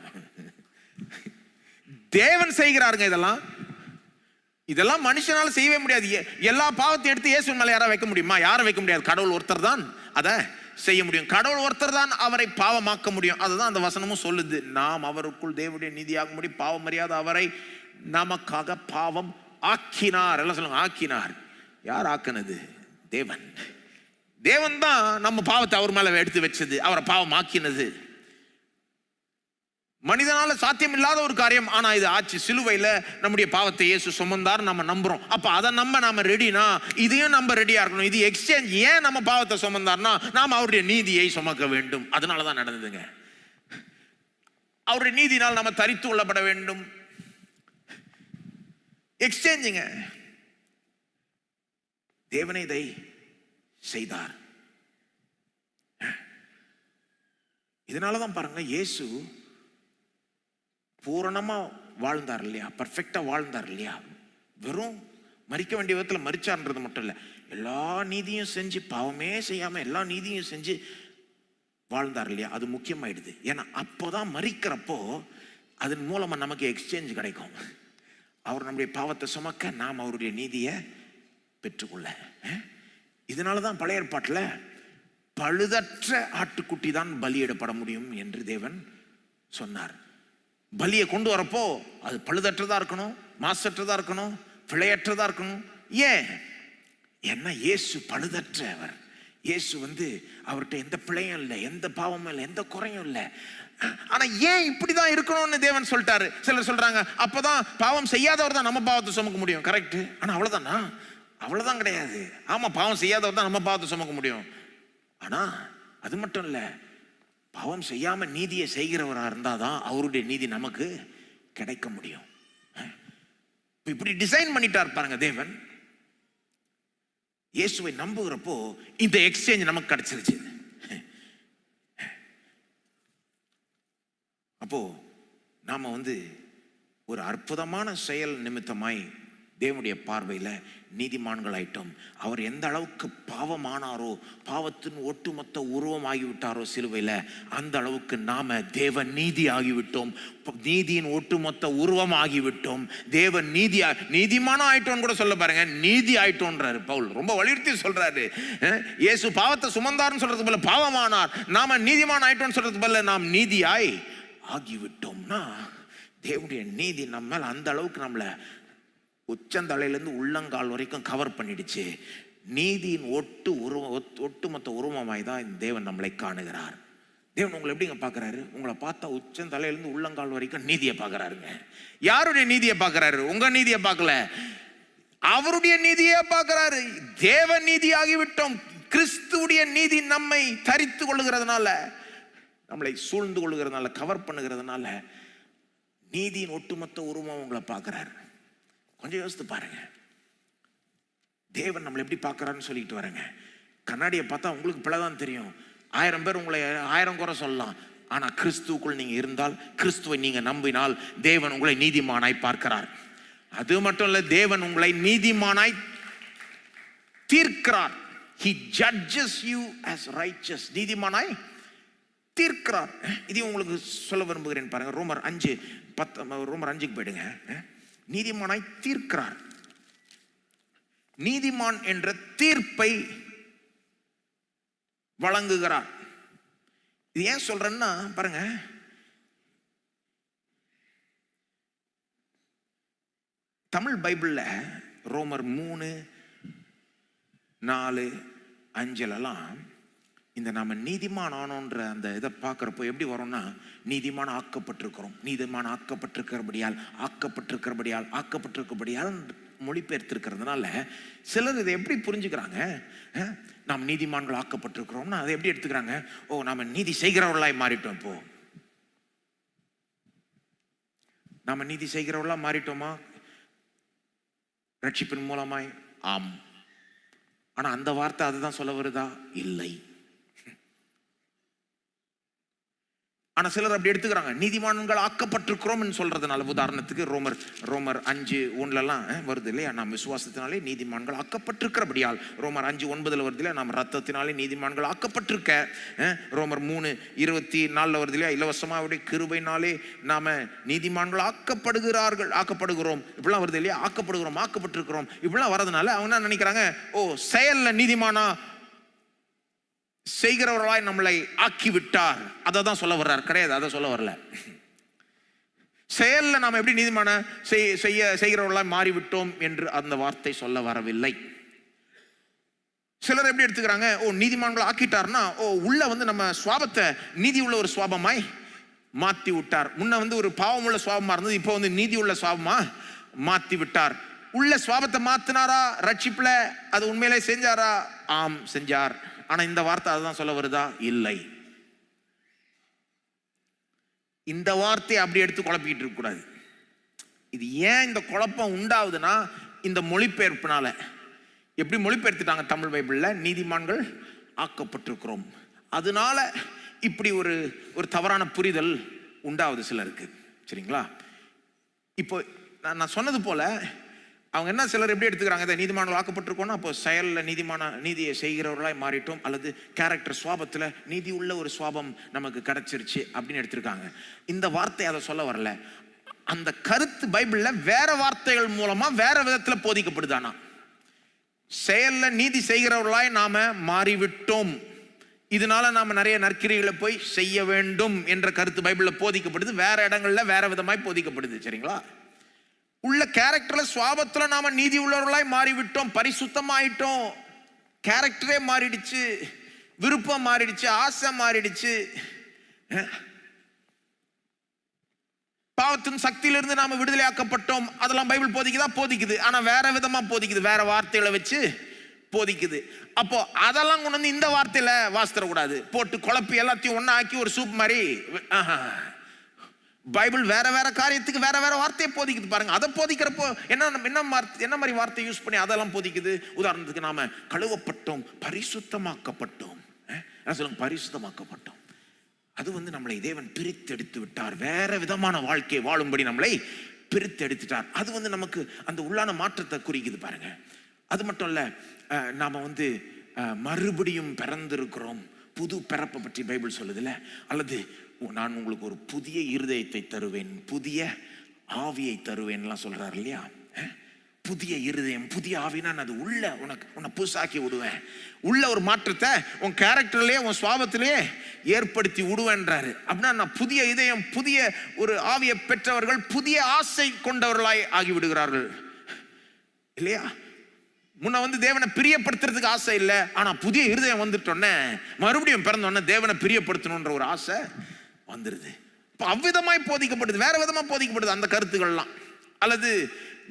தேவன் செய்கிறாருங்க. இதெல்லாம் மனுஷனால செய்யவே முடியாது. எல்லா பாவத்தையும் எடுத்து இயேசு மேல யாரை வைக்க முடியுமா? யாரை வைக்க முடியாது. கடவுள் ஒருத்தர் தான் அதை செய்ய முடியும். கடவுள் ஒருத்தர் தான் அவரை பாவமாக்க முடியும். அதுதான் அந்த வசனமும் சொல்லுது. நாம் அவருக்குள் தேவனுடைய நீதியாக முடியும். பாவம் அறியாத அவரை நமக்காக பாவம் ஆக்கினார். எல்லாம் சொல்லுங்க, ஆக்கினார். யார் ஆக்கினது? தேவன் தான் நம்ம பாவத்தை அவர் மேல எடுத்து வச்சது, அவரை பாவம் ஆக்கினது. மனிதனால சாத்தியம் இல்லாத ஒரு காரியம், ஆனா இது ஆச்சு. சிலுவையில நம்முடைய பாவத்தை இயேசு சுமந்தார், நம்ம நம்புறோம். அப்ப அதை நாம ரெடினா, இதையும் நம்ம ரெடியா இருக்கணும். இது எக்ஸ்சேஞ்ச். ஏன் நம்ம பாவத்தை சுமந்தார்னா, நாம அவருடைய நீதியை சுமக்க வேண்டும். அதனாலதான் நடந்ததுங்க. அவருடைய நீதினால் நம்ம தரித்து கொள்ளப்பட வேண்டும். எக்ஸ்சேஞ்சுங்க. தேவனே இதை செய்தார். இதனாலதான் பாருங்க, இயேசு பூரணமா வாழ்ந்தார் இல்லையா? பர்ஃபெக்டா வாழ்ந்தார் இல்லையா? வெறும் மரிக்க வேண்டிய விதத்தில் மரிச்சார்ன்றது மட்டும் இல்லை, எல்லா நீதியும் செஞ்சு, பாவமே செய்யாம எல்லா நீதியும் செஞ்சு வாழ்ந்தார் இல்லையா? அது முக்கியமாயிடுது. ஏன்னா அப்போதான் மரிக்கிறப்போ அதன் மூலமா நமக்கு எக்ஸ்சேஞ்ச் கிடைக்கும். அவர் நம்முடைய பாவத்தை சுமக்க, நாம் அவருடைய நீதியை பெற்றுக்கொள்ள. இதனாலதான் பழைய ஏற்பாட்டில் பழுதற்ற ஆட்டுக்குட்டி தான் பலியிடப்பட முடியும் என்று தேவன் சொன்னார். பலியை கொண்டு வரப்போ அது பழுதற்றதா இருக்கணும், மாசற்றதா இருக்கணும், பிழையற்றதா இருக்கணும். ஏன்? என்ன? இயேசு பழுதற்றவர். இயேசு அவர்கிட்ட எந்த பிழையும் இல்லை, எந்த பாவமும் இல்லை, எந்த குறையும் இல்லை. ஆனா ஏன் இப்படிதான் இருக்கணும்னு தேவன் சொல்லிட்டாரு. சிலர் சொல்றாங்க, அப்பதான் பாவம் செய்யாதவர் தான் நம்ம பாவத்தை சுமக்க முடியும். கரெக்ட். ஆனா அவ்வளவுதானா? அவ்வளவுதான் கிடையாது. ஆமா, பாவம் செய்யாதவர் தான் நம்ம பாவத்தை சுமக்க முடியும். ஆனா அது மட்டும் இல்ல, பாவம் செய்யாம நீதியை செய்கிறவரா இருந்தாதான் அவருடைய நீதி நமக்கு கிடைக்க முடியும். இப்படி டிசைன் பண்ணிட்டார் பாருங்க தேவன். இயேசுவை நம்புகிறப்போ இந்த எக்ஸ்சேஞ்ச் நமக்கு கிடைச்சிருச்சு. அப்போ நாம ஒரு அற்புதமான செயல் நிமித்தமாய் தேவனுடைய பார்வையில் நீதிமான்கள் ஆயிட்டோம். அவர் எந்த அளவுக்கு பாவமானாரோ, பாவத்தின் ஒட்டுமொத்த உருவம் ஆகிவிட்டாரோ சிலுவையில், அந்த அளவுக்கு நாம தேவ நீதி ஆகிவிட்டோம். நீதியின் ஒட்டுமொத்த உருவம் ஆகிவிட்டோம். தேவ நீதிமானம் ஆயிட்டோம் கூட சொல்ல பாருங்க, நீதி ஆயிட்டோன்றாரு பவுல். ரொம்ப வலியுறுத்தி சொல்றாரு. இயேசு பாவத்தை சுமந்தார்னு சொல்றதுக்கு பதில் பாவமானார், நாம நீதிமான் ஆயிட்டோம்னு சொல்றதுக்கு பதில் நாம் நீதியாய் ஆகிவிட்டோம்னா, தேவனுடைய நீதி நம்ம மேல அந்த அளவுக்கு நம்மளை உச்சந்தலையிலேருந்து உள்ளங்கால் வரைக்கும் கவர் பண்ணிடுச்சு. நீதியின் ஒட்டுமொத்த உருவமாய் தான் இந்த தேவன் நம்மளை காணுகிறார். தேவன் உங்களை எப்படிங்க பார்க்குறாரு? உங்களை பார்த்தா உச்சந்தலையிலேருந்து உள்ளங்கால் வரைக்கும் நீதியை பார்க்குறாருங்க. யாருடைய நீதியை பார்க்குறாரு? உங்க நீதியை பார்க்கல, அவருடைய நீதியை பார்க்குறாரு. தேவ நீதி ஆகிவிட்டோம். கிறிஸ்துவுடைய நீதி நம்மை தரித்து கொள்ளுகிறதுனால, நம்மளை சூழ்ந்து கொள்ளுகிறதுனால, கவர் பண்ணுகிறதுனால, நீதியின் ஒட்டுமொத்த உருவம் உங்களை பார்க்குறாரு. கொஞ்சம் யோசித்து பாருங்க, தேவன் நம்மளை எப்படி பார்க்கறான்னு சொல்லிட்டு வரேங்க. கண்ணாடியை பார்த்தா உங்களுக்கு பிழைதான் தெரியும். 1000 பேர் உங்களை 1000 குறை சொல்லலாம். ஆனா கிறிஸ்துவுக்குள் நீங்க இருந்தால், கிறிஸ்துவை நீங்க நம்பினால், தேவன் உங்களை நீதிமானாய் பார்க்கிறார். அது மட்டும் இல்ல, தேவன் உங்களை நீதிமானாய் தீர்க்கிறார். He judges you as righteous. நீதிமானாய் தீர்க்கிறார். இதையும் உங்களுக்கு சொல்ல விரும்புகிறேன் பாருங்க. ரோமர் 5:10. ரோமர் 5க்கு போயிடுங்க. நீதிமானாய் தீர்க்கிறார். நீதிமான் என்ற தீர்ப்பை வழங்குகிறார். இது ஏன் சொல்றேன்னா பாருங்க, தமிழ் பைபிள்ல ரோமர் 3:4-5 இந்த நாம நீதிமான் ஆனோன்ற அந்த இதை பார்க்குறப்போ எப்படி வரும்னா, நீதிமான ஆக்கப்பட்டிருக்கிறோம், நீதிமான ஆக்கப்பட்டிருக்கிறபடியால் மொழிபெயர்த்திருக்கிறதுனால சிலர் இதை எப்படி புரிஞ்சுக்கிறாங்க, நாம் நீதிமான்கள் ஆக்கப்பட்டிருக்கிறோம்னா அதை எப்படி எடுத்துக்கிறாங்க, ஓ நாம நீதி செய்கிறவர்களாய் மாறிட்டோம், இப்போ நாம நீதி செய்கிறவர்களா மாறிட்டோமா ரட்சிப்பின் மூலமாய்? ஆம். ஆனா அந்த வார்த்தை அதுதான் சொல்ல வருதா? இல்லை. ஆனா சிலர் அப்படி எடுத்துக்கிறாங்க, நீதிமான்கள் ஆக்கப்பட்டிருக்கிறோம் சொல்றதுனால. உதாரணத்துக்கு ரோமர் 5:1 வருது இல்லையா, நாம் விசுவாசத்தினாலே நீதிமான்கள் ஆக்கப்பட்டிருக்கிறபடியால். ரோமர் 5:9 வருது இல்லையா, நாம் ரத்தத்தினாலே நீதிமான்கள் ஆக்கப்பட்டிருக்க. ரோமர் 3:24 வருது இல்லையா, இலவசமாவுடைய கிருபையினாலே நாம நீதிமான்கள் ஆக்கப்படுகிறோம் இப்படிலாம் வருது இல்லையா, ஆக்கப்பட்டிருக்கிறோம் இப்படிலாம் வரதுனால அவங்க என்ன நினைக்கிறாங்க, ஓ செயல்ல நீதிமானா செய்கிறவர்களாய் நம்மளை ஆக்கிவிட்டார், அதை தான் சொல்ல வர்றார். கிடையாது, அதை சொல்ல வரல. செயல்ல நாம் எப்படி நீதிமான செய்கிறவர்களாய் மாறிவிட்டோம் என்று அந்த வார்த்தை சொல்ல வரவில்லை. சிலர் எப்படி எடுத்துக்கிறாங்க, ஓ நீதிமான்கள் ஆக்கிட்டார்னா, ஓ உள்ள நம்ம சுவாபத்தை நீதி உள்ள ஒரு சுவாபமாய் மாத்தி விட்டார். முன்ன ஒரு பாவம் உள்ள சுவாபமா இருந்தது, இப்போ நீதி உள்ள சுவாபமா மாத்தி விட்டார். உள்ள சுவாபத்தை மாத்தினாரா ரட்சிப்புல? அது உண்மையிலே செஞ்சாரா? ஆம் செஞ்சார். ஆனா இந்த வார்த்தை அதுதான் சொல்ல வருதா? இல்லை. இந்த வார்த்தையை அப்படி எடுத்து குழப்பிக்கிட்டு இருக்க கூடாது. இது ஏன் இந்த குழப்பம் உண்டாகுதுன்னா, இந்த மொழிபெயர்ப்புனால. எப்படி மொழிபெயர்த்துட்டாங்க தமிழ் பைபிள்ல, நீதிமான்கள் ஆக்கப்பட்டிருக்கிறோம், அதனால இப்படி ஒரு தவறான புரிதல் உண்டாகுது சிலருக்கு. சரிங்களா? இப்போ நான் சொன்னது போல அவங்க என்ன சிலர் எப்படி எடுத்துக்கிறாங்க, இதை நீதிமான்கள் ஆக்கப்பட்டிருக்கோம்னா அப்போ செயலில் நீதியை செய்கிறவர்களாய் மாறிட்டோம், அல்லது கேரக்டர் சுவாபத்தில் நீதி உள்ள ஒரு சுவாபம் நமக்கு கிடைச்சிருச்சு அப்படின்னு எடுத்திருக்காங்க. இந்த வார்த்தை அதை சொல்ல வரல. அந்த கருத்து பைபிள்ல வேற வார்த்தைகள் மூலமா வேற விதத்துல போதிக்கப்படுதானா, செயல்ல நீதி செய்கிறவர்களாய் நாம மாறிவிட்டோம், இதனால நாம நிறைய நற்கிரிகளை போய் செய்ய வேண்டும் என்ற கருத்து பைபிள்ல போதிக்கப்படுது. வேற இடங்கள்ல வேற விதமாய் போதிக்கப்படுது. சரிங்களா? உள்ள கேரக்டர்ல சுவாபத்துல நாம நீதி உள்ளவர்களாய் மாறிவிட்டோம், பரிசுத்தமாயிட்டோம், கேரக்டரே மாறிடுச்சு, விருப்பம் மாறிடுச்சு, ஆசை மாறிடுச்சு, பாவத்தின் சக்தியிலிருந்து நாம விடுதலையாக்கப்பட்டோம். அதெல்லாம் பைபிள் போதிக்குது. ஆனா வேற விதமா போதிக்குது, வேற வார்த்தைகளை வச்சு போதிக்குது. அப்போ அதெல்லாம் கொண்டு வந்து இந்த வார்த்தையில வாசித்தரக்கூடாது, போட்டு குழப்பி எல்லாத்தையும் ஒன்னா ஆக்கி ஒரு சூப் மாதிரி. பைபிள் வேற வேற காரியத்துக்கு வேற வேற வார்த்தையை போதிக்குது. பாருங்க, அதை போதிக்கிறப்போ என்ன மாதிரி வார்த்தை யூஸ் பண்ணி அதெல்லாம் போதிக்குது. உதாரணத்துக்கு நாம கழுவப்பட்டோம், பரிசுத்தமாக்கப்பட்டோம். பரிசுத்தமாக்கப்பட்டோம், அது நம்மளை தேவன் பிரித்தெடுத்து விட்டார், வேற விதமான வாழ்க்கையை வாழும்படி நம்மளை பிரித்தெடுத்துட்டார். அது நமக்கு அந்த உள்ளான மாற்றத்தை குறிக்குது. பாருங்க, அது மட்டும் இல்ல, நாம மறுபடியும் பிறந்திருக்கிறோம், புது பிறப்பை பற்றி பைபிள் சொல்லுதுல. அல்லது நான் உங்களுக்கு ஒரு புதிய இருதயத்தை தருவேன், புதிய ஆவியை தருவேன்லாம் சொல்றாரு இல்லையா. புதிய இருதயம், புதிய ஆவினா அது உள்ள உன்னை புதுசாக்கி விடுவேன், உள்ள ஒரு மாற்றத்தை உன் கேரக்டர்லயே உன் சுவாபத்திலேயே ஏற்படுத்தி விடுவேன்றாரு. அப்படின்னா நான் புதிய இதயம், புதிய ஒரு ஆவியை பெற்றவர்கள் புதிய ஆசை கொண்டவர்களாய் ஆகிவிடுகிறார்கள் இல்லையா. முன்ன தேவனை பிரியப்படுத்துறதுக்கு ஆசை இல்லை, ஆனா புதிய இருதயம் வந்துட்டோன்னே, மறுபடியும் பிறந்தோன்னே தேவனை பிரியப்படுத்தணுன்ற ஒரு ஆசை வந்துருது. இப்போ அவ்விதமாய் போதிக்கப்படுது, வேற விதமா போதிக்கப்படுது அந்த கருத்துக்கள்லாம். அல்லது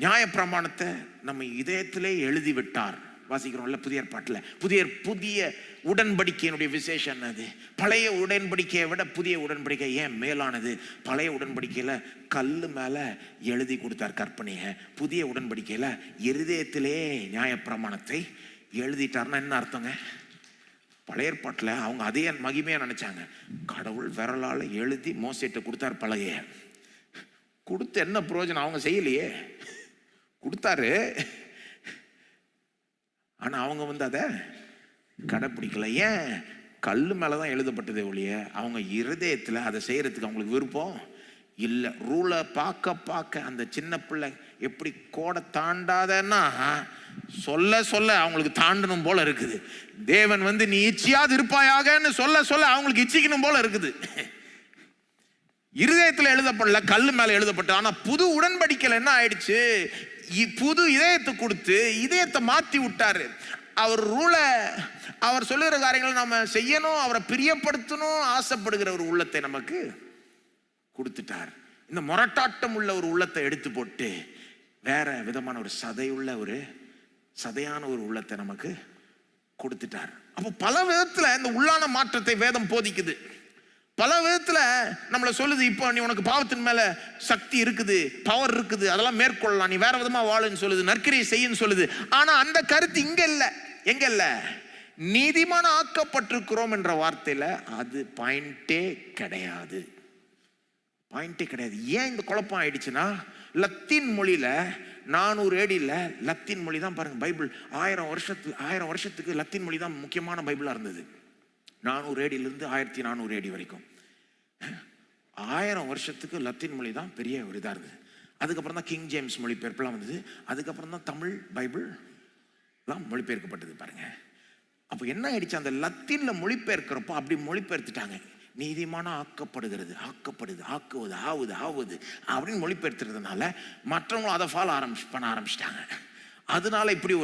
நியாயப்பிரமாணத்தை நம்ம இதயத்திலே எழுதி விட்டார், வாசிக்கிறோம்ல புதிய ஏற்பாட்டில். புதிய உடன்படிக்கையினுடைய விசேஷம் என்னது? பழைய உடன்படிக்கையை விட புதிய உடன்படிக்கை ஏன் மேலானது? பழைய உடன்படிக்கையில கல்லு மேல எழுதி கொடுத்தார் கற்பனையை, புதிய உடன்படிக்கையில இருதயத்திலே நியாயப்பிரமாணத்தை எழுதிட்டார்னா என்ன அர்த்தங்க? பழைய ஏற்பாட்டில் அவங்க அதே மகிமையா நினைச்சாங்க, கடவுள் விரலால எழுதி மோசேட்ட கொடுத்தார், பழைய கொடுத்து என்ன பிரயோஜனம்? அவங்க செய்யலையே, கொடுத்தாரு, ஆனா அவங்க அதை கடைப்பிடிக்கல. ஏன்? கல்லு மேலதான் எழுதப்பட்டதே ஒழிய அவங்க இருதயத்துல அதை செய்யறதுக்கு அவங்களுக்கு விருப்பம் இல்லை. ரூலை பார்க்க அந்த சின்ன பிள்ளை எப்படி கோடை தாண்டாதன்னா சொல்ல சொல்ல அவங்களுக்கு தாண்டணும் போல இருக்குது. தேவன் நீ இச்சியாது இருப்பாயாகன்னு சொல்ல சொல்ல அவங்களுக்கு இச்சிக்கணும் போல இருக்குது. இருதயத்தில் எழுதப்படல, கல்லு மேல எழுதப்பட்ட. ஆனா புது உடன்படிக்கையில் என்ன ஆயிடுச்சு? புது இதயத்தை கொடுத்து இதயத்தை மாத்தி விட்டாரு. அவர் அவர் சொல்லுகிற காரியங்களை நம்ம செய்யணும், அவரை பிரியப்படுத்தணும் ஆசைப்படுகிற ஒரு உள்ளத்தை நமக்கு கொடுத்துட்டார். இந்த முரட்டாட்டம் உள்ள ஒரு உள்ளத்தை எடுத்து போட்டு வேற விதமான ஒரு சதையான ஒரு உள்ளத்தை நமக்கு கொடுத்துட்டார். அப்போ பல விதத்துல இந்த உள்ளான மாற்றத்தை வேதம் போதிக்குது. பல விதத்துல நம்மளை சொல்லுது, இப்போ நீ உனக்கு பாவத்தின் மேல சக்தி இருக்குது, பவர் இருக்குது, அதெல்லாம் மேற்கொள்ளலாம், நீ வேற விதமா வாழுன்னு சொல்லுது, நற்கிரியை செய்யுன்னு சொல்லுது. ஆனா அந்த கருத்து இங்க இல்ல. எங்க இல்ல? நீதிமான ஆக்கப்பட்டிருக்கிறோம் என்ற வார்த்தையில அது பாயிண்டே கிடையாது. ஏன் இந்த குழப்பம் ஆயிடுச்சுன்னா, லத்தீன் மொழியில 400 AD லத்தீன் மொழி தான் பாருங்க பைபிள். 1000 வருஷத்துக்கு லத்தீன் மொழி தான் முக்கியமான பைபிளா இருந்தது. 400 AD இருந்து 1400 AD வரைக்கும் 1000 வருஷத்துக்கு லத்தீன் மொழி தான் பெரிய ஒரு இதா இருந்தது. அதுக்கப்புறம் தான் கிங் ஜேம்ஸ் மொழிபெயர்ப்புலாம் வந்தது. அதுக்கப்புறம் தான் தமிழ் பைபிள் தான் மொழிபெயர்க்கப்பட்டது பாருங்க. அப்போ என்ன ஆயிடுச்சு? அந்த லத்தீன்ல மொழிபெயர்க்கிறப்போ அப்படி மொழிபெயர்த்துட்டாங்க. நீதிமான ஆக்கப்படுகிறது, ஆவுது அப்படின்னு மொழிபெயர்த்துறதுனால மற்றவங்களும் அதை ஃபாலோ பண்ண ஆரம்பிச்சிட்டாங்க. அதனால இப்படி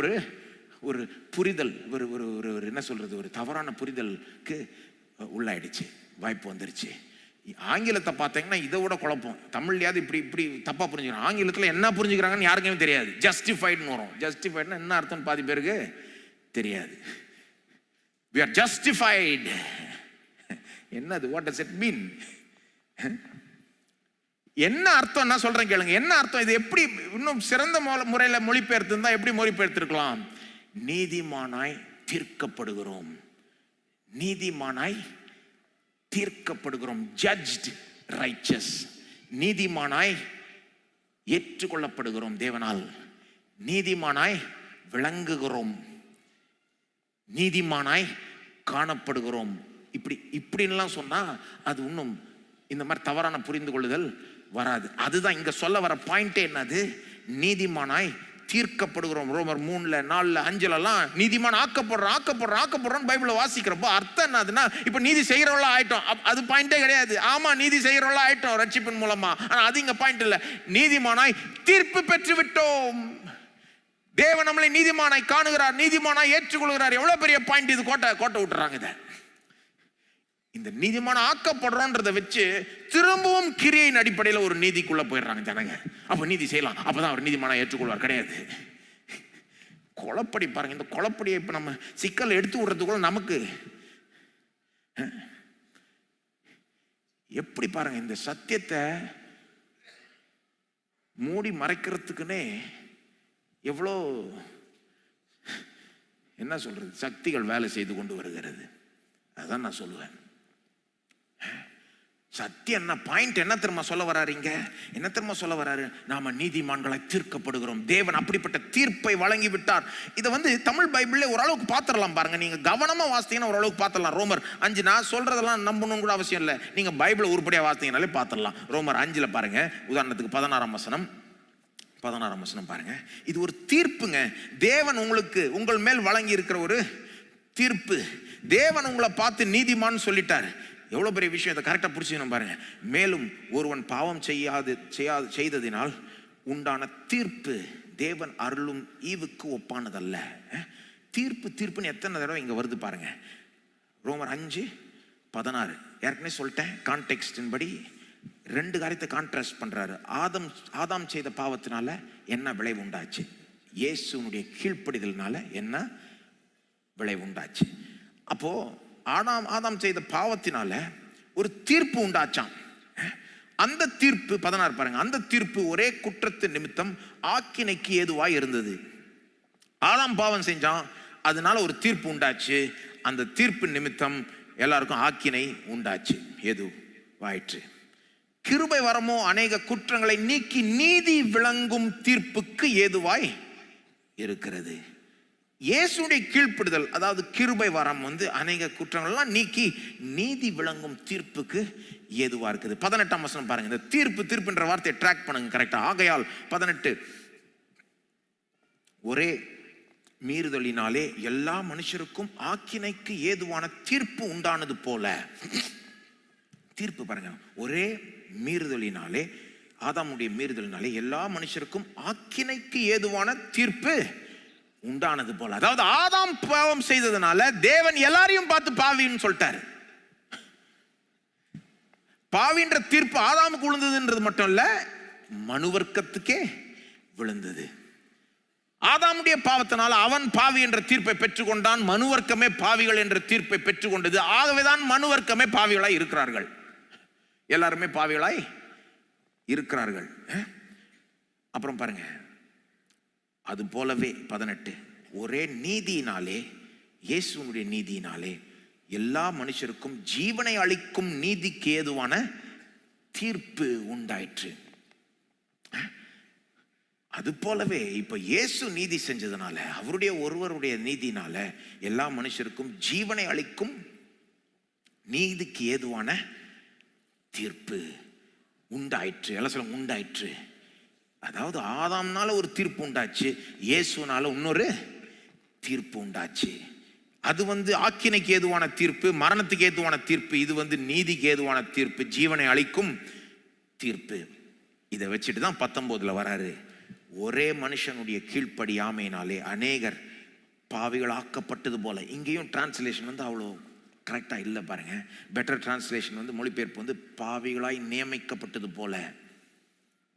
ஒரு புரிதல், ஒரு என்ன சொல்றது, ஒரு தவறான புரிதலுக்கு உள்ளாயிடுச்சு, வாய்ப்பு வந்துருச்சு. ஆங்கிலத்தை பார்த்தீங்கன்னா இதை விட குழப்பம். தமிழ்லையாவது இப்படி தப்பா புரிஞ்சுக்கிறாங்க. ஆங்கிலத்தில் என்ன புரிஞ்சுக்கிறாங்கன்னு யாருக்குமே தெரியாது. ஜஸ்டிஃபைடுன்னு வரும். ஜஸ்டிஃபைடுனா என்ன அர்த்தம் பாதி பேருக்கு தெரியாது. We are justified. என்னது? what does it mean? என்ன அர்த்தம்? நான் சொல்றேன் கேளுங்க. என்ன அர்த்தம்? இது எப்படி இன்னும் சிறந்த முறையில் மொழிபெயர்த்திருந்தா எப்படி மொழிபெயர்த்திருக்கலாம்? நீதிமானாய் தீர்க்கப்படுகிறோம். நீதிமானாய் தீர்க்கப்படுகிறோம். judged righteous. நீதிமானாய் ஏற்றுக்கொள்ளப்படுகிறோம் தேவனால். நீதிமானாய் விளங்குகிறோம். நீதிமானாய் காணப்படுகிறோம். இப்படின்லாம் சொன்னா அது இன்னும் இந்த மாதிரி தவறான புரிந்து கொள்ளுதல் வராது. அதுதான் இங்க சொல்ல வர பாயிண்டே. என்னது? நீதிமானாய் தீர்க்கப்படுகிறோம். ரோமர் 3, 4, 5 நீதிமான் ஆக்கப்படுறோம் பைபிளை வாசிக்கிறப்போ அர்த்தம் என்னதுன்னா, இப்ப நீதி செய்யறவளா ஆயிட்டோம். அது பாயிண்டே கிடையாது. ஆமா, நீதி செய்யறவளா ஆயிட்டோம் ரட்சிப்பின் மூலமா. ஆனா அது இங்க பாயிண்ட் இல்ல. நீதிமானாய் தீர்ப்பு பெற்று விட்டோம். தேவன் நம்மளை நீதிமானாய் காணுகிறார், நீதிமானாய் ஏற்றுக்கொள்கிறார். எவ்வளவு பெரிய பாயிண்ட் இது! கோட்டை விட்டுறாங்க. இதை இந்த நீதிமான ஆக்கப்படுறோன்றதை வச்சு திரும்பவும் கிரியையின் அடிப்படையில் ஒரு நீதிக்குள்ள போயிடுறாங்க ஜனங்க. அப்ப நீதி செய்யலாம், அப்பதான் அவர் நீதிமான ஏற்றுக்கொள்வார். கிடையாது. குழப்படி பாருங்க. இந்த குழப்படியை இப்ப நம்ம சிக்கல் எடுத்து விடுறதுக்குள்ள நமக்கு எப்படி பாருங்க, இந்த சத்தியத்தை மூடி மறைக்கிறதுக்குன்னே எவ்வளோ என்ன சொல்றது சக்திகள் வேலை செய்து கொண்டு வருகிறது. அதான் நான் சொல்லுவேன். சத்தியம் என்ன பாயிண்ட்? என்ன தெரியுமா சொல்ல வராருங்க? என்ன தெரியுமா சொல்ல வராரு? நாம நீதிமான்களை தீர்க்கப்படுகிறோம். தேவன் அப்படிப்பட்ட தீர்ப்பை வழங்கி விட்டார். இதை தமிழ் பைபிள்ல ஓரளவுக்கு பார்த்துடலாம் பாருங்க. நீங்க கவனமா வாசித்தீங்கன்னா ஓரளவுக்கு பார்த்துடலாம். ரோமர் 5, நான் சொல்றதெல்லாம் நம்பணும்னு கூட அவசியம் இல்லை. நீங்க பைபிளை உருப்படியா வாசித்தீங்கனாலே பார்த்துடலாம். ரோமர் 5 பாருங்க. உதாரணத்துக்கு 16ஆம் வசனம் பாருங்க. இது ஒரு தீர்ப்புங்க. தேவன் உங்கள் மேல் வழங்கி இருக்கிற ஒரு தீர்ப்பு. தேவன் உங்களை பார்த்து நீதிமான் சொல்லிட்டாரு. எவ்வளவு பெரிய விஷயம்! இதை கரெக்டா புரிச்சுக்கணும் பாருங்க. மேலும் ஒருவன் பாவம் செய்ததினால் உண்டான தீர்ப்பு தேவன் அருளும் ஈவுக்கு ஒப்பானதல்ல. தீர்ப்புன்னு எத்தனை தடவை இங்க வருது பாருங்க. ரோமர் 5:16. ஏற்கனவே சொல்லிட்டேன். கான்டெக்ஸ்டின் படி 2 காரியத்தை கான்ட்ராஸ்ட் பண்றாரு. ஆதாம் செய்த பாவத்தினால என்ன விளைவு உண்டாச்சு, இயேசுனுடைய கீழ்ப்படிதல்னால என்ன விளைவு உண்டாச்சு. அப்போ ஆதாம் செய்த பாவத்தினால ஒரு தீர்ப்பு உண்டாச்சாம். அந்த தீர்ப்பு 16 பாருங்க. அந்த தீர்ப்பு ஒரே குற்றத்தின் நிமித்தம் ஆக்கினைக்கு ஏதுவாய் இருந்தது. ஆதாம் பாவம் செஞ்சான், அதனால ஒரு தீர்ப்பு உண்டாச்சு. அந்த தீர்ப்பு நிமித்தம் எல்லாருக்கும் ஆக்கினை உண்டாச்சு, ஏதுவாயிற்று. கிருபை வரமோ அநேக குற்றங்களை நீக்கி நீதி விளங்கும் தீர்ப்புக்கு ஏதுவாய் இருக்கிறது. இயேசுடைய கீழ்ப்படுதல், அதாவது கிருபை வரம் அநேக குற்றங்கள்லாம் நீக்கி நீதி விளங்கும் தீர்ப்புக்கு ஏதுவா இருக்குது. 18ஆம் வசனம் பாருங்க. இந்த தீர்ப்புன்ற வார்த்தையை ட்ராக் பண்ணுங்க கரெக்டா. ஆகையால் 18, ஒரே மீறுதலினாலே எல்லா மனுஷருக்கும் ஆக்கினைக்கு ஏதுவான தீர்ப்பு உண்டானது போல. தீர்ப்பு பாருங்க, ஒரே மீறுதலினாலே, ஆதாமுடைய மீறுதலினாலே எல்லா மனுஷருக்கும் ஆக்கினைக்கு ஏதுவான தீர்ப்பு உண்டானது போல. அதாவது ஆதாம் பாவம் செய்ததுனால தேவன் எல்லாரையும் பார்த்து பாவின்னு சொல்லிட்டாரு. பாவின்ற தீர்ப்பு ஆதாமுக்கு விழுந்ததுன்றது மட்டும் இல்ல, மனுவர்க்கத்துக்கே விழுந்தது. ஆதாமுடைய பாவத்தினால அவன் பாவி என்ற தீர்ப்பை பெற்றுக்கொண்டான். மனுவர்க்கமே பாவிகள் என்ற தீர்ப்பை பெற்றுக்கொண்டது. ஆகவேதான் மனுவர்க்கமே பாவிகளாய் இருக்கிறார்கள். எல்லாருமே பாவிகளாய் இருக்கிறார்கள். அப்புறம் பாருங்க, அது போலவே 18, ஒரே நீதியினாலே, இயேசுவினுடைய நீதியினாலே எல்லா மனுஷருக்கும் ஜீவனை அளிக்கும் நீதிக்கு ஏதுவான தீர்ப்பு உண்டாயிற்று. அது போலவே இப்ப இயேசு நீதி செஞ்சதுனால, அவருடைய ஒருவருடைய நீதினால எல்லா மனுஷருக்கும் ஜீவனை அளிக்கும் நீதிக்கு ஏதுவான தீர்ப்பு உண்டாயிற்று. எல்லாம் சொல்ல உண்டாயிற்று. அதாவது ஆதாம்னால ஒரு தீர்ப்பு உண்டாச்சு, இயேசுனால இன்னொரு தீர்ப்பு உண்டாச்சு. அது ஆக்கினைக்கு ஏதுவான தீர்ப்பு, மரணத்துக்கு ஏதுவான தீர்ப்பு. இது நீதிக்கு ஏதுவான தீர்ப்பு, ஜீவனை அளிக்கும் தீர்ப்பு. இதை வச்சுட்டு தான் 19 வராரு, ஒரே மனுஷனுடைய கீழ்ப்படியாமையினாலே அநேகர் பாவிகள் ஆக்கப்பட்டது போல. இங்கேயும் டிரான்ஸ்லேஷன் அவ்வளோ கரெக்டா இல்லை பாருங்க. பெட்டர் டிரான்ஸ்லேஷன் மொழிபெயர்ப்பு பாவிகளாய் நியமிக்கப்பட்டது போல.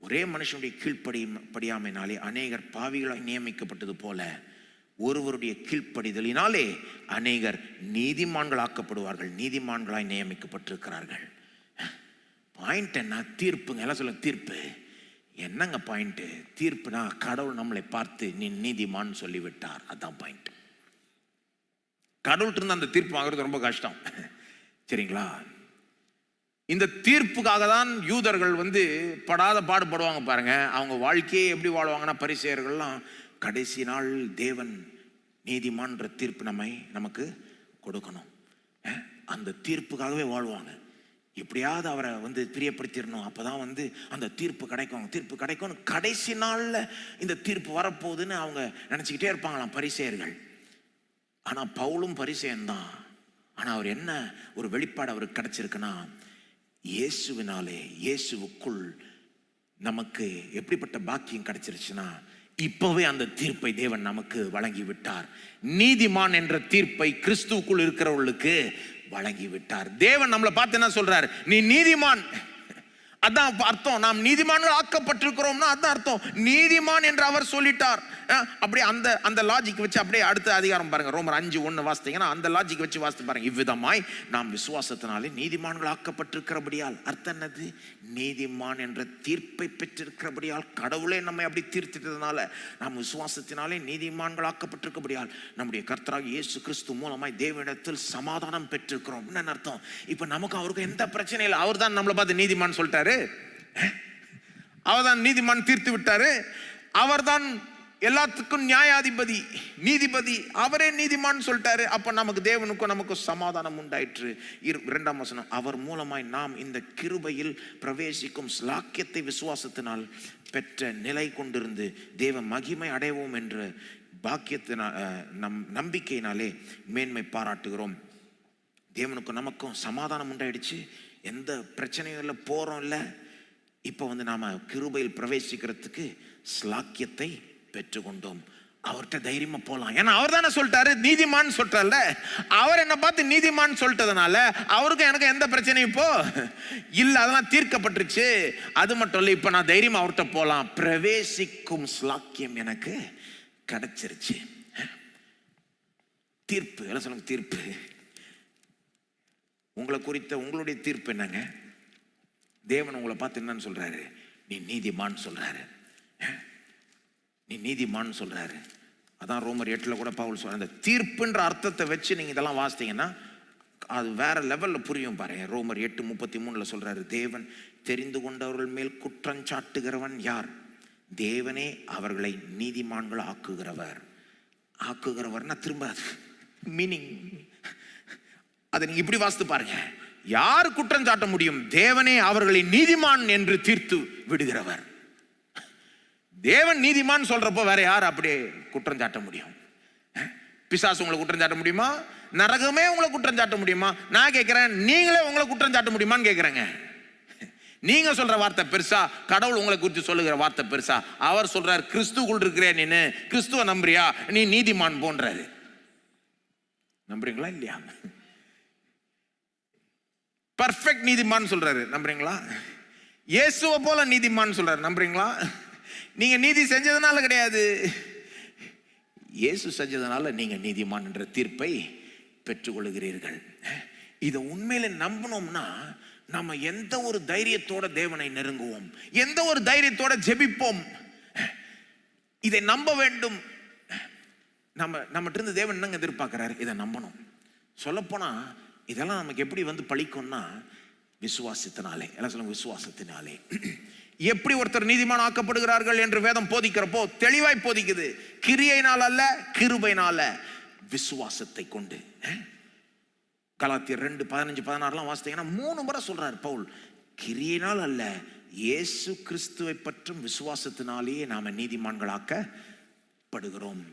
ஒரே மனுஷனுடைய கீழ்ப்படியாமையினாலே அநேகர் பாவிகளாய் நியமிக்கப்பட்டது போல, ஒருவருடைய கீழ்ப்படிதலினாலே அநேகர் நீதிமான்கள் ஆக்கப்படுவார்கள். நீதிமான்களாய் நியமிக்கப்பட்டிருக்கிறார்கள். பாயிண்ட் என்ன? தீர்ப்புங்க. எல்லாம் சொல்ல தீர்ப்பு. என்னங்க பாயிண்ட்? தீர்ப்புனா கடவுள் நம்மளை பார்த்து நீ நீதிமான் சொல்லிவிட்டார், அதான் பாயிண்ட். கடவுள்கிட்ட இருந்து அந்த தீர்ப்பு வாங்குறது ரொம்ப கஷ்டம், சரிங்களா? இந்த தீர்ப்புக்காக தான் யூதர்கள் படாத பாடுபடுவாங்க பாருங்க. அவங்க வாழ்க்கையே எப்படி வாழ்வாங்கன்னா, பரிசேயர்கள்லாம் கடைசி நாள் தேவன் நீதிமான்ற தீர்ப்பு நமக்கு கொடுக்கணும், அந்த தீர்ப்புக்காகவே வாழ்வாங்க. எப்படியாவது அவரை பிரியப்படுத்திடணும், அப்பதான் அந்த தீர்ப்பு கிடைக்கும், தீர்ப்பு கிடைக்கும். கடைசி நாள்ல இந்த தீர்ப்பு வரப்போகுதுன்னு அவங்க நினைச்சுக்கிட்டே இருப்பாங்களாம் பரிசேயர்கள். ஆனா பவுலும் பரிசேயன் தான். ஆனா அவர் என்ன ஒரு வெளிப்பாடு அவருக்கு கிடைச்சிருக்குன்னா, இயேசுவினாலே, இயேசுவுக்குள் நமக்கு எப்படிப்பட்ட பாக்கியம் கிடைச்சிருச்சுன்னா, இப்பவே அந்த தீர்ப்பை தேவன் நமக்கு வழங்கி விட்டார். நீதிமான் என்ற தீர்ப்பை கிறிஸ்துவுக்குள் இருக்கிறவர்களுக்கு வழங்கி விட்டார். தேவன் நம்மளை பார்த்து என்ன சொல்றாரு? நீ நீதிமான். அதான் அர்த்தம். நாம் நீதிமான்கள் ஆக்கப்பட்டிருக்கிறோம்னா அதான் அர்த்தம். நீதிமான் என்று அவர் சொல்லிட்டார். அப்படியே அந்த லாஜிக் வச்சு அப்படியே அடுத்த அதிகாரம் பாருங்க, ரோமர் 5:1 வாசித்தீங்கன்னா அந்த லாஜிக் வச்சு வாசித்து பாருங்க. இவ்விதமாய் நாம் விசுவாசத்தினாலே நீதிமான்கள் ஆக்கப்பட்டிருக்கிறபடியால், அர்த்தம் என்னது? நீதிமான் என்ற தீர்ப்பை பெற்றிருக்கிறபடியால், கடவுளே நம்மை அப்படி தீர்த்திட்டதுனால நாம் விசுவாசத்தினாலே நீதிமான்கள் ஆக்கப்பட்டிருக்கிறபடியால் நம்முடைய கர்த்தராகிய இயேசு கிறிஸ்து மூலமாய் தேவனிடத்தில் சமாதானம் பெற்றிருக்கிறோம். என்ன அர்த்தம்? இப்ப நமக்கு அவருக்கு எந்த பிரச்சனையும் இல்லை. அவர் தான் நம்மளை பார்த்து நீதிமான் சொல்லிட்டாரு. அவர் தான் நீதிமான் தீர்த்து விட்டாரு. அவர் தான் எல்லாத்துக்கும் நியாயாதிபதி, நீதிபதி. அவரே நீதிமான் சொல்லிட்டாரு. அப்ப நமக்கு தேவனுக்கும் நமக்கு சமாதானம் உண்டாயிற்று. 2ஆம் வசனம், அவர் மூலமாய் நாம் இந்த கிருபையில் பிரவேசிக்கும் ஸ்லாக்கியத்தை விசுவாசத்தினால் பெற்ற நிலை கொண்டிருந்து தேவ மகிமை அடைவோம் என்ற பாக்கியத்தினால் நம்பிக்கையினாலே மேன்மை பாராட்டுகிறோம். தேவனுக்கும் நமக்கும் சமாதானம் உண்டாயிடுச்சு. எந்த பிரச்சனையும் இல்லை, போறோம் இல்லை. இப்போ நாம கிருபையில் பிரவேசிக்கிறதுக்கு ஸ்லாக்கியத்தை பெற்றுக்கொண்டோம். அவர்கிட்ட தைரியமா போலாம். ஏன்னா அவர் தானே சொல்லிட்டாரு நீதிமான் சொல்லிட்டார்ல. அவர் என்ன பார்த்து நீதிமான் சொல்லிட்டதுனால அவருக்கும் எனக்கு எந்த பிரச்சனையும் இப்போ இல்ல, அதெல்லாம் தீர்க்கப்பட்டுருச்சு. அது மட்டும் இல்லை, இப்ப நான் தைரியமா அவர்கிட்ட போலாம். பிரவேசிக்கும் ஸ்லாக்கியம் எனக்கு கிடைச்சிருச்சு. தீர்ப்பு எல்லாம் சொல்லுங்க. தீர்ப்பு உங்களை குறித்த உங்களுடைய தீர்ப்பு என்னங்க? தேவன் உங்களை பார்த்து என்னன்னு சொல்றாரு? நீ நீதிமான் சொல்றாரு. நீ நீதிமான் சொல்றாரு. அதான் ரோமர் 8 கூட பவுல் சொல்ற. அந்த தீர்ப்புன்ற அர்த்தத்தை வச்சு நீங்க இதெல்லாம் வாசித்தீங்கன்னா அது வேற லெவல்ல புரியும் பாருங்க. ரோமர் 8:33 சொல்றாரு, தேவன் தெரிந்து கொண்டவர்கள் மேல் குற்றம் சாட்டுகிறவன் யார்? தேவனே அவர்களை நீதிமான்கள் ஆக்குகிறவர். ஆக்குகிறவர்னா திரும்ப மீனிங் அதை நீங்க இப்படி வாசித்து பாருங்க. யார் குற்றம் சாட்ட முடியும்? தேவனே அவர்களை நீதிமான் என்று தீர்த்து விடுகிறவர். தேவன் நீதிமான் சொல்றப்போ வேற யார் அப்படியே குற்றம் சாட்ட முடியும்? பிசாசு உங்களை குற்றம் சாட்ட முடியுமா? நரகமே உங்களை குற்றம் சாட்ட முடியுமா? நான் கேட்கிறேன், நீங்களே உங்களை குற்றம் சாட்ட முடியுமான்னு கேட்கிறேங்க. நீங்க சொல்ற வார்த்தை பெருசா, கடவுள் உங்களை குறித்து சொல்லுகிற வார்த்தை பெருசா? அவர் சொல்றார், கிறிஸ்துக்குள் இருக்கிற நீ கிறிஸ்துவ நம்புறியா, நீ நீதிமான் போன்றாரு. நம்புறீங்களா இல்லையா? பர்ஃபெக்ட் நீதிமான் சொல்றாரு, நம்புறீங்களா? இயேசுவை போல நீதிமான் சொல்றாரு, நம்புறீங்களா? நீங்க நீதி செஞ்சதுனால கிடையாது, இயேசு செஞ்சதுனால நீங்க நீதிமான் என்ற தீர்ப்பை பெற்றுக்கொள்கிறீர்கள். இதை உண்மையில நம்பணும்னா நம்ம எந்த ஒரு தைரியத்தோட தேவனை நெருங்குவோம், எந்த ஒரு தைரியத்தோட ஜெபிப்போம். இதை நம்ப வேண்டும். நம்மகிட்ட இருந்து தேவன் என்னங்க எதிர்பார்க்கிறாரு? இதை நம்பணும். சொல்லப்போனா இதெல்லாம் நமக்கு எப்படி பழிக்கும்னா, விசுவாசத்தினாலே. எல்லாம் சொல்லுங்க, விசுவாசத்தினாலே. எப்படி ஒருத்தர் நீதிமான் ஆக்கப்படுகிறார்கள் என்று வேதம் போதிக்கிறப்போ தெளிவாய் போதிக்குது. கிரியையினால் அல்ல, கிருபையினால, விசுவாசத்தை கொண்டு. கலாத்தியர் 2:15-16 வாசித்தீங்கன்னா 3 முறை சொல்றார் பவுல், கிரியையினால் அல்ல, இயேசு கிறிஸ்துவை பற்றும் விசுவாசத்தினாலேயே நாம நீதிமான்களாக்கப்படுகிறோம்.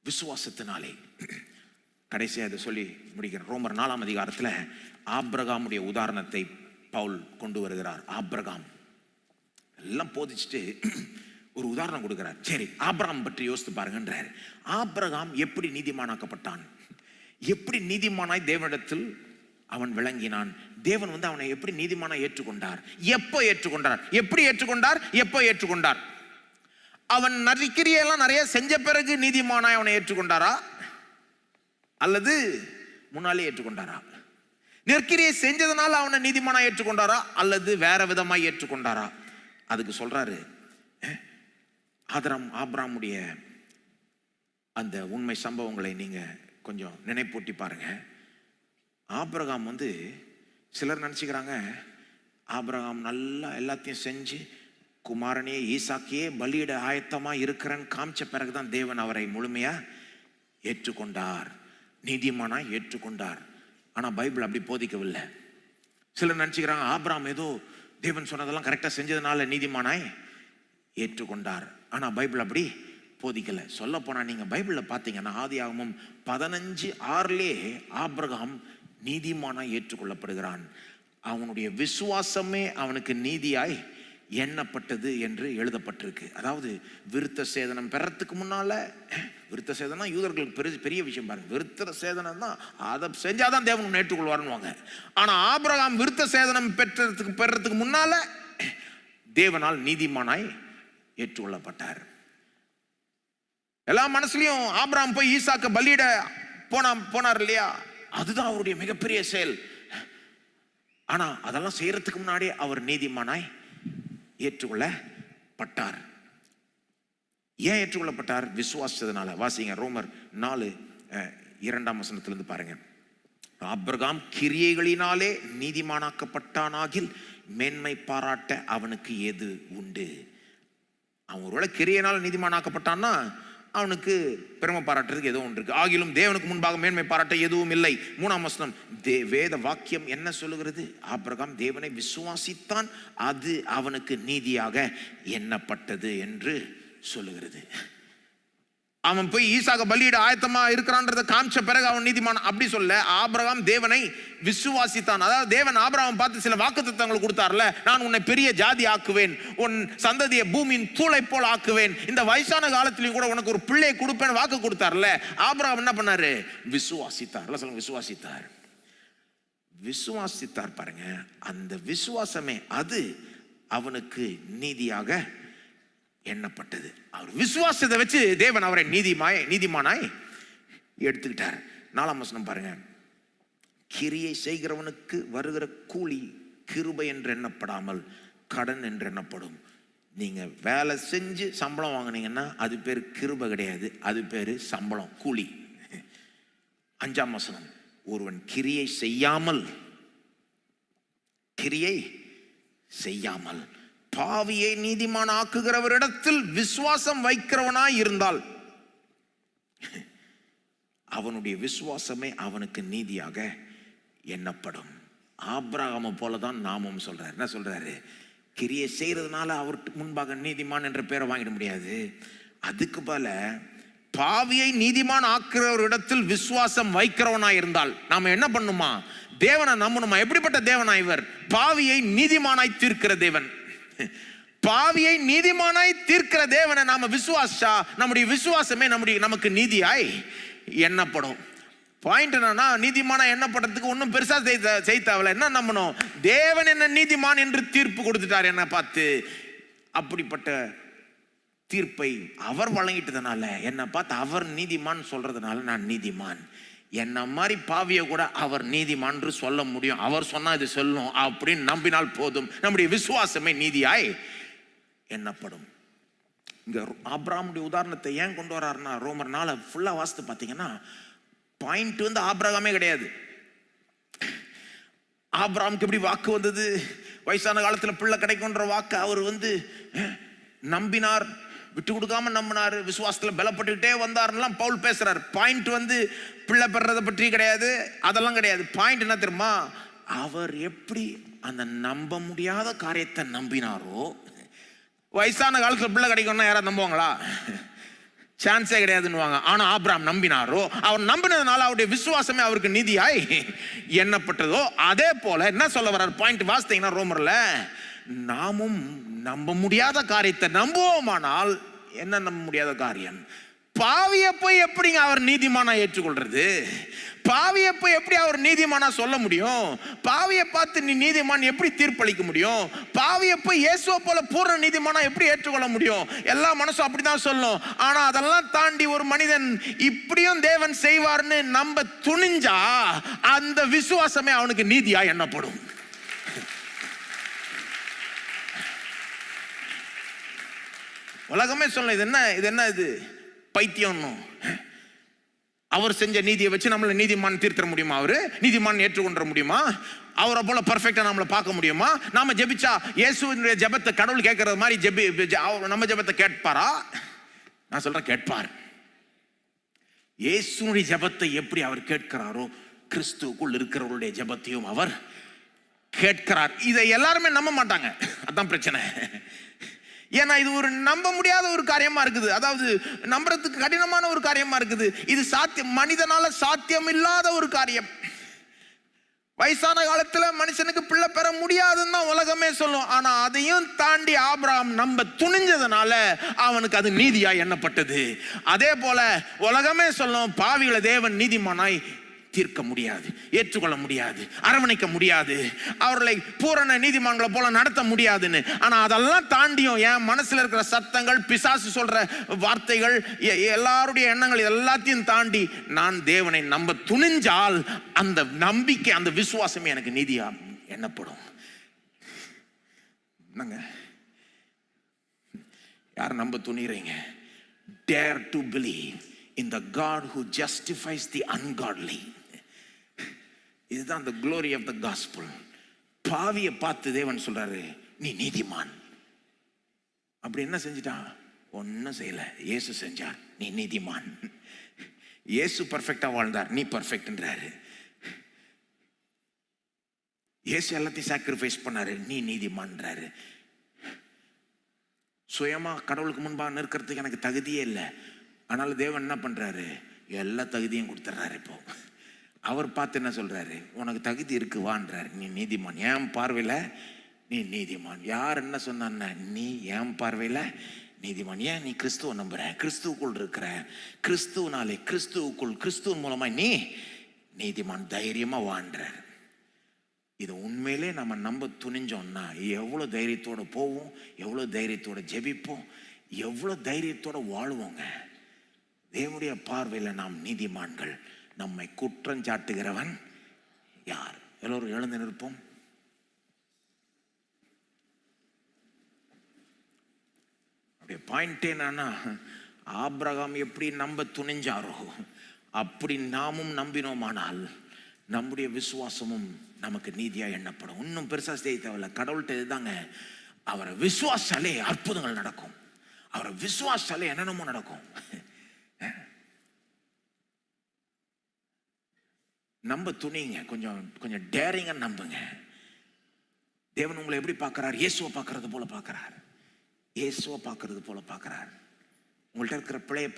விசுவாசத்தினாலே. கடைசியாக இதை சொல்லி முடிக்கிறேன். ரோமர் 4ஆம் அதிகாரத்தில் ஆபிரகாமுடைய உதாரணத்தை பவுல் கொண்டு வருகிறார். ஆபிரகாம் எல்லாம் போதிச்சுட்டு ஒரு உதாரணம் கொடுக்கிறார். சரி, ஆபிரகாம் பற்றி யோசித்து பாருங்கன்றார். ஆபிரகாம் எப்படி நீதிமானாக்கப்பட்டான், எப்படி நீதிமானாய் தேவனிடத்தில் அவன் விளங்கினான், தேவன் அவனை எப்படி நீதிமானாய் ஏற்றுக்கொண்டார், எப்போ ஏற்றுக்கொண்டார், எப்படி ஏற்றுக்கொண்டார், எப்போ ஏற்றுக்கொண்டார். அவன் கிரியையெல்லாம் நிறைய செஞ்ச பிறகு நீதிமானாய் அவனை ஏற்றுக்கொண்டாரா, அல்லது முன்னாலே ஏற்றுக்கொண்டாரா? நெற்கிரியை செஞ்சதுனால அவனை நீதிமானா ஏற்றுக்கொண்டாரா, அல்லது வேற விதமாய் ஏற்றுக்கொண்டாரா? அதுக்கு சொல்றாரு, ஆபிரகாமுடைய அந்த உண்மை சம்பவங்களை நீங்க கொஞ்சம் நினைப்பூட்டி பாருங்க. ஆபிரகாம் சிலர் நினைச்சுக்கிறாங்க, ஆபிரகாம் நல்லா எல்லாத்தையும் செஞ்சு குமாரனே ஈசாக்கையே பலியிட ஆயத்தமா இருக்கிறன்னு காமிச்ச பிறகுதான் தேவன் அவரை முழுமையா ஏற்றுக்கொண்டார், நீதிமானாய் ஏற்றுக்கொண்டார். ஆனா பைபிள் அப்படி போதிக்கவில்லை. சிலர் நினைச்சுக்கிறாங்க, ஆபிரகாம் ஏதோ தேவன் சொன்னதெல்லாம் கரெக்டா செஞ்சதுனால நீதிமானாய் ஏற்றுக்கொண்டார். ஆனா பைபிள் அப்படி போதிக்கல. சொல்ல போனா நீங்க பைபிள்ல பாத்தீங்கன்னா ஆதியாகமம் 15:6 ஆபிரகாம் நீதிமானாய் ஏற்றுக்கொள்ளப்படுகிறான். அவனுடைய விசுவாசமே அவனுக்கு நீதியாய் எண்ணப்பட்டது என்று எழுதப்பட்டிருக்கு. அதாவது விருத்த சேதனம் பெறத்துக்கு முன்னால, விருத்த சேதனம் யூதர்களுக்கு பெரிய விஷயம் பாருங்க. விருத்த சேதனம் தான், அதை செஞ்சாதான் தேவன் ஏற்றுக்கொள்வாருன்னு. ஆனா ஆபிரகாம் விருத்த சேதனம் பெறத்துக்கு முன்னால தேவனால் நீதிமானாய் ஏற்றுக்கொள்ளப்பட்டார். எல்லா மனசுலயும் ஆபிரகாம் போய் ஈசாக்க பலியிட போனார் இல்லையா, அதுதான் அவருடைய மிகப்பெரிய செயல். ஆனா அதெல்லாம் செய்யறதுக்கு முன்னாடியே அவர் நீதிமானாய் ஏற்றுக்கொள்ளப்பட்டார். ஏன் ஏற்றுக்கொள்ளப்பட்டார்? விசுவாசத்தினால. வாசிங்க ரோமர் 4:2 பாருங்க. ஆபிரகாம் கிரியைகளினாலே நீதிமானாக்கப்பட்டானாகில் மேன்மை பாராட்ட அவனுக்கு எது உண்டு? அவன் ஒருவேளை கிரியையினால நீதிமானாக்கப்பட்டான்னா அவனுக்கு பெருமை பாராட்டுறதுக்கு ஏதோ ஒன்று இருக்கு. ஆகிலும் தேவனுக்கு முன்பாக மேன்மை பாராட்ட எதுவும் இல்லை. 3ஆம் வசனம், வேத வாக்கியம் என்ன சொல்லுகிறது? ஆபிரகாம் தேவனை விசுவாசித்தான், அது அவனுக்கு நீதியாக எண்ணப்பட்டது என்று சொல்லுகிறது. அவன் போய் ஈசாக்க பலியிட ஆயத்தமா இருக்கிறான்றதை காமிச்ச பிறகு அவன் நீதிமான் அப்படி சொல்ல. ஆபிரகாம் தேவனை விசுவாசித்தான். அதாவது தேவன் ஆபிரகாம் பார்த்து சில வாக்குத்தத்தங்களை கொடுத்தார்ல, நான் உன்னை பெரிய ஜாதி ஆக்குவேன், உன் சந்ததியை பூமியின் தூளை போல் ஆக்குவேன், இந்த வயசான காலத்திலையும் கூட உனக்கு ஒரு பிள்ளையை கொடுப்பேன் வாக்கு கொடுத்தார்ல. ஆபிரகாம் என்ன பண்ணாரு? விசுவாசித்தார். சொல்லுங்க, விசுவாசித்தார். விசுவாசித்தார் பாருங்க. அந்த விசுவாசமே அது அவனுக்கு நீதியாக எண்ணப்பட்டது. அவர் விசுவாசத்தை வச்சு தேவன் அவரை நீதிமானாய் எடுத்துக்கிட்டார். 4ஆம் வசனம் பாருங்க. கிரியை செய்கிறவனுக்கு வருகிற கூலி கிருபை என்று எண்ணப்படாமல் கடன் என்று எண்ணப்படும். நீங்க வேலை செஞ்சு சம்பளம் வாங்கினீங்கன்னா அது பேர் கிருபை கிடையாது, அது பேரு சம்பளம், கூலி. 5ஆம் வசனம், ஒருவன் கிரியை செய்யாமல் பாவியை நீதிமான் ஆக்குகிறவரிடத்தில் விசுவாசம் வைக்கிறவனாய் இருந்தால் அவனுடைய விசுவாசமே அவனுக்கு நீதியாக எண்ணப்படும். ஆபிரகாமை போலதான் நாமும் சொல்றாரு. என்ன சொல்றாரு? கிரியை செய்யறதுனால அவருக்கு முன்பாக நீதிமான் என்ற பேரை வாங்கிட முடியாது. அதுக்கு பல பாவியை நீதிமான் ஆக்குறவரிடத்தில் விசுவாசம் வைக்கிறவனாய் இருந்தால் நாம என்ன பண்ணுமா? தேவனை நம்பணுமா? எப்படிப்பட்ட தேவனா இவர்? பாவியை நீதிமானாய் தீர்க்கிற தேவன். பாவியை நீதிமானாய் தீர்க்கிற தேவனை நாம விசுவாசா, நம்முடைய விசுவாசமே நமக்கு நீதியாய் எண்ணப்படும். பாயிண்ட் என்னன்னா, நீதிமானா எண்ணப்படுறதுக்கு ஒன்றும் பெருசா செய்ய தேவையில்ல. என்ன நம்பணும்? தேவன் என்ன நீதிமான் என்று தீர்ப்பு கொடுத்துட்டார் என்ன பார்த்து. அப்படிப்பட்ட தீர்ப்பை அவர் வழங்கிட்டதுனால, என்னை பார்த்து அவர் நீதிமான் சொல்றதுனால நான் நீதிமான். என்ன மாதிரி பாவிய கூட அவர் நீதிமான் சொல்ல முடியும். அவர் சொன்னா இது சொல்லும் அப்படின்னு நம்பினால் போதும். நம்முடைய விசுவாசமே நீதியாய் எண்ணப்படும். இங்க ஆபிரகாமுடைய உதாரணத்தை ஏன் கொண்டு வர்றாருன்னா, ரோமர் 4 ஃபுல்லா வாசித்து பார்த்தீங்கன்னா பாயிண்ட் வந்து ஆபிரகாமே கிடையாது. ஆபிரகாமுக்கு எப்படி வாக்கு வந்தது? வயசான காலத்தில் பிள்ளை கிடைக்கும்ன்ற வாக்கு அவர் வந்து நம்பினார், விட்டு கொடுக்காம நம்பினார், விசுவாசத்தில் பலப்பட்டுக்கிட்டே வந்தார்லாம் பவுல் பேசுறார். பாயிண்ட் வந்து பிள்ளை பெறதை பற்றி கிடையாது, அதெல்லாம் கிடையாது. பாயிண்ட் என்ன தெரியுமா? அவர் எப்படி அந்த நம்ப முடியாத காரியத்தை நம்பினாரோ. வயசான காலத்தில் பிள்ளை கிடைக்கும்னா யாராவது நம்புவாங்களா? சான்ஸே கிடையாதுன்னுவாங்க. ஆனா ஆபிரகாம் நம்பினாரோ, அவர் நம்பினதுனால அவருடைய விசுவாசமே அவருக்கு நீதியாய் எண்ணப்பட்டதோ. அதே போல என்ன சொல்ல வர்றார்? பாயிண்ட் வாசித்தீங்கன்னா ரோமர்ல, நாமும் நம்ப முடியாத காரியத்தை நம்புவோமானால். என்ன நம்ப முடியாத காரியம்? பாவியை போய் எப்படிங்க அவர் நீதிமானா ஏற்றுக்கொள்றது? பாவியை போய் எப்படி அவர் நீதிமானா சொல்ல முடியும்? பாவியை பார்த்து நீ நீதிமான் எப்படி தீர்ப்பளிக்க முடியும்? பாவியை போய் இயேசுவை போல பூர்ண நீதிமானா எப்படி ஏற்றுக்கொள்ள முடியும்? எல்லா மனசும் அப்படிதான் சொல்லும். ஆனா அதெல்லாம் தாண்டி ஒரு மனிதன் இப்படியும் தேவன் செய்வார்னு நம்ப துணிஞ்சா அந்த விசுவாசமே அவனுக்கு நீதியா எண்ணப்படும். உலகமே சொல்ல, இது என்ன இது பைத்தியம். அவர் செஞ்ச நீதியை வச்சு நம்மளை நீதிமான் தீர்த்த முடியுமா? அவரு நீதிமான் ஏற்றுக்கொள்ள முடியுமா? அவரை போல பர்ஃபெக்டா நம்மளை பார்க்க முடியுமா? நாம ஜெபிச்சா இயேசுவினுடைய ஜெபத்தை கடவுள் கேட்கறது மாதிரி நம்ம ஜெபத்தை கேட்பாரா? நான் சொல்றேன், கேட்பார். இயேசுனுடைய ஜெபத்தை எப்படி அவர் கேட்கிறாரோ, கிறிஸ்துவுக்குள் இருக்கிறவருடைய ஜெபத்தையும் அவர் கேட்கிறார். இதை எல்லாருமே நம்ப மாட்டாங்க. அதான் பிரச்சனை. ஏன்னா இது ஒரு நம்ப முடியாத ஒரு காரியமா இருக்குது. அதாவது நம்புறதுக்கு கடினமான ஒரு காரியமா இருக்குது. இது மனிதனால சாத்தியம் இல்லாத ஒரு காரியம். வயசான காலத்துல மனுஷனுக்கு பிள்ளை பெற முடியாதுன்னு தான் உலகமே சொல்லும். ஆனா அதையும் தாண்டி ஆபிரகாம் நம்ப துணிஞ்சதுனால அவனுக்கு அது நீதியா எண்ணப்பட்டது. அதே போல உலகமே சொல்லும், பாவிகளை தேவன் நீதிமானாய் தீர்க்க முடியாது, ஏற்றுக்கொள்ள முடியாது, அரவணைக்க முடியாது, அவர்களை பூரண நீதிமான்களை போல நடத்த முடியாதுன்னு. ஆனா அதெல்லாம் தாண்டியும் என் மனசுல இருக்கிற சத்தங்கள், பிசாசு சொல்ற வார்த்தைகள், எல்லாருடைய எண்ணங்கள் எல்லாத்தையும் தாண்டி நான் தேவனை நம்ப துணிஞ்சால் அந்த நம்பிக்கை, அந்த விசுவாசமே எனக்கு நீதியா எண்ணப்படும். யார் நம்ப துணிறீங்க? Dare to believe in the God who justifies the ungodly. இதுதான் the glory of the gospel. பாவியை பார்த்து தேவன் சொல்றாரு, நீ நீதிமான். அப்படி என்ன செஞ்சிட்டான்? ஒன்னும் செய்யல. இயேசு செஞ்சார், நீ நீதிமான். இயேசு பர்ஃபெக்டா வாழ்ந்தார், நீ பர்ஃபெக்ட்ன்றாரு. இயேசு எல்லாத்தையும் சாக்ரிஃபைஸ் பண்ணாரு, நீ நீதிமான்றாரு. சுயமா கடவுளுக்கு முன்பாக நிற்கிறதுக்கு எனக்கு தகுதியே இல்லை. ஆனாலும் தேவன் என்ன பண்றாரு? எல்லா தகுதியும் கொடுத்துட்றாரு. இப்போ அவர் பார்த்து என்ன சொல்றாரு? உனக்கு தகுதி இருக்கு, வான்றாரு. நீ நீதிமான், என் பார்வையில நீ நீதிமான். யார் என்ன சொன்ன? நீ என் பார்வையில நீதிமான். ஏன்? நீ கிறிஸ்துவ நம்புற, கிறிஸ்துவுக்குள் இருக்கிற, கிறிஸ்துவனாலே கிறிஸ்துவுக்குள், கிறிஸ்துவ மூலமா நீ நீதிமான். தைரியமா வான்றார். இது உண்மையிலே நம்ம நம்ப துணிஞ்சோம்னா எவ்வளவு தைரியத்தோட போவோம், எவ்வளவு தைரியத்தோட ஜெபிப்போம், எவ்வளவு தைரியத்தோட வாழுவோங்க. தேவனுடைய பார்வையில் நாம் நீதிமான்கள். நம்மை குற்றம் சாட்டுகிறவன் யார்? எல்லோரும் எழுந்து நிற்போம். அப்படியே பாயிண்ட் என்னன்னா, ஆபிரகாம் எப்படி நம்ப துணிஞ்சாரோ அப்படி நாமும் நம்பினோமானால் நம்முடைய விசுவாசமும் நமக்கு நீதியா எண்ணப்படும். இன்னும் பெருசா செய்ய தேவையில்ல. கடவுள்கிட்ட இதுதாங்க, அவரை விசுவாசாலே அற்புதங்கள் நடக்கும், அவரை விசுவாசாலே என்னென்னமோ நடக்கும். நம்ப துணிங்க, கொஞ்சம் டேரிங்கா நம்புங்க. தேவன் உங்களை எப்படி பார்க்கிறார்? இயேசுவை பார்க்கறது போல பார்க்கிறார். இயேசுவை பார்க்கறது போல பார்க்கிறார். உங்கள்கிட்ட இருக்கிற பிழையை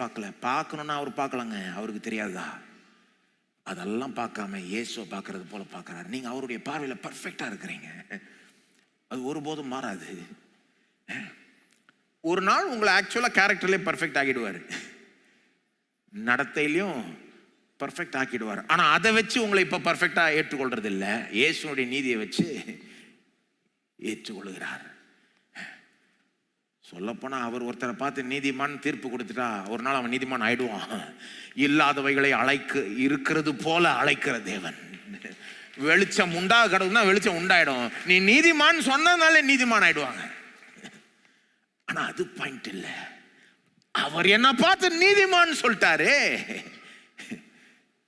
பார்க்கணுன்னா அவர் பார்க்கலாங்க, அவருக்கு தெரியாதா? அதெல்லாம் பார்க்காம இயேசுவை பார்க்கறது போல பார்க்கறாரு. நீங்க அவருடைய பார்வையில் பர்ஃபெக்டா இருக்கிறீங்க. அது ஒருபோதும் மாறாது. ஒரு நாள் உங்களை ஆக்சுவலா கேரக்டர்லயே பர்ஃபெக்ட் ஆகிடுவாரு, நடத்தையிலையும் பர்ஃபெக்ட் ஆக்கிடுவார். ஆனா அதை வச்சு உங்களை இப்ப பர்ஃபெக்டா ஏற்றுக்கொள்றது இல்லை, இயேசுனுடைய நீதியை வச்சு ஏற்றுக்கொள்கிறார். சொல்லப்போனா அவர் ஒருத்தரை பார்த்து நீதிமான் தீர்ப்பு கொடுத்துட்டா ஒரு நாள் அவன் நீதிமான் ஆயிடுவான். இல்லாதவைகளை இருக்கிறது போல அழைக்கிற தேவன். வெளிச்சம் உண்டாக கிடக்குன்னா வெளிச்சம் உண்டாயிடும். நீ நீதிமான் சொன்னதுனால நீதிமான் ஆயிடுவாங்க. ஆனா அது பாயிண்ட் இல்ல. அவர் என்ன பார்த்து நீதிமான் சொல்லிட்டாரு.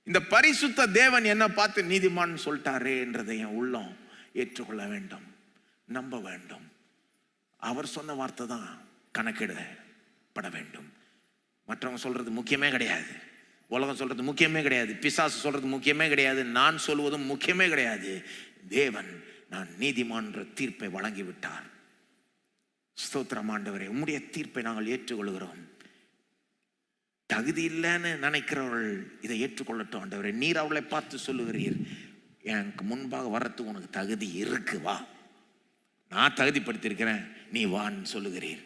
இந்த பரிசுத்த தேவன் என்ன பார்த்து நீதிமான் சொல்லிட்டாரு என்றதை என் உள்ளம் ஏற்றுக்கொள்ள வேண்டும், நம்ப வேண்டும். அவர் சொன்ன வார்த்தை தான் கணக்கிடப்பட வேண்டும். மற்றவங்க சொல்றது முக்கியமே கிடையாது, உலகம் சொல்றது முக்கியமே கிடையாது, பிசாசு சொல்றது முக்கியமே கிடையாது, நான் சொல்வதும் முக்கியமே கிடையாது. தேவன் நான் நீதிமான் தீர்ப்பை வழங்கிவிட்டார். ஸ்தோத்திரம் ஆண்டவரே, உம்முடைய தீர்ப்பை நாங்கள் ஏற்றுக்கொள்கிறோம். தகுதி இல்லைன்னு நினைக்கிறவர்கள் இதை ஏற்றுக்கொள்ளட்டும் ஆண்டவரே. நீர் அவளை பார்த்து சொல்லுகிறீர், எனக்கு முன்பாக வர்றதுக்கு உனக்கு தகுதி இருக்கு, வா, நான் தகுதிப்படுத்தியிருக்கிறேன், நீ வான்னு சொல்லுகிறீர்.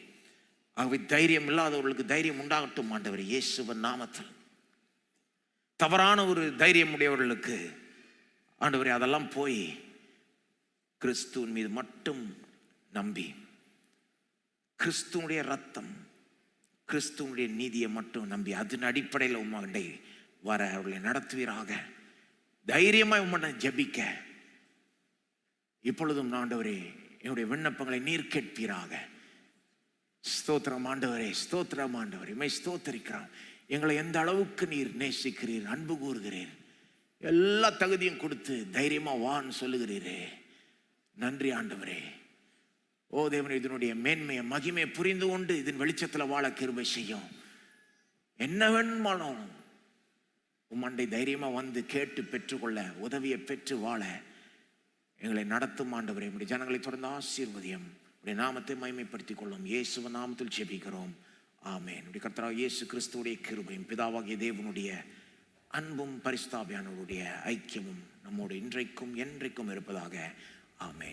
ஆகவே தைரியம் இல்லாதவர்களுக்கு தைரியம் உண்டாகட்டும் ஆண்டவர் இயேசுவின் நாமத்தில். தவறான ஒரு தைரியம் உடையவர்களுக்கு ஆண்டவரே அதெல்லாம் போய் கிறிஸ்துவின் மீது மட்டும் நம்பி கிறிஸ்துவனுடைய ரத்தம், கிறிஸ்துவனுடைய நீதியை மட்டும் நம்பி அதன் அடிப்படையில் உம்மாண்டை வர அவர்களை நடத்துவீராக. தைரியமாய் உம்மை ஜெபிக்க இப்பொழுதும் ஆண்டவரே என்னுடைய விண்ணப்பங்களை நீர் கேட்பீராக. ஸ்தோத்திரம் ஆண்டவரே, ஸ்தோத்திரம் ஆண்டவரே, மை ஸ்தோத்தரிக்கிறோம். எங்களை எந்த அளவுக்கு நீர் நேசிக்கிறீர், அன்பு கூறுகிறீர், எல்லா தகுதியும் கொடுத்து தைரியமா வான்னு சொல்லுகிறீரே. நன்றி ஆண்டவரே. ஓ தேவனே, இதனுடைய மேன்மையை மகிமையை புரிந்து கொண்டு இதன் வெளிச்சத்தில் வாழ கிருபை செய்யும். என்ன வேணுமானாலும் உம்மண்டை தைரியமா வந்து கேட்டு பெற்றுக்கொள்ள உதவியை பெற்று வாழ எங்களை நடத்தும் ஆண்டவரே. உடைய ஜனங்களை தொடர்ந்து ஆசீர்வதியும். உடைய நாமத்தை மகிமைப்படுத்திக் கொள்ளும். இயேசுவின் நாமத்தில் ஜெபிக்கிறோம், ஆமென். உடைய கர்த்தராகிய இயேசு கிறிஸ்துவுடைய கிருபையும் பிதாவாகிய தேவனுடைய அன்பும் பரிசுத்த ஆவியானவருடைய ஐக்கியமும் நம்மோடு இன்றைக்கும் என்றைக்கும் இருப்பதாக, ஆமென்.